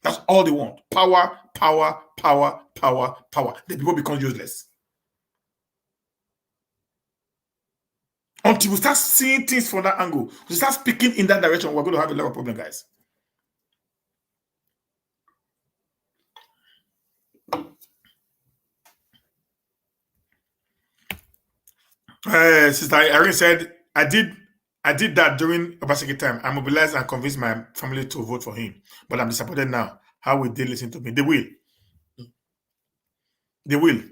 That's all they want. Power, power, power, power, power. The people become useless. Until we start seeing things from that angle, we start speaking in that direction, we're going to have a lot of problem, guys. Sister Irene said, I did that during Obaseki time. I mobilized and convinced my family to vote for him. But I'm disappointed now. How will they listen to me? They will. They will.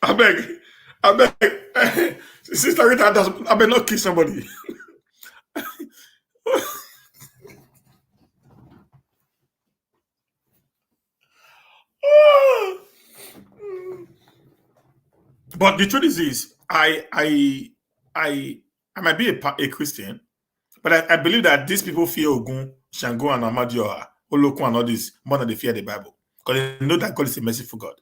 I beg. I beg. Sister Rita, I beg not kill somebody. But the truth is this: I might be a Christian, but I believe that these people fear Ogun, Shango, and Amadioha, Olokun, and all this more than they fear the Bible, because they know that God is a merciful God.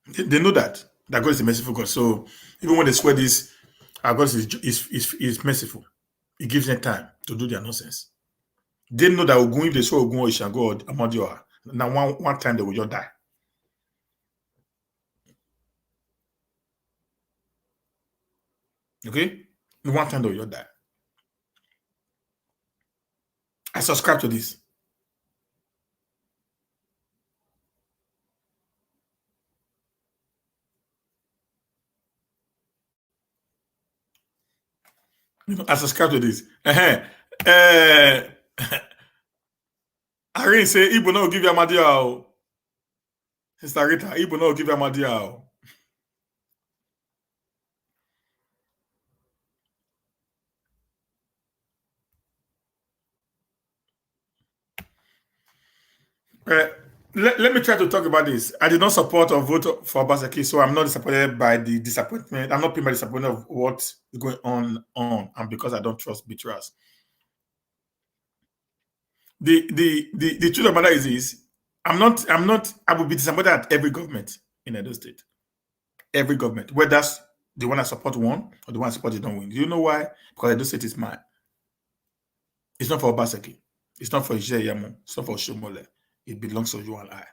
They know that God is a merciful God. So even when they swear this, our God is merciful. He gives them time to do their nonsense. They know that Ogun, if they swear Ogun or Shango or Amadioha, now one time they will just die. Okay, one time they will just die. I subscribe to this. I subscribe to this. Uh, Irene say Igbo no give you Amadia. Sister Rita, Igbo no give you Amadia. Uh, let me try to talk about this. I did not support or vote for Obaseki, so I'm not disappointed by the disappointment. I'm not primarily disappointed of what is going on, and because I don't trust betrayers. The truth of the matter is this: I would be disappointed at every government in Edo State, every government, whether that's the one I support won or the one I support don't win. Do you know why? Because Edo State is mine. It's not for Obaseki. It's not for Ijeyamo. It's not for Shomole. It belongs to you and I.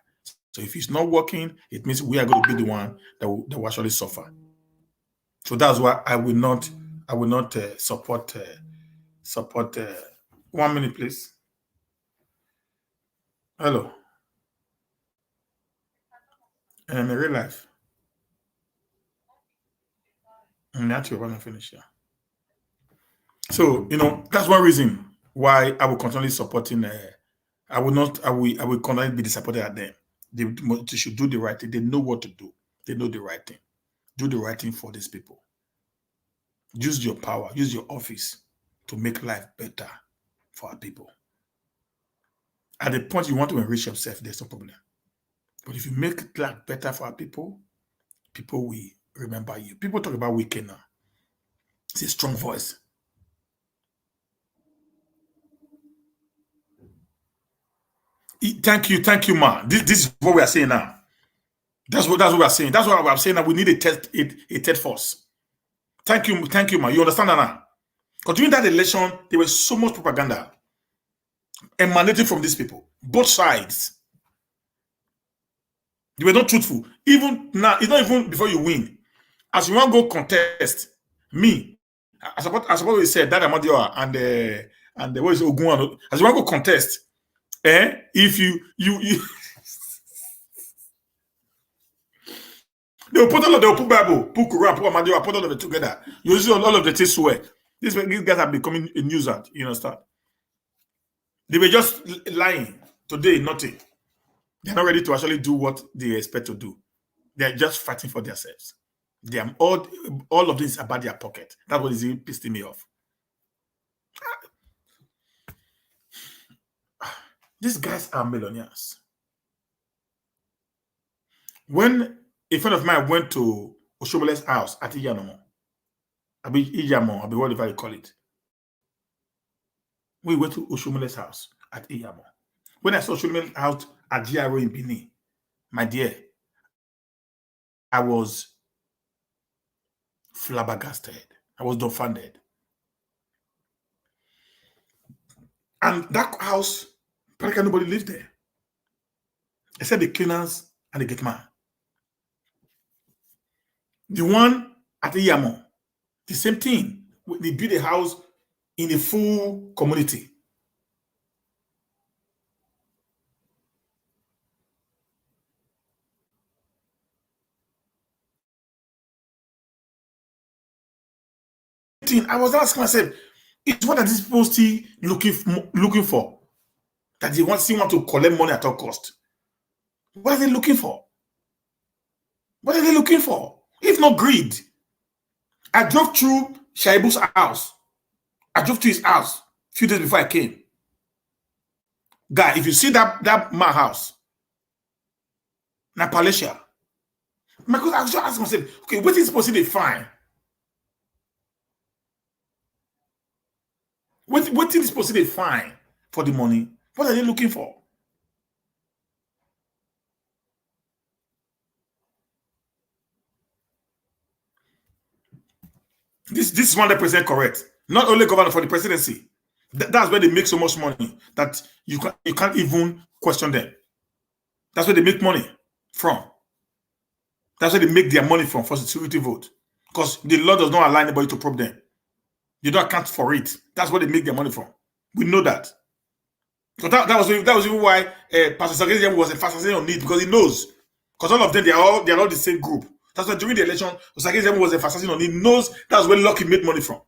So if it's not working, it means we are going to be the one that will actually suffer. So that's why I will not support. 1 minute, please. Hello. In real life, that's your one finish here. So that's one reason why I will continually supporting. I will not. I will continually be disappointed at them. They should do the right thing. They know what to do. They know the right thing. Do the right thing for these people. Use your power. Use your office to make life better for our people. At the point you want to enrich yourself, there's no problem. But if you make life better for our people will remember you. People talk about wicked now. It's a strong voice. Thank you, man. This is what we are saying now. That's what we are saying. That's what I'm saying. That we need a third force. Thank you, man. You understand that now? Because during that election, there was so much propaganda emanating from these people, both sides. They were not truthful. Even now, it's not even before you win. As you want to go contest, me, I suppose we said that Amadioa and what is Ogun. As you want to go contest, if you they'll put Bible, put Quran, put Amadioa, put all of it together. You see all of the things swear. These guys are becoming a nuisance. You understand? They were just lying. Today, nothing. They're not ready to actually do what they expect to do. They're just fighting for themselves. They are all of this is about their pocket. That's what is pissing me off. These guys are millionaires. When a friend of mine went to Oshobole's house at Iyanomo, Iyamo, whatever you call it, we went to Oshobole's house at Iyamo. When I saw Oshobole's house at GRO in Benin, my dear, I was flabbergasted. I was dumbfounded. And that house, practically nobody lived there, except the cleaners and the gate man. The one at Iyamo, the same thing. They built a house in a full community. I was asking myself, it's what are these people still looking for? That they still want to collect money at all cost. What are they looking for? What are they looking for? If not greed. I drove through Shaibu's house. I drove to his house a few days before I came. Guy, if you see that man house, na Palacia. Because I was just asking myself, okay, what is supposed to be fine? What is supposed to be fine for the money? What are they looking for? This is 100% correct. Not only governor for the presidency. That's where they make so much money that you can't even question them. That's where they make money from. That's where they make their money from for security vote. Because the law does not allow anybody to probe them. You don't account for it. That's where they make their money from. We know that. Because that was even why Pastor Sagesian was emphasizing on it, because he knows. Because all of them, they are all the same group. That's why during the election, Sagesian was emphasizing on it. He knows that's where Lucky made money from.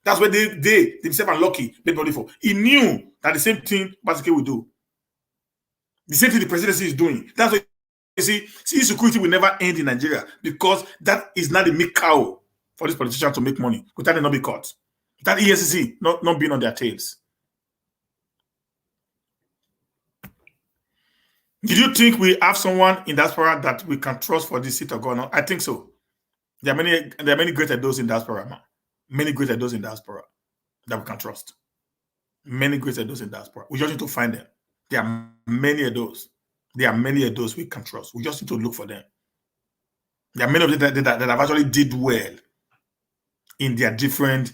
That's where they themselves and Lucky made money from. He knew that the same thing basically will do. The same thing the presidency is doing. That's why you see insecurity will never end in Nigeria, because that is not the milk cow for these politicians to make money without them not be caught. That ESCC not being on their tails. Did you think we have someone in diaspora that we can trust for this seat of governor? I think so. There are many great those in diaspora, man. Many great those in diaspora that we can trust. Many great those in diaspora. We just need to find them. There are many of those. There are many of those we can trust. We just need to look for them. There are many of them that have actually did well in their different,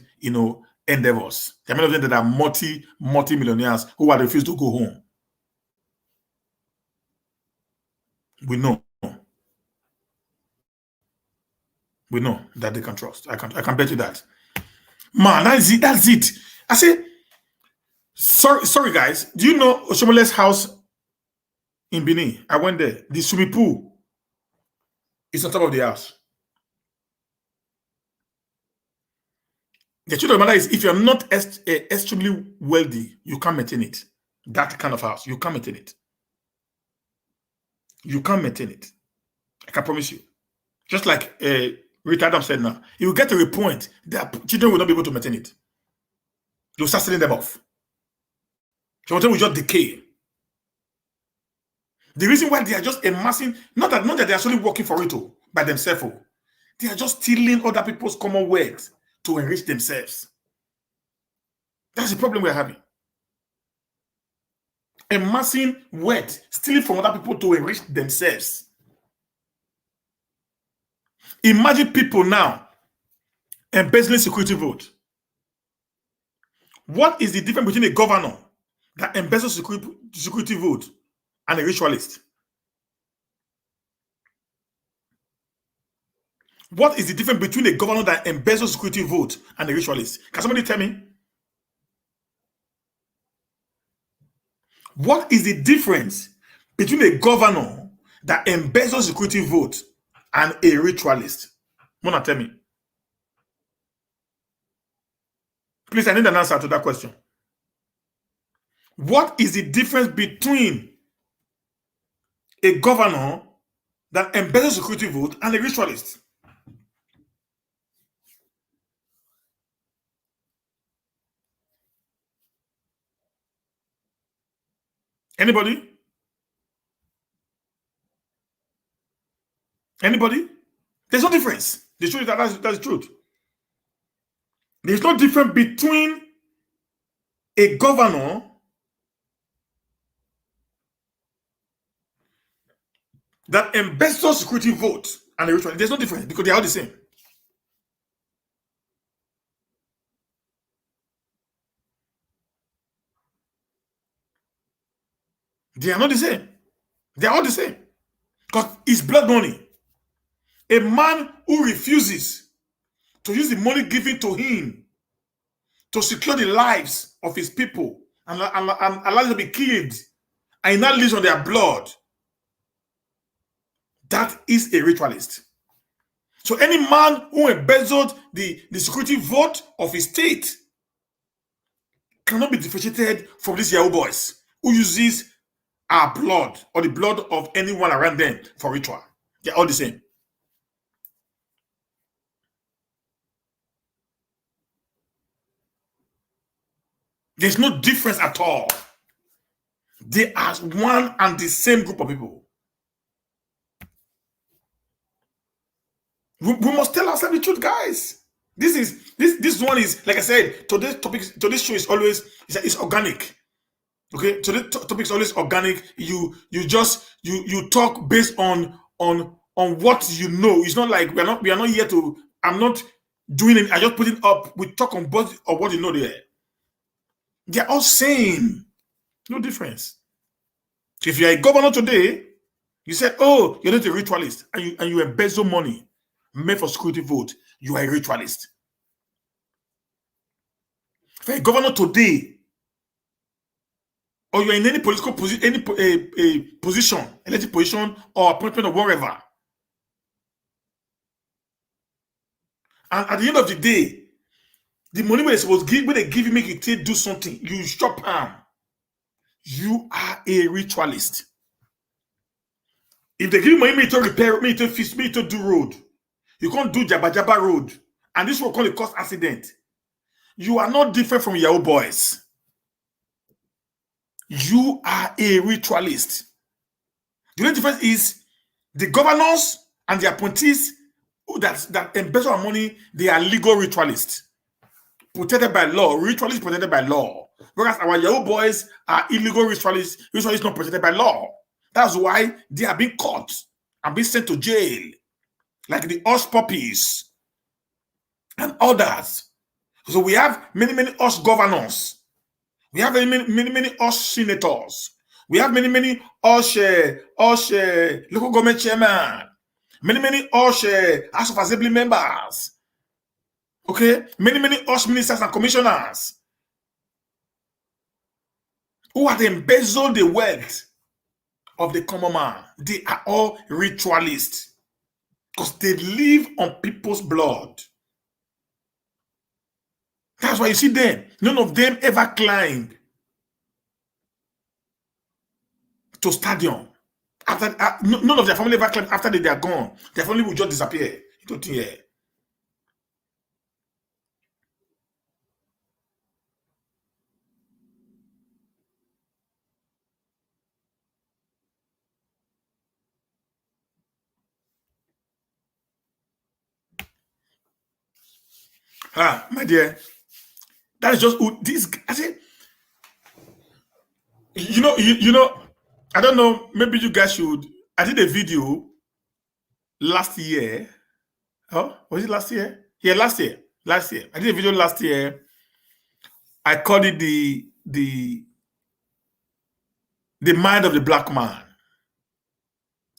endeavors. There are many of them that are multi-millionaires who are refused to go home. We know. We know that they can trust. I can bet you that. Man, that's it. That's it. I say, sorry guys. Do you know Oshomole's house in Benin? I went there. The swimming pool is on top of the house. The truth of the matter is, if you're not extremely wealthy, you can't maintain it. That kind of house, you can't maintain it. You can't maintain it. I can promise you. Just like Rita Adams said now, you will get to a point that children will not be able to maintain it. You'll start selling them off. So will just decay. The reason why they are just amassing, not that they're actually working for it by themselves. They are just stealing other people's commonwealth to enrich themselves. That's the problem we're having. Amassing wealth, stealing from other people to enrich themselves. Imagine people now embezzling security vote. What is the difference between a governor that embezzles security vote and a ritualist? What is the difference between a governor that embezzles security vote and a ritualist? Can somebody tell me? What is the difference between a governor that embezzles security vote and a ritualist? Mona, tell me. Please, I need an answer to that question. What is the difference between a governor that embezzles security vote and a ritualist? Anybody? Anybody? There's no difference. The truth is that's the truth. There's no difference between a governor that embezzles security vote and a ritualist. There's no difference because they are all the same. They are not the same. They are all the same. Because it's blood money. A man who refuses to use the money given to him to secure the lives of his people and allow them to be killed and now lives on their blood, that is a ritualist. So any man who embezzled the security vote of his state cannot be differentiated from these Yahoo boys who uses our blood or the blood of anyone around them for ritual. They're all the same. There's no difference at all. They are one and the same group of people. We must tell ourselves the truth, guys. This one is, like I said, today's show is always it's organic. Okay, today's topic is always organic. You talk based on what you know. It's not like we are not here to. I'm not doing it. I just put it up. We talk on both of what you know there. They're all same. No difference. If you're a governor today, you said, "Oh, you're not a ritualist," and you embezzle money made for security vote. You are a ritualist. If you're a governor today, or you're in any political position, any position, elected position, or appointment or whatever, and at the end of the day, the money when they give you, make you take do something, you stop harm. You are a ritualist. If they give you money, me to repair, me to fix, me to do road, you can't do Jabba road, and this will call a cause accident. You are not different from Yahoo boys. You are a ritualist. The only difference is the governors and the appointees that embezzle our money, they are legal ritualists, protected by law. Ritualists protected by law. Whereas our Yahoo boys are illegal ritualists, ritualists not protected by law. That's why they are being caught and being sent to jail, like the hush puppies and others. So we have many hush governors. We have many hush senators. We have many hush local government chairman. Many hush House of Assembly members. Okay, many hush ministers and commissioners who have embezzled the wealth of the common man. They are all ritualists because they live on people's blood. That's why you see them. None of them ever climbed to stadium. After none of their family ever climbed after they are gone. Their family will just disappear into thin air. Ah, my dear, that is just who this. I say, you know, I don't know. Maybe you guys should. I did a video last year. Oh, was it last year? Yeah, last year. Last year, I did a video last year. I called it the mind of the black man.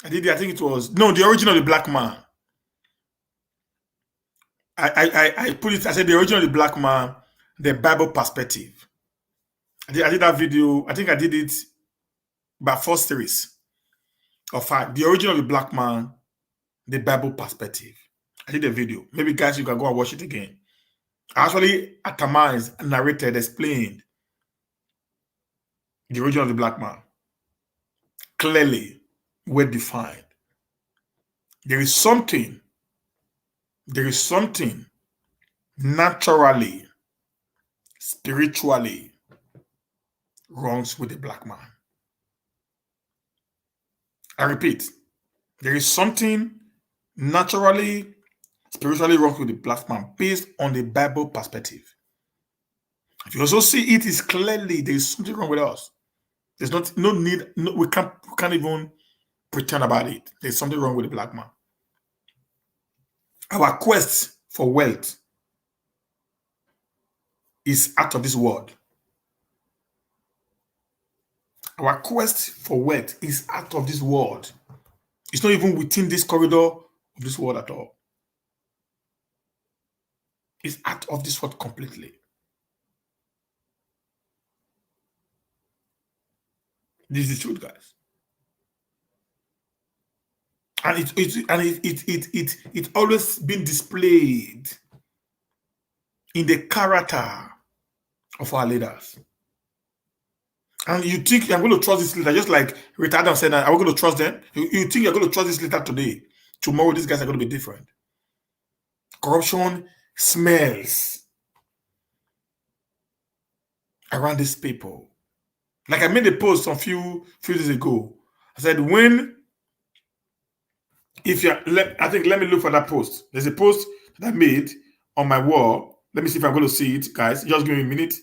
I did. I think it was no, the origin of the black man. I put it. I said the origin of the black man, the Bible perspective. I did that video. I think I did it by 4 series or 5. The origin of the black man, the Bible perspective. I did a video. Maybe guys, you can go and watch it again. I actually atomized, narrated, explained the origin of the black man. Clearly, well defined. There is something naturally, spiritually wrongs with the black man. I repeat, there is something naturally, spiritually wrong with the black man based on the Bible perspective. If you also see it is clearly there is something wrong with us. There's no need, we can't even pretend about it. There's something wrong with the black man. Our quest for wealth is out of this world. Our quest for wealth is out of this world. It's not even within this corridor of this world at all. It's out of this world completely. This is the truth, guys. And it always been displayed in the character of our leaders. And you think you're going to trust this leader, just like Retardant said, are we going to trust them? You think you're going to trust this leader today? Tomorrow, these guys are going to be different. Corruption smells around these people. Like I made a post a few days ago. I said, let me look for that post. There's a post that I made on my wall. Let me see if I'm going to see it, guys. Just give me a minute.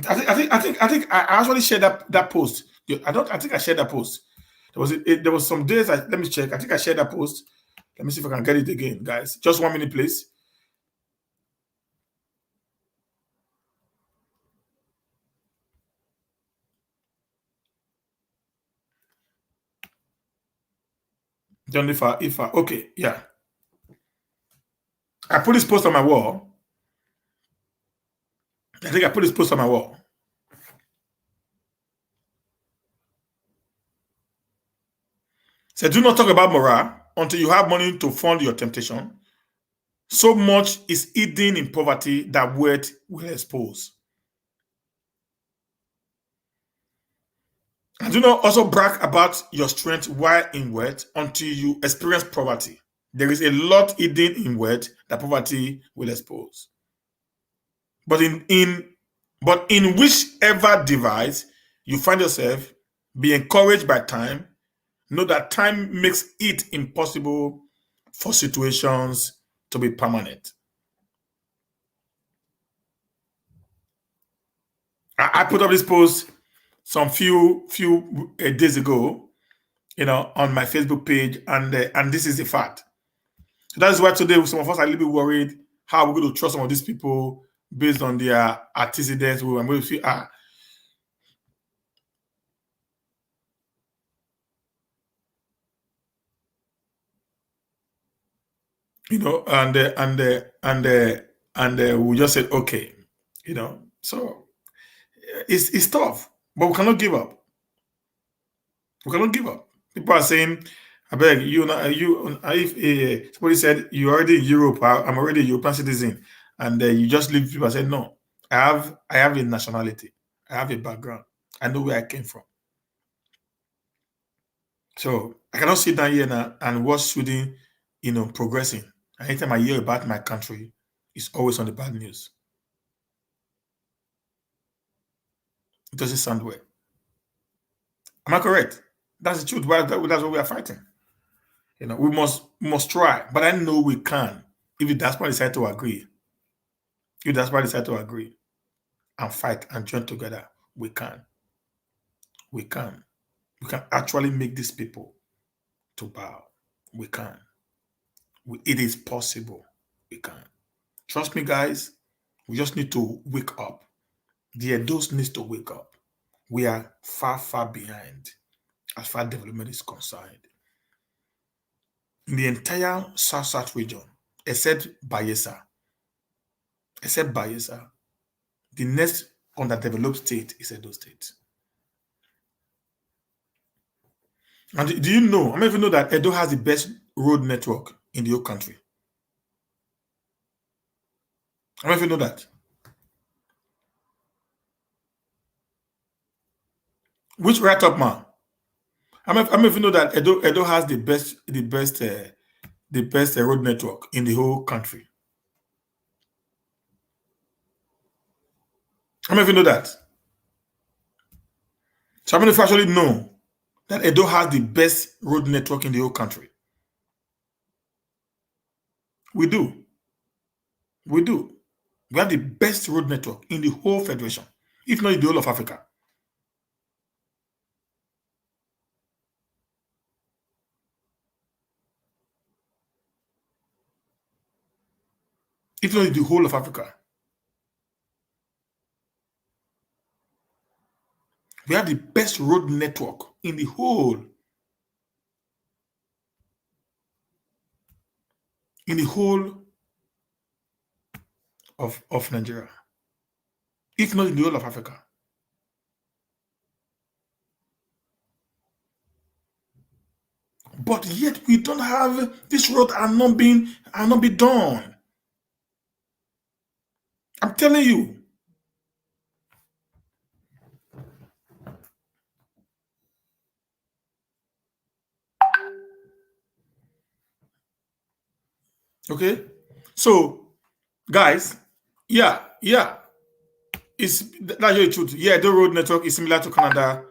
I think I actually shared that post. I think I shared that post. There was some days. Let me check. I think I shared that post. Let me see if I can get it again, guys. Just 1 minute, please. John, okay, yeah. I put this post on my wall. I think I put this post on my wall. So do not talk about morale until you have money to fund your temptation. So much is hidden in poverty that wealth will expose. And do not also brag about your strength while in wealth until you experience poverty. There is a lot hidden in wealth that poverty will expose. But in whichever device you find yourself, be encouraged by time, know that time makes it impossible for situations to be permanent. I put up this post some few days ago, on my Facebook page, and this is the fact. So that's why today some of us are a little bit worried how we're going to trust some of these people based on their antecedents. I'm going to feel and we just said okay, So it's tough, but we cannot give up. We cannot give up. People are saying, I beg you, if somebody said you're already in Europe, I'm already a European citizen, and you just leave people and say, no, I have a nationality, I have a background, I know where I came from. So I cannot sit down here now and watch Sweden, progressing. And anytime I hear about my country, it's always on the bad news. It doesn't sound well. Am I correct? That's the truth. That's what we are fighting. We must try, but I know we can. If the diaspora decide to agree, and fight and join together, we can. We can. We can actually make these people to bow. We can. It is possible. We can. Trust me, guys. We just need to wake up. The Edos needs to wake up. We are far, far behind as far as development is concerned. In the entire South region, except Bayelsa, the next underdeveloped state is Edo State. And do you know, I mean, if you know that Edo has the best road network in the whole country. I mean, if you know that. Which right up, man? I mean, if you know that Edo has the best road network in the whole country. I mean, if you know that. So I mean, if you actually know that Edo has the best road network in the whole country. We do. We do. We have the best road network in the whole federation, if not in the whole of Africa. If not in the whole of Africa. We have the best road network in the whole of Nigeria, if not in the whole of Africa. But yet we don't have this road are not being done. I'm telling you. Okay. So, guys, yeah, that's the truth. Yeah, the road network is similar to Canada,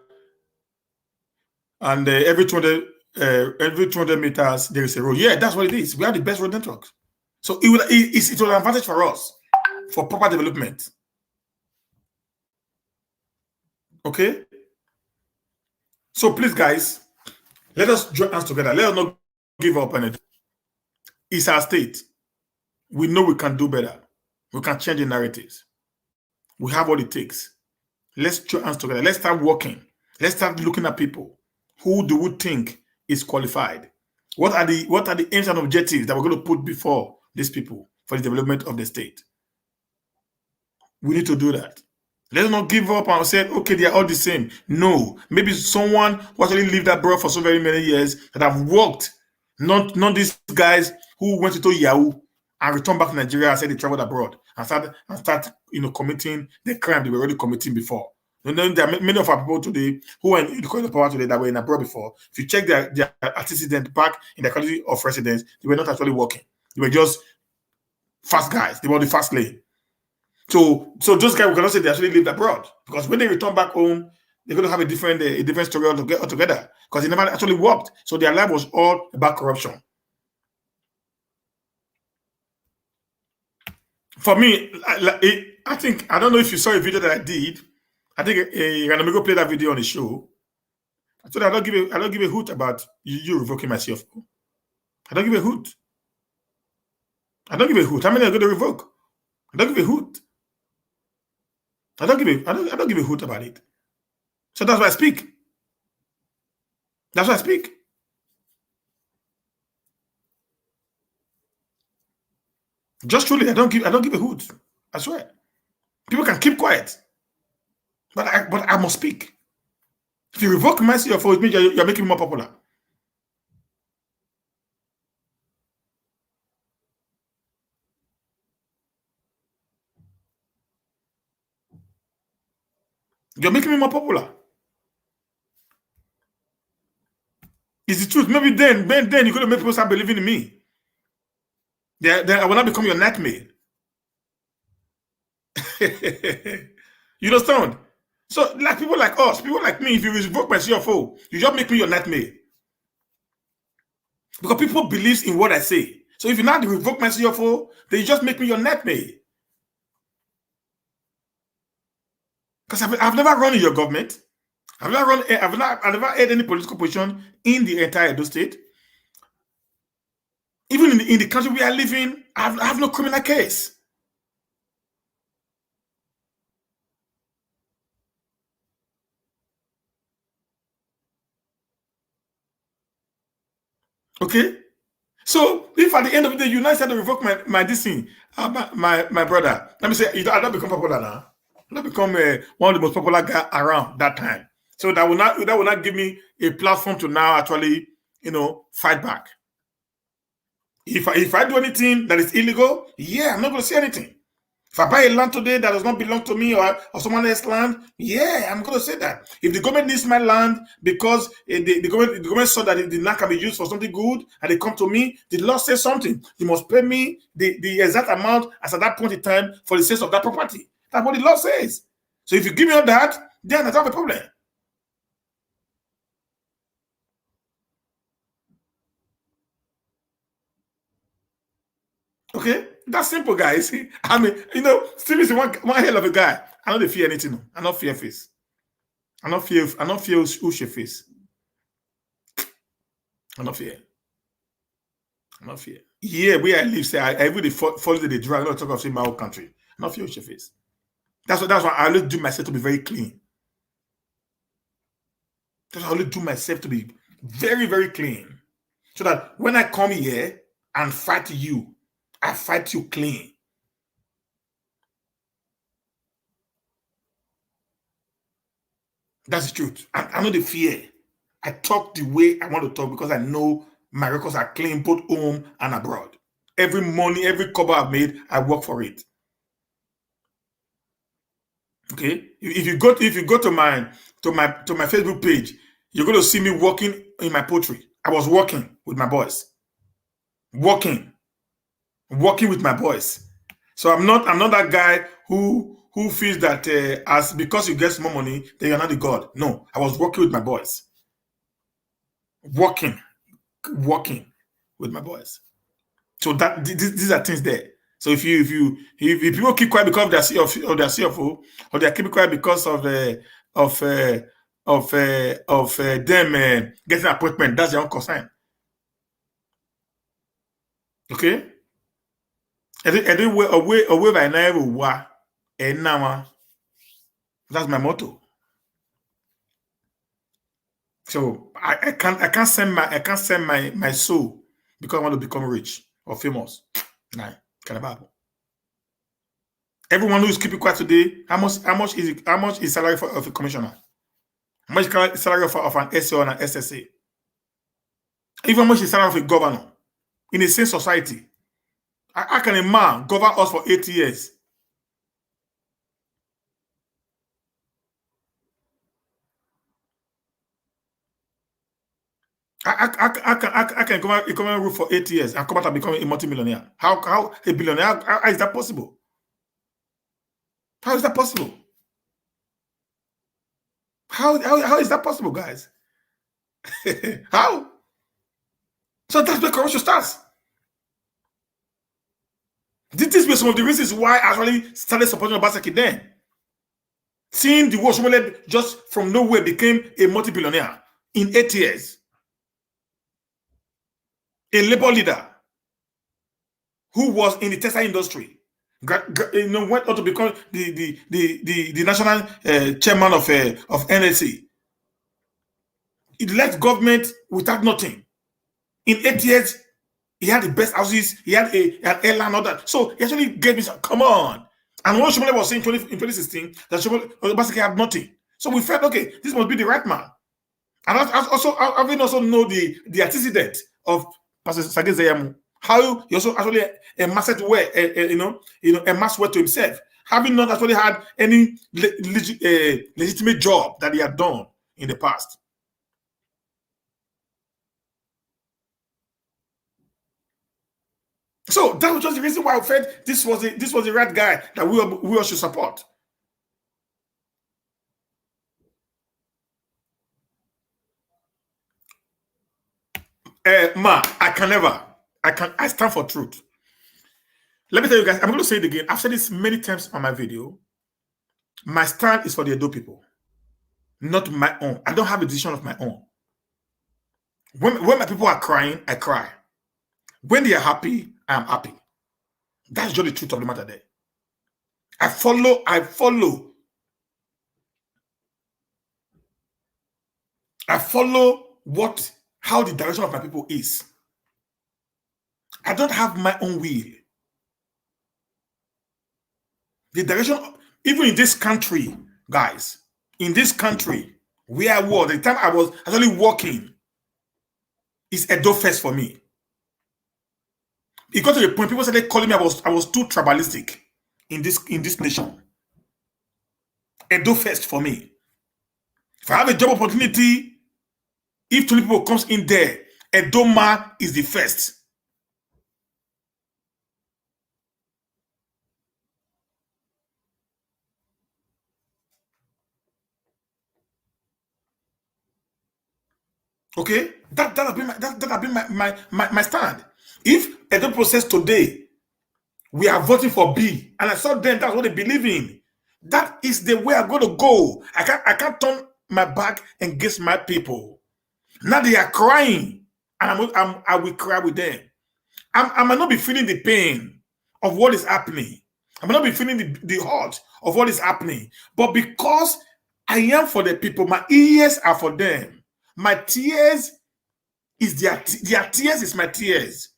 and every 200 meters there is a road. Yeah, that's what it is. We have the best road network. So it's an advantage for us for proper development. Okay. So please, guys, let us join hands together. Let us not give up on it. It's our state. We know we can do better. We can change the narratives. We have what it takes. Let's join hands together. Let's start working. Let's start looking at people. Who do we think is qualified? What are the aims and objectives that we're going to put before these people for the development of the state? We need to do that. Let's not give up and say, okay, they are all the same. No, maybe someone who actually lived abroad for so very many years that have worked, not these guys who went to Yahoo and returned back to Nigeria and said they traveled abroad and start committing the crime they were already committing before. And then there are many of our people today who are in the court of power today that were in abroad before. If you check their antecedent back in their country of residence, they were not actually working. They were just fast guys. They were the fast lane. So those guys, we cannot say they actually lived abroad, because when they return back home, they're going to have a different story altogether because it never actually worked. So their life was all about corruption. For me, I think, I don't know if you saw a video that I did. I think Ranamigo played that video on the show. I told her I don't give a hoot about you revoking my CFO. I don't give a hoot. I don't give a hoot. How many are going to revoke? I don't give a hoot. I don't give a hoot about it. So that's why I speak. That's why I speak. Just truly, I don't give a hoot. I swear. People can keep quiet, but I must speak. If you revoke my CFO, it means you're making me more popular. You're making me more popular. It's the truth. Maybe then you're going to make people start believing in me. Then I will not become your nightmare. You understand? So, like people like us, people like me, if you revoke my CFO, you just make me your nightmare. Because people believe in what I say. So if you now revoke my CFO, then you just make me your nightmare. Because I've never run in your government. I've never had any political position in the entire Edo state. Even in the country we are living, I have no criminal case. Okay? So if at the end of the day you now start to revoke my this thing, my brother, let me say, I don't become popular now. I don't become one of the most popular guy around that time. So that will not give me a platform to now actually, fight back. If I do anything that is illegal, yeah, I'm not going to say anything. If I buy a land today that does not belong to me or someone else's land, yeah, I'm going to say that. If the government needs my land because the government saw that the land can be used for something good and they come to me, the law says something. They must pay me the exact amount as at that point in time for the sale of that property. That's what the law says. So if you give me all that, then I have a problem. Okay, that's simple, guys. I mean, Steve is one hell of a guy. I don't fear anything. I don't fear face. I don't fear who she face. I don't fear. I don't fear. Yeah, where I live, say I even follow the drag. I don't talk of my own country. I don't fear who she face. That's why I always do myself to be very clean. That's why I always do myself to be very, very clean. So that when I come here and fight you, I fight you clean. That's the truth. I know the fear. I talk the way I want to talk because I know my records are clean, both home and abroad. Every money, every cover I've made, I work for it. Okay. If you go to my Facebook page, you're going to see me working in my poultry. I was working with my boys. Working with my boys. So I'm not that guy who feels that as because you get more money, then you're not the god. No, I was working with my boys. Working with my boys. So that these are things there. So if people keep quiet because of their CFO, or they keep quiet because of of uh, them getting an appointment, that's their own concern. Okay. Away by now, that's my motto. So I can't send my soul because I want to become rich or famous. Nah, can I happen? Everyone who is keeping quiet today, how much is salary of a commissioner? How much is salary of an SO and an SSA? Even how much is salary of a governor in the same society? How can a man govern us for 8 years? I can govern rule for 8 years and come out and become a multimillionaire. How a billionaire? How is that possible? How is that possible? How is that possible, guys? How? So that's where corruption starts. These were some of the reasons why I actually started supporting Obaseki then. Seeing the way Shomole just from nowhere became a multi-billionaire in 8 years. A labor leader who was in the textile industry, went on to become the national chairman of NSC. He left government without nothing. In 8 years, he had the best houses. He had an airline, all that. So he actually gave me some, come on. And when Shomole was saying in 2016 that Shomole basically had nothing. So we felt, okay, this must be the right man. And I also know the antecedent of Pastor Sage Zayamu, how he also actually amassed wealth, amassed wealth to himself, having not actually had any legitimate job that he had done in the past. So that was just the reason why I felt this was the right guy that we all should support. I stand for truth. Let me tell you guys, I'm going to say it again. I've said this many times on my video. My stand is for the Edo people, not my own. I don't have a decision of my own. When my people are crying, I cry. When they are happy, I am happy. That's just the truth of the matter there. I follow how the direction of my people is. I don't have my own will. The direction, even in this country, guys, in this country, where I was, the time I was actually working, is Edo first for me. It got to the point people started calling me I was too tribalistic in this nation. Edo first for me. If I have a job opportunity, if 20 people comes in there, Edo man is the first. Okay, that have been my stand. If Edo process today, we are voting for B, and I saw them, that's what they believe in. That is the way I'm going to go. I can't turn my back against my people. Now they are crying, and I will cry with them. I might not be feeling the pain of what is happening. I might not be feeling the hurt of what is happening. But because I am for the people, my ears are for them. My tears is their tears is my tears.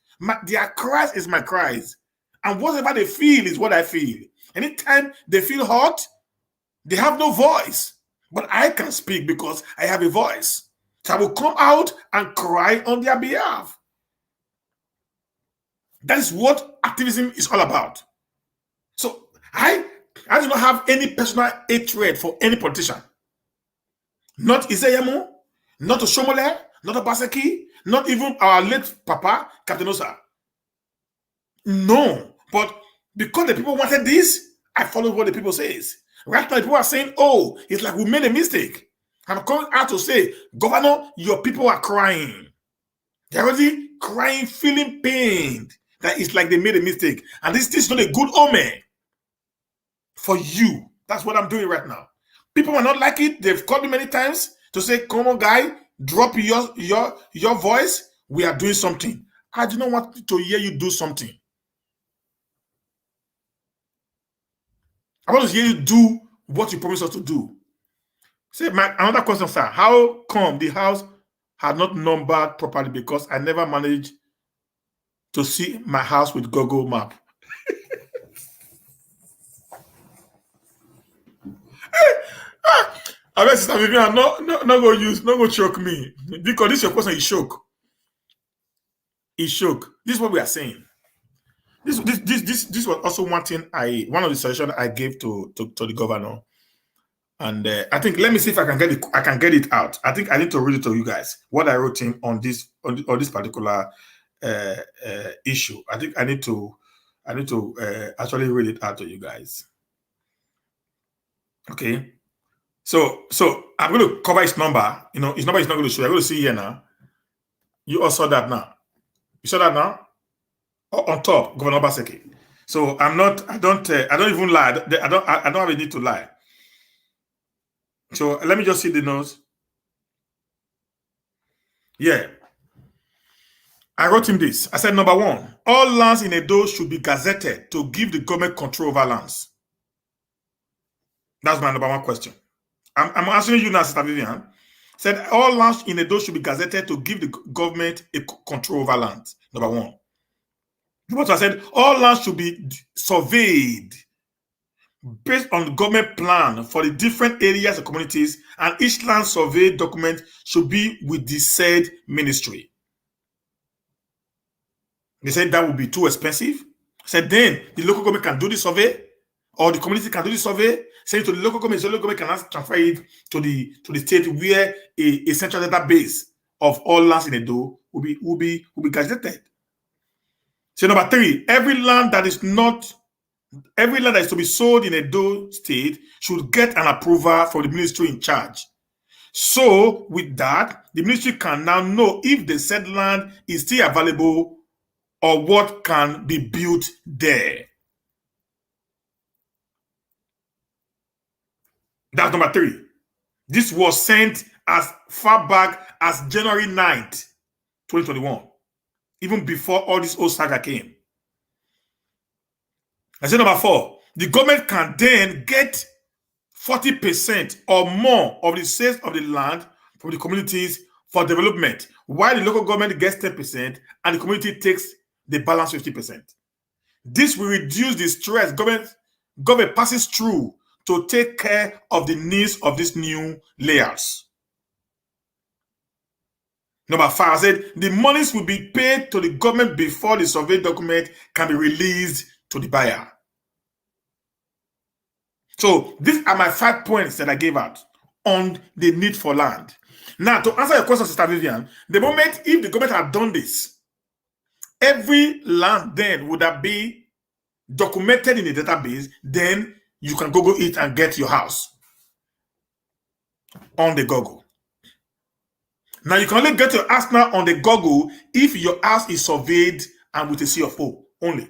Their cries is my cries. And whatever they feel is what I feel. Anytime they feel hurt, they have no voice. But I can speak because I have a voice. So I will come out and cry on their behalf. That is what activism is all about. So I do not have any personal hatred for any politician. Not Iseyamo, not Oshomole, not Obaseki, not even our late Papa, Captain Osa. No. But because the people wanted this, I followed what the people says. Right now, people are saying, oh, it's like we made a mistake. I'm coming out to say, Governor, your people are crying. They're already crying, feeling pained. That it's like they made a mistake. And this is not a good omen for you. That's what I'm doing right now. People might not like it. They've called me many times to say, come on, guy, drop your voice. We are doing something. I do not want to hear you do something. I want to hear you do what you promised us to do. Say, another question, sir. How come the house had not numbered properly? Because I never managed to see my house with Google Map. I bet Sister Vivian, no go choke me. Because this your question is shock. It's shock. This is what we are saying. This was also one of the suggestions I gave to the governor. And I think, let me see if I can get it out. I think I need to read it to you guys, what I wrote him on this particular issue. I think I need to actually read it out to you guys. Okay. So I'm going to cover his number. His number is not going to show. I'm going to see here now. You all saw that now. You saw that now? On top, Governor Obaseki. So I'm not. I don't even lie. I don't have a need to lie. So let me just see the notes. Yeah, I wrote him this. I said, number one, all lands in Edo should be gazetted to give the government control over lands. That's my number one question. I'm answering you now, Sister Vivian. Said all lands in Edo should be gazetted to give the government a control over land. Number one. Number two, I said all lands should be surveyed based on the government plan for the different areas and communities, and each land survey document should be with the said ministry. They said that would be too expensive. Said then the local government can do the survey, or the community can do the survey. Say to the local government, the local government can transfer it to the state where a central database of all lands in Edo will be gazetted. So number three, every land that is to be sold in Edo state should get an approval from the ministry in charge. So with that, the ministry can now know if the said land is still available or what can be built there. That's number three. This was sent as far back as January 9th, 2021, even before all this old saga came. I said number four, the government can then get 40% or more of the sales of the land from the communities for development, while the local government gets 10% and the community takes the balance 50%. This will reduce the stress government passes through to take care of the needs of these new layers. Number five, I said the monies will be paid to the government before the survey document can be released to the buyer. So these are my 5 points that I gave out on the need for land. Now, to answer your question, Sister Vivian, the moment if the government had done this, every land then would have been documented in the database, then you can Google it and get your house on the Google. Now, you can only get your house now on the Google if your house is surveyed and with a CFO only.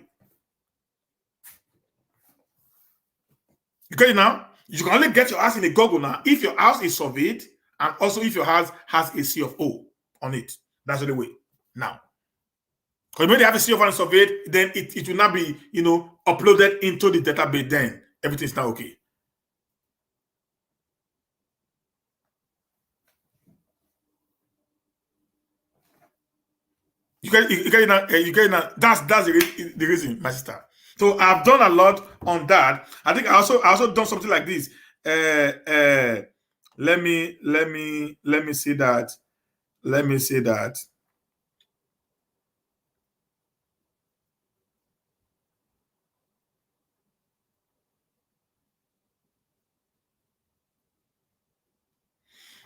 You get it now? You can only get your house in the Google now if your house is surveyed and also if your house has a CFO on it. That's the way now. Because when they have a CFO and surveyed, then it will not be, uploaded into the database. Then everything's now okay. You get it now. That's the reason, my sister. So I've done a lot on that. I think I also done something like this. Let me see that. Let me see that.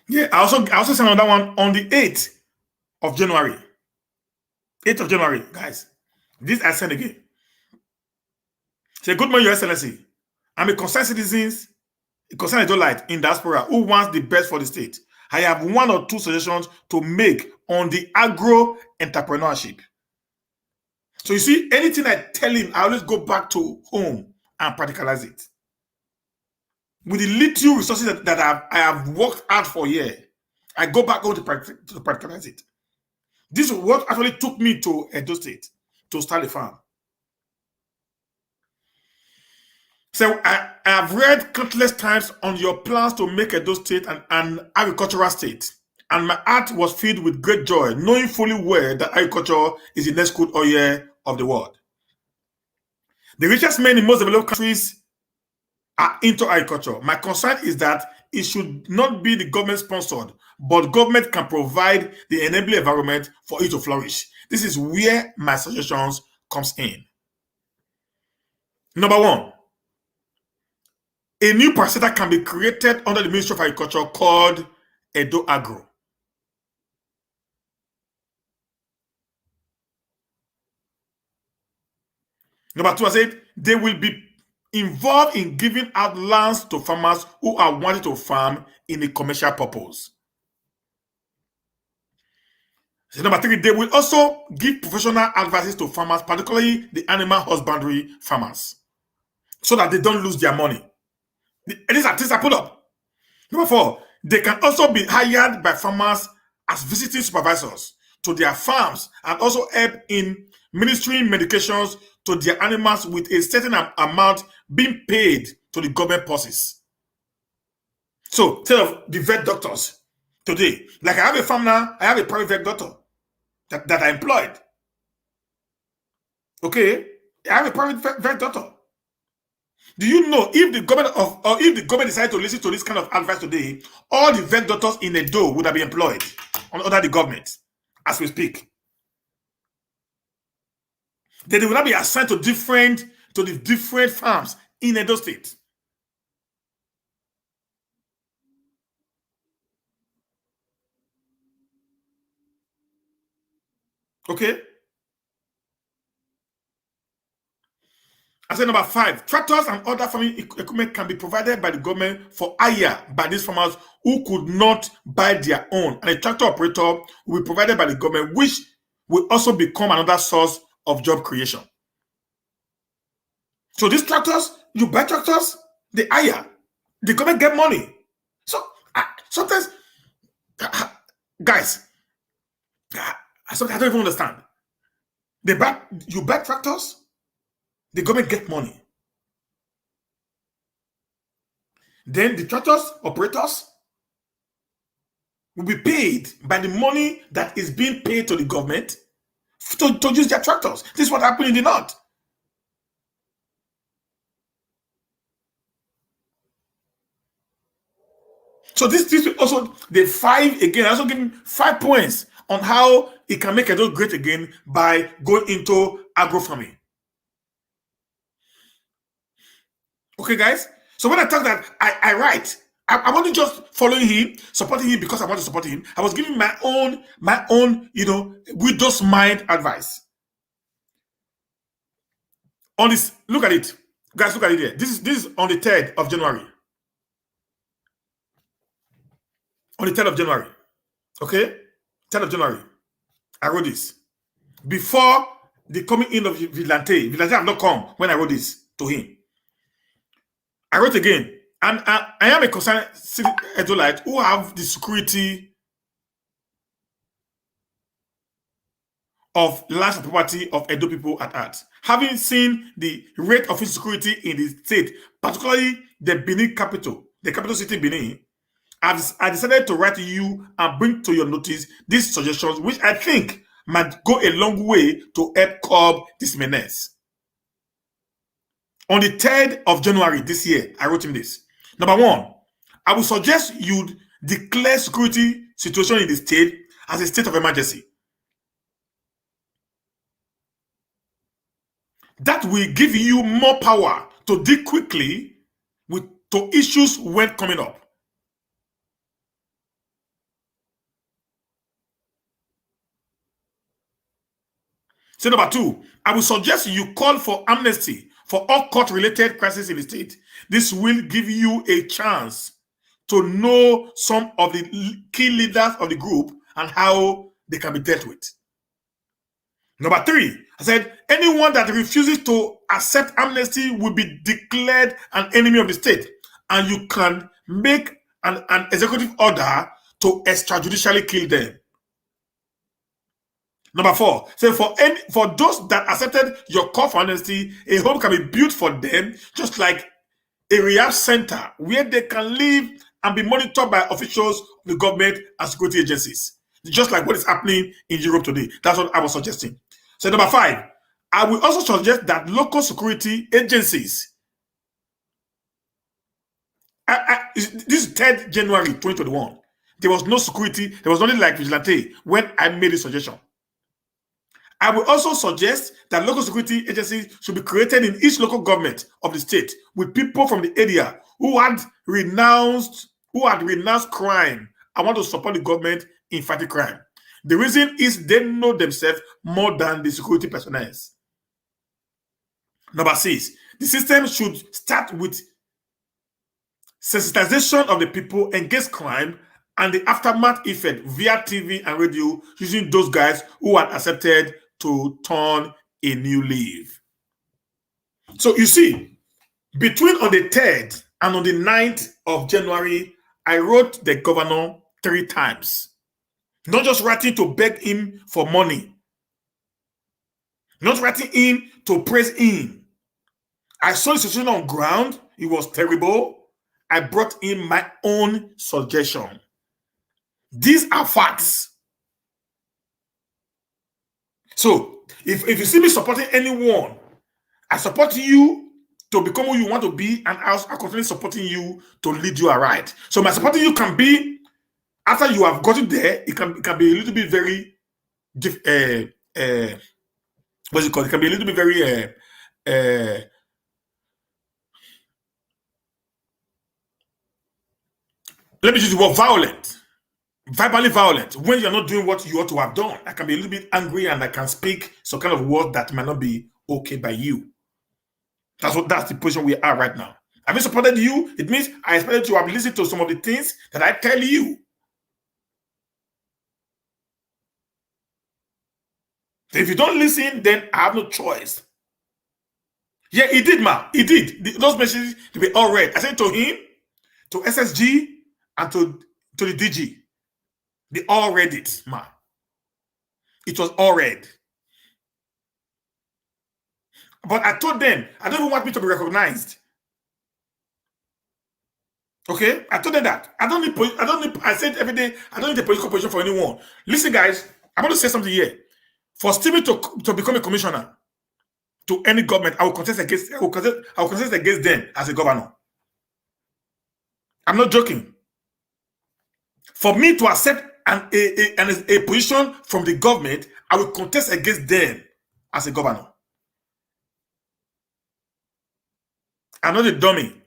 Yeah, I also sent another one on the 8th of January. 8th of January, guys. This I sent again. Say, good morning, Your Excellency. I'm a concerned citizen, a concerned Idolite in diaspora who wants the best for the state. I have one or two suggestions to make on the agro entrepreneurship. So you see, anything I tell him, I always go back to home and practicalize it. With the little resources that I have worked hard for here, I go back home to practicalize it. This is what actually took me to Edo State to start a farm. So I have read countless times on your plans to make Edo State an agricultural state. And my heart was filled with great joy, knowing fully well that agriculture is the next crude oil of the world. The richest men in most developed countries are into agriculture. My concern is that it should not be the government sponsored, but government can provide the enabling environment for it to flourish. This is where my suggestions comes in. Number one, a new parastatal can be created under the Ministry of Agriculture called Edo Agro. Number two, I said they will be involved in giving out lands to farmers who are wanting to farm in a commercial purpose. So number 3, they will also give professional advices to farmers, particularly the animal husbandry farmers, so that they don't lose their money. These are things I put up. Number 4, they can also be hired by farmers as visiting supervisors to their farms and also help in ministering medications to their animals with a certain amount being paid to the government purses. So instead of the vet doctors today, like I have a farm now, I have a private vet doctor that I employed. Okay, I have a private vet doctor. Do you know if the government decided to listen to this kind of advice today, all the vet doctors in Edo would have been employed under the government as we speak. Then they will not be assigned to the different farms in Edo State. Okay. I said number 5, tractors and other farming equipment can be provided by the government for hire by these farmers who could not buy their own. And a tractor operator will be provided by the government, which will also become another source of job creation. So these tractors, you buy tractors, they hire. The government get money. So sometimes, guys, sometimes I don't even understand. You buy tractors, the government get money. Then the tractors operators will be paid by the money that is being paid to the government to use their tractors. This is what happened in the north. So this also the 5 again. I also give him 5 points on how he can make Edo great again by going into agro farming. Okay, guys. So when I talk that I write, I wasn't just following him, supporting him because I want to support him. I was giving my own, widow's mind advice. On this, look at it, guys. Look at it here. This is on the 3rd of January. On the 3rd of January, okay, 3rd of January, I wrote this before the coming in of Vigilante. Vigilante have not come when I wrote this to him. I wrote again, and I am a concerned Edolite who have the security of lands and property of Edo people at heart. Having seen the rate of insecurity in the state, particularly the Benin capital, the capital city Benin, I decided to write to you and bring to your notice these suggestions, which I think might go a long way to help curb this menace. On the 3rd of January this year, I wrote him this. Number 1, I would suggest you declare security situation in the state as a state of emergency. That will give you more power to deal quickly to issues when coming up. So number 2, I will suggest you call for amnesty for all court-related crises in the state. This will give you a chance to know some of the key leaders of the group and how they can be dealt with. Number 3, I said anyone that refuses to accept amnesty will be declared an enemy of the state, and you can make an executive order to extrajudicially kill them. Number 4, so for those that accepted your call for amnesty, a home can be built for them, just like a rehab center where they can live and be monitored by officials of the government and security agencies, just like what is happening in Europe today. That's what I was suggesting. So number 5, I will also suggest that local security agencies. This is 3rd January 2021. There was no security. There was nothing like vigilante when I made this suggestion. I will also suggest that local security agencies should be created in each local government of the state with people from the area who had renounced crime and want to support the government in fighting crime. The reason is they know themselves more than the security personnel. Number 6, The system should start with sensitization of the people against crime and the aftermath effect via TV and radio, using those guys who had accepted to turn a new leaf. So you see, between on the 3rd and on the 9th of January, I wrote the governor 3 times. Not just writing to beg him for money, not writing him to praise him. I saw the situation on ground. It was terrible. I brought in my own suggestion. These are facts. So if you see me supporting anyone, I support you to become who you want to be, and I continue supporting you to lead you aright. So my supporting you can be, after you have gotten there, it can be a little bit very what's it called? It can be a little bit very let me use the word violent, verbally violent. When you're not doing what you ought to have done, I can be a little bit angry and I can speak some kind of word that might not be okay by you. That's the position we are right now. Having supported you, it means I expected you to have listened to some of the things that I tell you. If you don't listen, then I have no choice. Yeah, he did, man. He did. Those messages, they were all read. I sent to him, to SSG, and to the DG. They all read it, man. It was all read. But I told them, I don't even want me to be recognized. Okay? I told them that. I said every day, I don't need a political position for anyone. Listen, guys, I'm going to say something here. For Stephen to become a commissioner to any government, I will contest against them as a governor. I'm not joking. For me to accept a position from the government, I will contest against them as a governor. I'm not a dummy.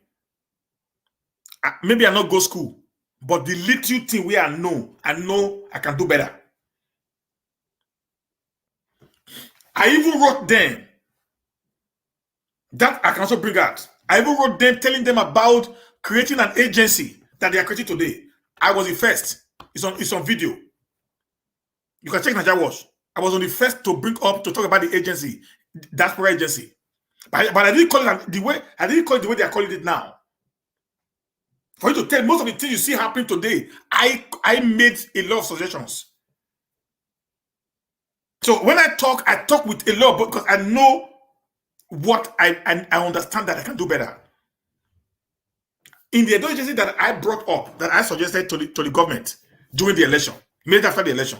Maybe I not go school, but the little thing where I know I can do better. I even wrote them that I can also bring out. I even wrote them telling them about creating an agency that they are creating today. I was the first. It's on video. You can check Nigeria Watch. I was on the first to talk about the agency, diaspora agency. But I didn't call it the way they are calling it now. For you to tell most of the things you see happening today, I made a lot of suggestions. So when I talk with a lot, because I know what I understand that I can do better. In the agency that I brought up, that I suggested to the government during the election, made after the election,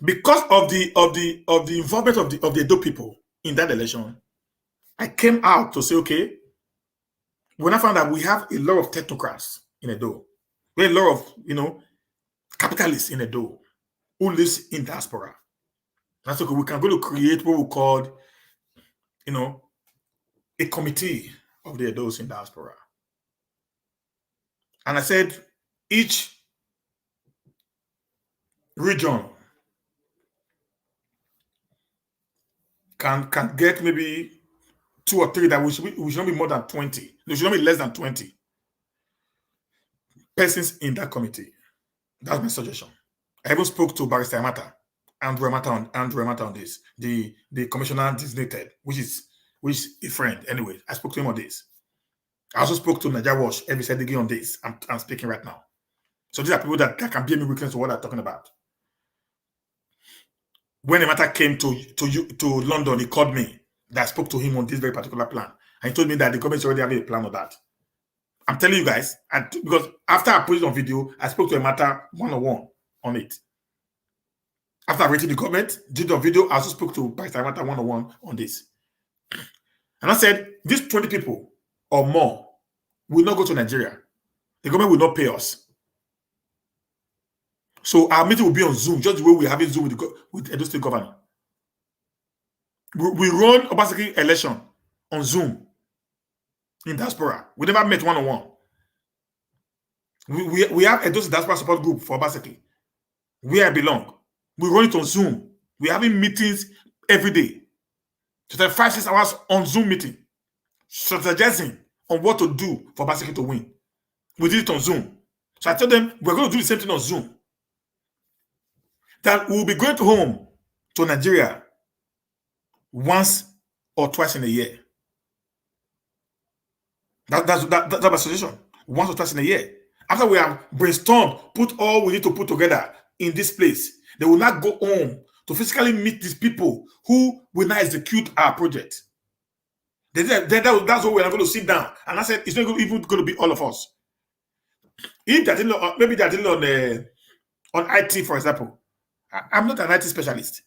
because of the involvement of the Edo people in that election, I came out to say, okay, when I found that we have a lot of technocrats in Edo, we have a lot of capitalists in Edo who lives in diaspora. That's okay. We can go to create what we call, a committee of the Edos in diaspora. And I said, each region can get maybe 2 or 3, that we should not be more than 20. There should not be less than 20 persons in that committee. That's my suggestion. I even spoke to Barrister Andrew Amata on this, the commissioner designated, which is a friend. Anyway, I spoke to him on this. I also spoke to Nigeria Watch every Saturday on this. I'm speaking right now. So these are people that can be any weakness to what I'm talking about. When Amata came to London, he called me. That I spoke to him on this very particular plan. And he told me that the government already have a plan of that. I'm telling you guys, because after I put it on video, I spoke to Amata one-on-one on it. After I rated the government, did the video, I also spoke to Barrister Amata one-on-one on this. And I said, these 20 people or more will not go to Nigeria. The government will not pay us. So our meeting will be on Zoom, just the way we're having Zoom with Edo State Governor. We run Obaseki election on Zoom in diaspora. We never met one-on-one. We have Edo State Diaspora Support Group for Obaseki, where I belong. We run it on Zoom. We're having meetings every day. So they 5-6 hours on Zoom meeting, strategizing on what to do for Basket to win. We did it on Zoom. So I told them we're going to do the same thing on Zoom. That we'll be going home to Nigeria once or twice in a year. That's my suggestion. Once or twice in a year. After we have brainstormed, put all we need to put together in this place, they will not go home to physically meet these people who will not execute our project. That's what we're going to sit down. And I said, it's not even going to be all of us. If they're dealing, maybe they're dealing on IT, for example. I'm not an IT specialist.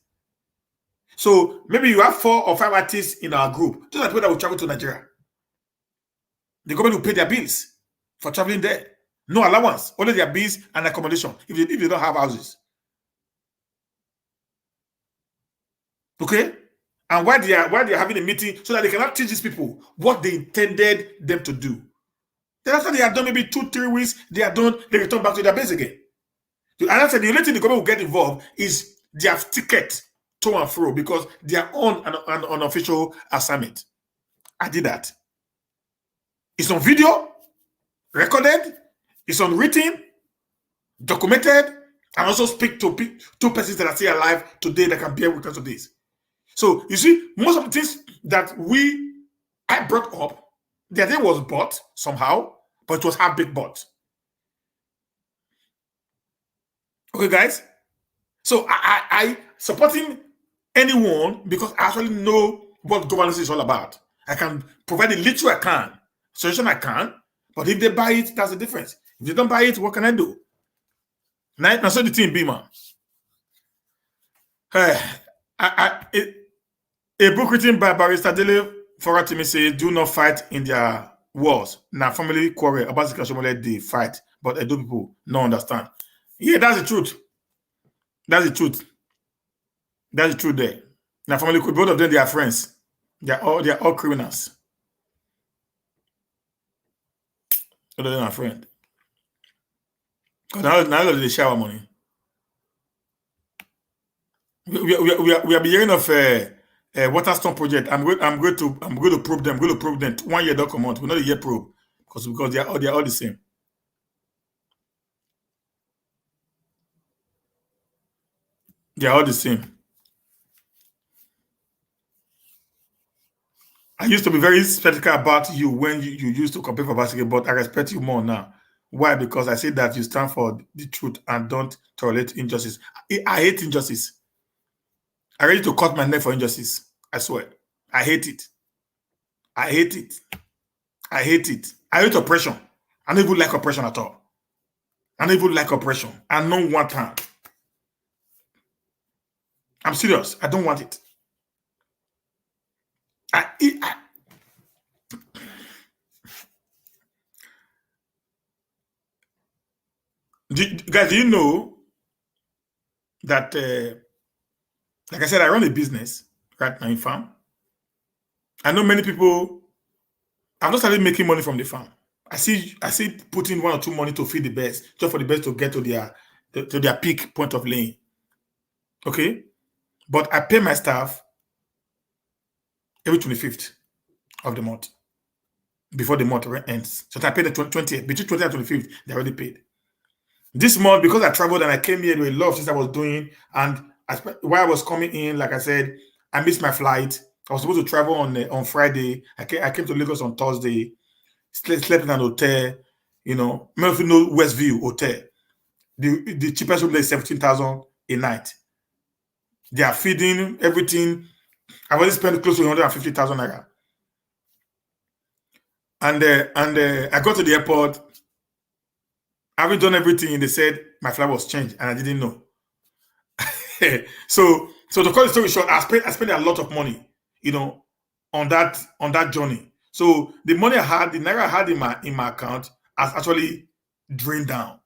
So maybe you have 4 or 5 artists in our group. Those are people that will travel to Nigeria. The government will pay their bills for traveling there. No allowance, only their bills and accommodation if they don't have houses. Okay? And why they are having a meeting so that they cannot teach these people what they intended them to do. Then after they are done maybe 2-3 weeks, they are done, they return back to their base again. And I said the only thing the government will get involved is their ticket to and fro because they are on an unofficial assignment. I did that. It's on video, recorded, it's on written, documented, and also speak to 2 persons that are still alive today that can bear witness to this. So you see, most of the things that I brought up, the idea was bought somehow, but it was half big bought. Okay, guys. So I supporting anyone because I actually know what governance is all about. I can provide the little I can, solution I can, but if they buy it, that's the difference. If they don't buy it, what can I do? Now so the team be, man. A book written by Barrister Dele Foratimi says, "Do not fight in their wars. Now, family quarrel about the Kashomole they fight, but Edo people don't understand." Yeah, that's the truth. That's the truth. That's the truth there. Now, family, both of them, they are friends. They are all criminals. Both of them are friends. Because now they share our money. We are hearing of Waterstone project. I'm going to probe them. I'm going to probe them. 1 year document. We're not a year probe because they are all the same. They are all the same. I used to be very skeptical about you when you used to compare for basketball, but I respect you more now. Why? Because I say that you stand for the truth and don't tolerate injustice. I hate injustice. I'm ready to cut my neck for injustice. I swear. I hate it. I hate it. I hate it. I hate oppression. I don't even like oppression at all. I don't even like oppression. I don't want time. I'm serious. I don't want it. Guys, do you know that, like I said, I run a business right now in farm. I know many people. I'm not started making money from the farm. I see putting 1 or 2 money to feed the birds, just for the birds to get to their peak point of laying. Okay, but I pay my staff every 25th of the month before the month ends. So I pay the 20th, between 20th and 25th, they're already paid. This month, because I traveled and I came here with a lot of things I was doing, and while I was coming in, like I said, I missed my flight. I was supposed to travel on Friday. I came to Lagos on Thursday. Slept in an hotel. You know, many of you know Westview Hotel. The cheapest room there is 17,000 a night. They are feeding everything. I've already spent close to 150,000 naira. And I got to the airport. Having done everything, they said my flight was changed, and I didn't know. so to cut the story short, I spent a lot of money, you know, on that journey. So the money I had, the naira I had in my account, has actually drained down.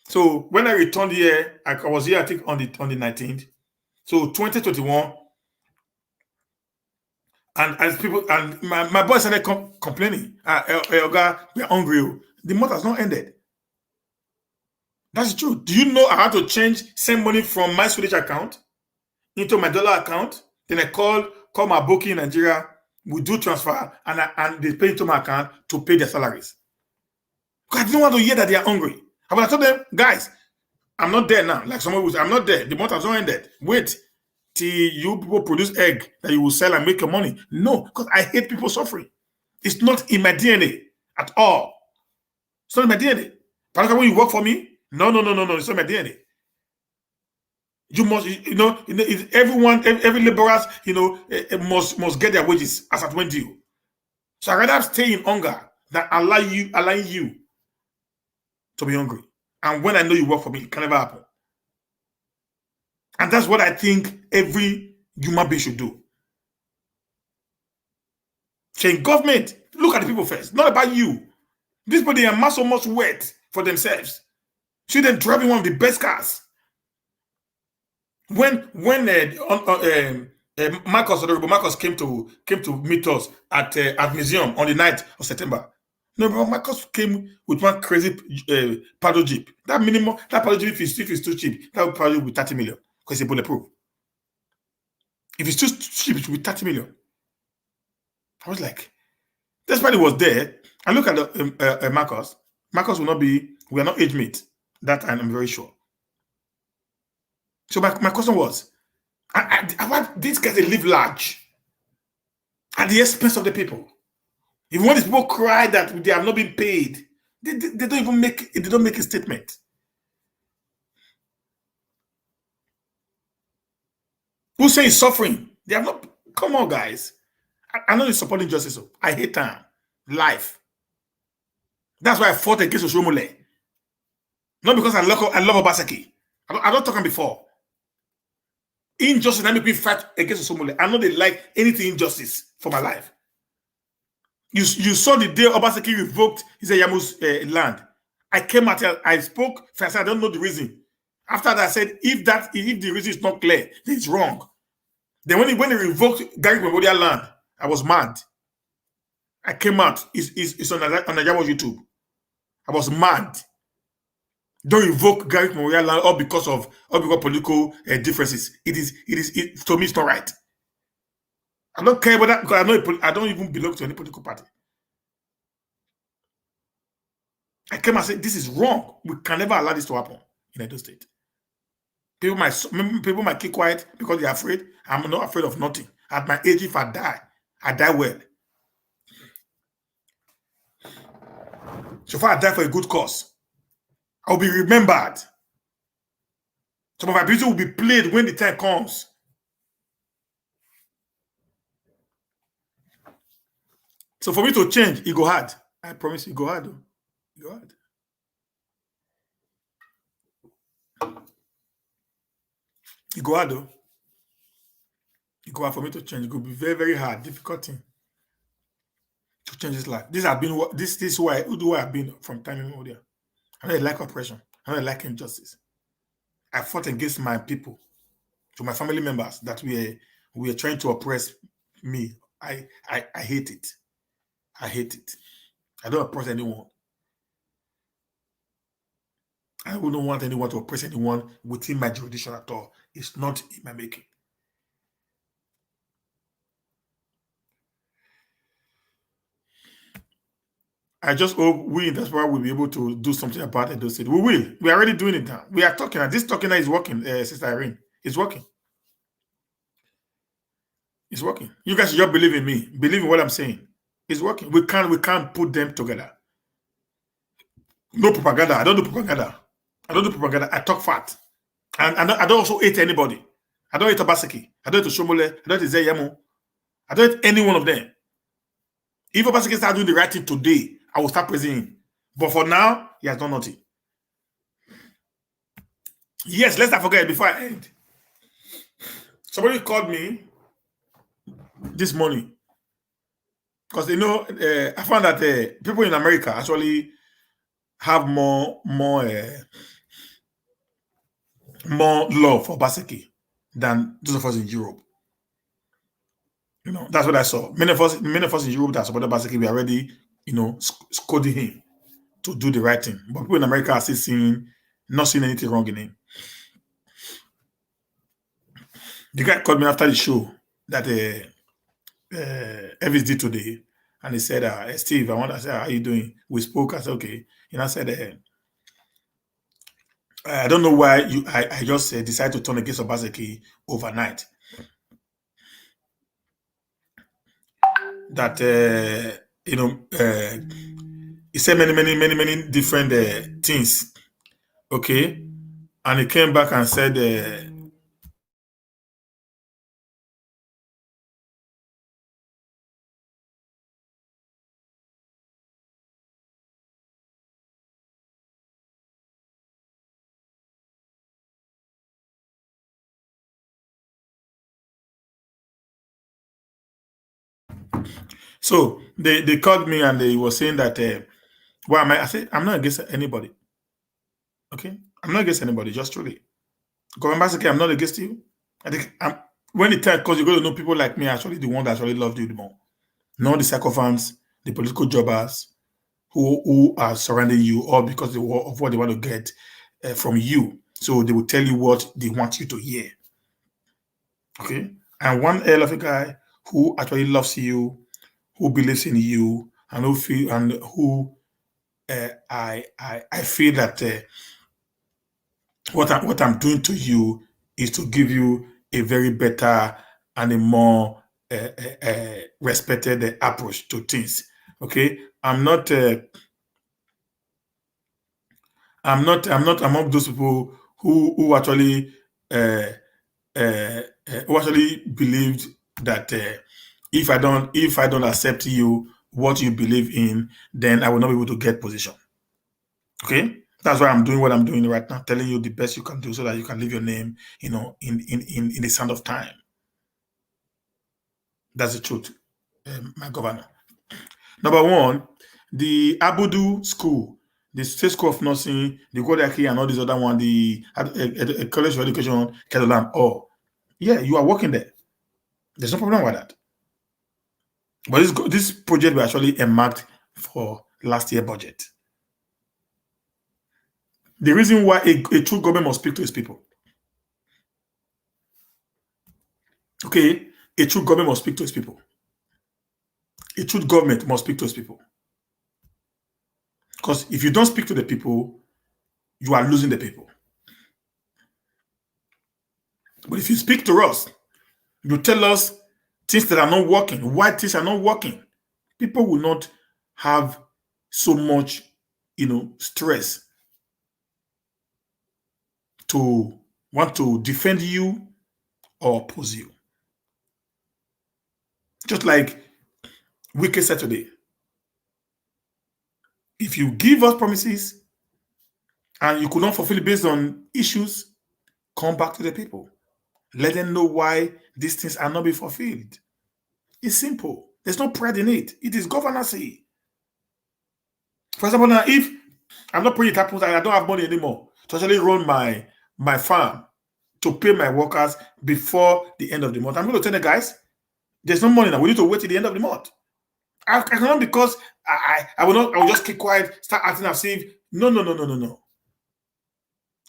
So when I returned here, I was here, I think, on the 19th. So 2021, and as people and my boys started complaining, Elga, we're hungry. The month has not ended. That's true. Do you know I had to send money from my Swedish account into my dollar account Then I call my bookie in Nigeria. We do transfer, and they pay into my account to pay their salaries. Because I didn't want to hear that they are hungry. And when I told them, guys, I'm not there now. Like someone was, I'm not there. The month has not ended. Wait till you people produce egg that you will sell and make your money. No, because I hate people suffering. It's not in my DNA at all. It's not in my DNA. But when you work for me, no. It's not in my DNA. You must, everyone, every laborer, must get their wages as at when due. So I rather stay in hunger than allowing you to be hungry. And when I know you work for me, it can never happen. And that's what I think every human being should do. Change government. Look at the people first. Not about you. These people, they amass so much wealth for themselves. See them driving one of the best cars. When Marcus came to meet us at museum on the 9th of September. No, bro, Marcus came with one crazy paddle jeep. That paddle jeep, if it's too cheap, that would probably be 30 million because it's bulletproof. If it's too cheap, it would be 30 million. I was like, this party was there. I look at Marcus. Marcus will not be, we are not age mates. That I'm very sure. So my question was, I want these guys to live large at the expense of the people. Even when these people cry that they have not been paid, they don't even make a statement. Who say he's suffering? They have not. Come on, guys. I know you're supporting justice. I hate time, life. That's why I fought against Oshomole. Not because I love Obaseki. I don't talk him before. Injustice, that make me fight against Osomole. I know they like anything injustice for my life. You saw the day Obaseki revoked his Yamu's land. I came out here, I spoke, first I don't know the reason. After that, I said, if the reason is not clear, then it's wrong. Then when he revoked Gary Memorial land, I was mad. I came out. It's on Yamu's YouTube. I was mad. Don't revoke Gary Memorial land all because of political differences. It to me, it's not right. I don't care about that because I don't even belong to any political party. I came and said, this is wrong. We can never allow this to happen in Edo State. People might keep quiet because they're afraid. I'm not afraid of nothing. At my age, if I die well. So far, I die for a good cause. I'll be remembered. Some of my music will be played when the time comes. So for me to change, it go hard. I promise you, it go hard. Though. It go hard. It go hard though. It go hard for me to change. It could be very, very hard, difficult thing to change this life. This is who I've been from time immemorial. I don't like oppression. I don't like injustice. I fought against my people, to my family members that we are trying to oppress me. I hate it. I hate it. I don't oppress anyone. I wouldn't want anyone to oppress anyone within my jurisdiction at all. It's not in my making. I just hope we in diaspora will be able to do something about Edo State. We will. We are already doing it now. We are talking. This talking now is working, Sister Irene. It's working. It's working. You guys should just believe in me. Believe in what I'm saying. It's working. We can't put them together. No propaganda. I don't do propaganda. I talk fat. And I don't also hate anybody. I don't hate Obaseki. I don't hate Oshomole. I don't hate Zeyamu. I don't hate any one of them. If Obaseki start doing the right thing today, I will start praising him. But for now, he has done nothing. Yes, let's not forget before I end. Somebody called me this morning because I found that people in America actually have more love for Obaseki than those of us in Europe. That's what I saw. Many of us in Europe that supported Obaseki, we are already, scolding him to do the right thing. But people in America are still not seeing anything wrong in him. The guy called me after the show. that Elvis did today, and he said, "Steve, I want to say, how you doing?" We spoke. I said, "Okay." And I said, "I don't know why I just decided to turn against Obaseki overnight. That he said many different things. Okay, and he came back and said." So they called me and they were saying that, why am I? I said, I'm not against anybody. Okay, I'm not against anybody. Just truly, Government Basically, I'm not against you. I think when the time, because you're going to know people like me, are actually the one that actually loved you the more. Not the sycophants, the political jobbers who are surrounding you, all because of what they want to get from you. So they will tell you what they want you to hear. Okay, and one hell of a guy who actually loves you, who believes in you, and who I feel that what I'm doing to you is to give you a very better and a more respected approach to things. Okay, I'm not among those people who actually uh, who actually believed that if I don't accept you what you believe in, then I will not be able to get position. Okay, that's why I'm doing what I'm doing right now, telling you the best you can do so that you can leave your name, in the sand of time. That's the truth, my governor. Number one, the Abudu School, the State School of Nursing, the Godaki, and all these other one, the College of Education, Kedolam. Oh, yeah, you are working there. There's no problem with that. But this project was actually earmarked for last year budget. The reason why a true government must speak to its people. Okay, a true government must speak to its people. A true government must speak to its people. Because if you don't speak to the people, you are losing the people. But if you speak to us, you tell us things that are not working, why things are not working, people will not have so much, stress to want to defend you or oppose you. Just like Wike said today, if you give us promises and you could not fulfill it based on issues, come back to the people. Let them know why these things are not being fulfilled. It's simple. There's no pride in it. It is governance. For example, now if I'm not praying it happens and I don't have money anymore to actually run my farm to pay my workers before the end of the month, I'm going to tell the guys, there's no money now. We need to wait till the end of the month. I cannot, because I will not. I will just keep quiet, start acting as if no.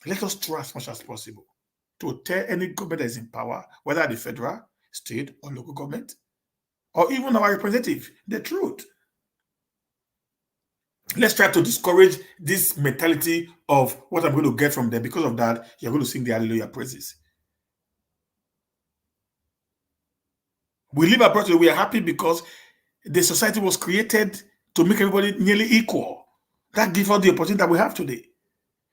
Let us try as much as possible to tell any government that is in power, whether the federal, state, or local government, or even our representative, the truth. Let's try to discourage this mentality of what I'm going to get from them. Because of that, you're going to sing the hallelujah praises. We live abroad today. We are happy because the society was created to make everybody nearly equal. That gives us the opportunity that we have today.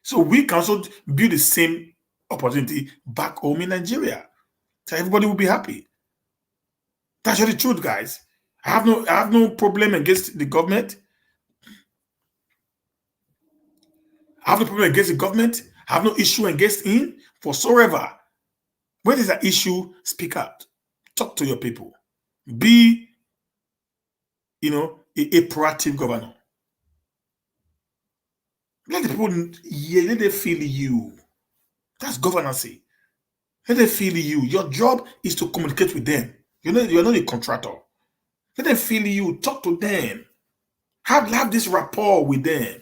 So we can also build the same opportunity back home in Nigeria. So everybody will be happy. That's the truth, guys. I have no problem against the government. I have no problem against the government. I have no issue against him whatsoever. When there's an issue, speak out. Talk to your people. Be, a proactive governor. Let the people, yeah, let them feel you. That's governance. Let them feel you. Your job is to communicate with them. You're not a contractor. Let them feel you. Talk to them. Have this rapport with them.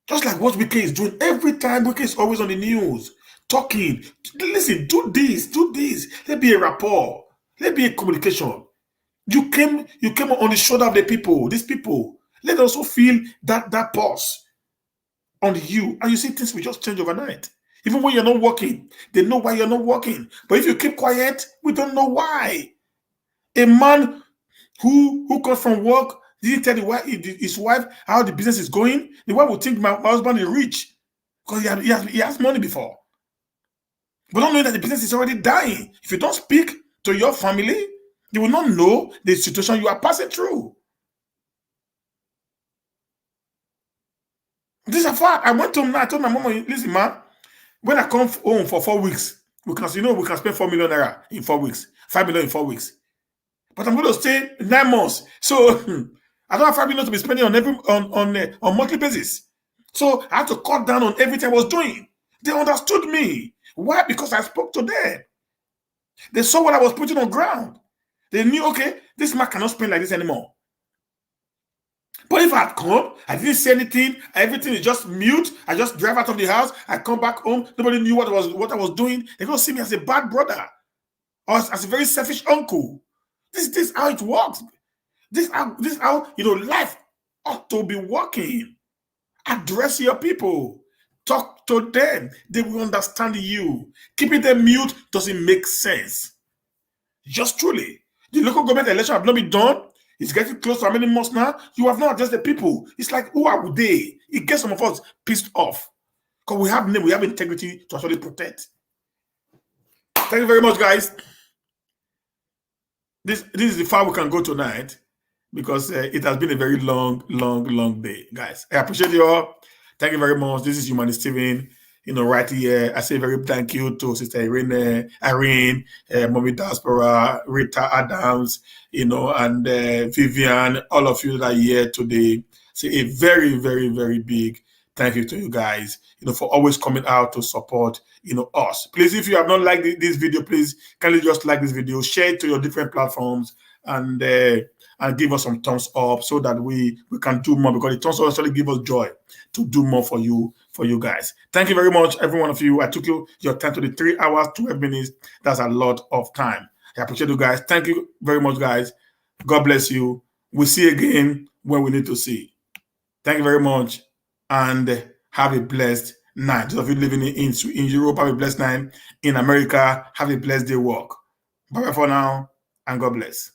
Just like what Wike is doing. Every time Wike is always on the news, talking. Listen, do this, do this. Let be a rapport. Let be a communication. You came on the shoulder of the people, these people. Let us also feel that pulse on you. And you see things will just change overnight. Even when you're not working, they know why you're not working. But if you keep quiet, we don't know why. A man who comes from work didn't tell his wife how the business is going. The wife will think my husband is rich because he has money before. But don't know that the business is already dying. If you don't speak to your family, you will not know the situation you are passing through. This is a fact. I went home now. I told my mom, listen, man, when I come home for 4 weeks, we can spend 4 million naira in 4 weeks, 5 million in 4 weeks. But I'm going to stay 9 months. So I don't have 5 million to be spending on monthly basis. So I had to cut down on everything I was doing. They understood me. Why? Because I spoke to them. They saw what I was putting on ground. They knew, okay, this man cannot spend like this anymore. But if I had come, I didn't say anything, everything is just mute, I just drive out of the house, I come back home, nobody knew what I was doing, they're going to see me as a bad brother or as a very selfish uncle. This is how it works. This is how life ought to be working. Address your people. Talk to them. They will understand you. Keeping them mute doesn't make sense. Just truly. The local government election have not been done. It's getting close to how many months now? You have not addressed the people. It's like, who are they? It gets some of us pissed off. Because we have name, we have integrity to actually protect. Thank you very much, guys. This is the far we can go tonight because it has been a very long day, guys. I appreciate you all. Thank you very much. This is Humanist Steven. Right here, I say very thank you to Sister Irene, Mommy Diaspora, Rita Adams, and Vivian, all of you that are here today. Say a very, very, very big thank you to you guys, for always coming out to support, us. Please, if you have not liked this video, please kindly just like this video, share it to your different platforms, and give us some thumbs up so that we can do more, because it also actually give us joy to do more for you guys. Thank you very much, every one of you. I took your time to the 3 hours, 12 minutes. That's a lot of time. I appreciate you guys. Thank you very much, guys. God bless you. We'll see you again when we need to see. Thank you very much, and have a blessed night. Those of you living in Europe, have a blessed night. In America, have a blessed day work. Bye for now, and God bless.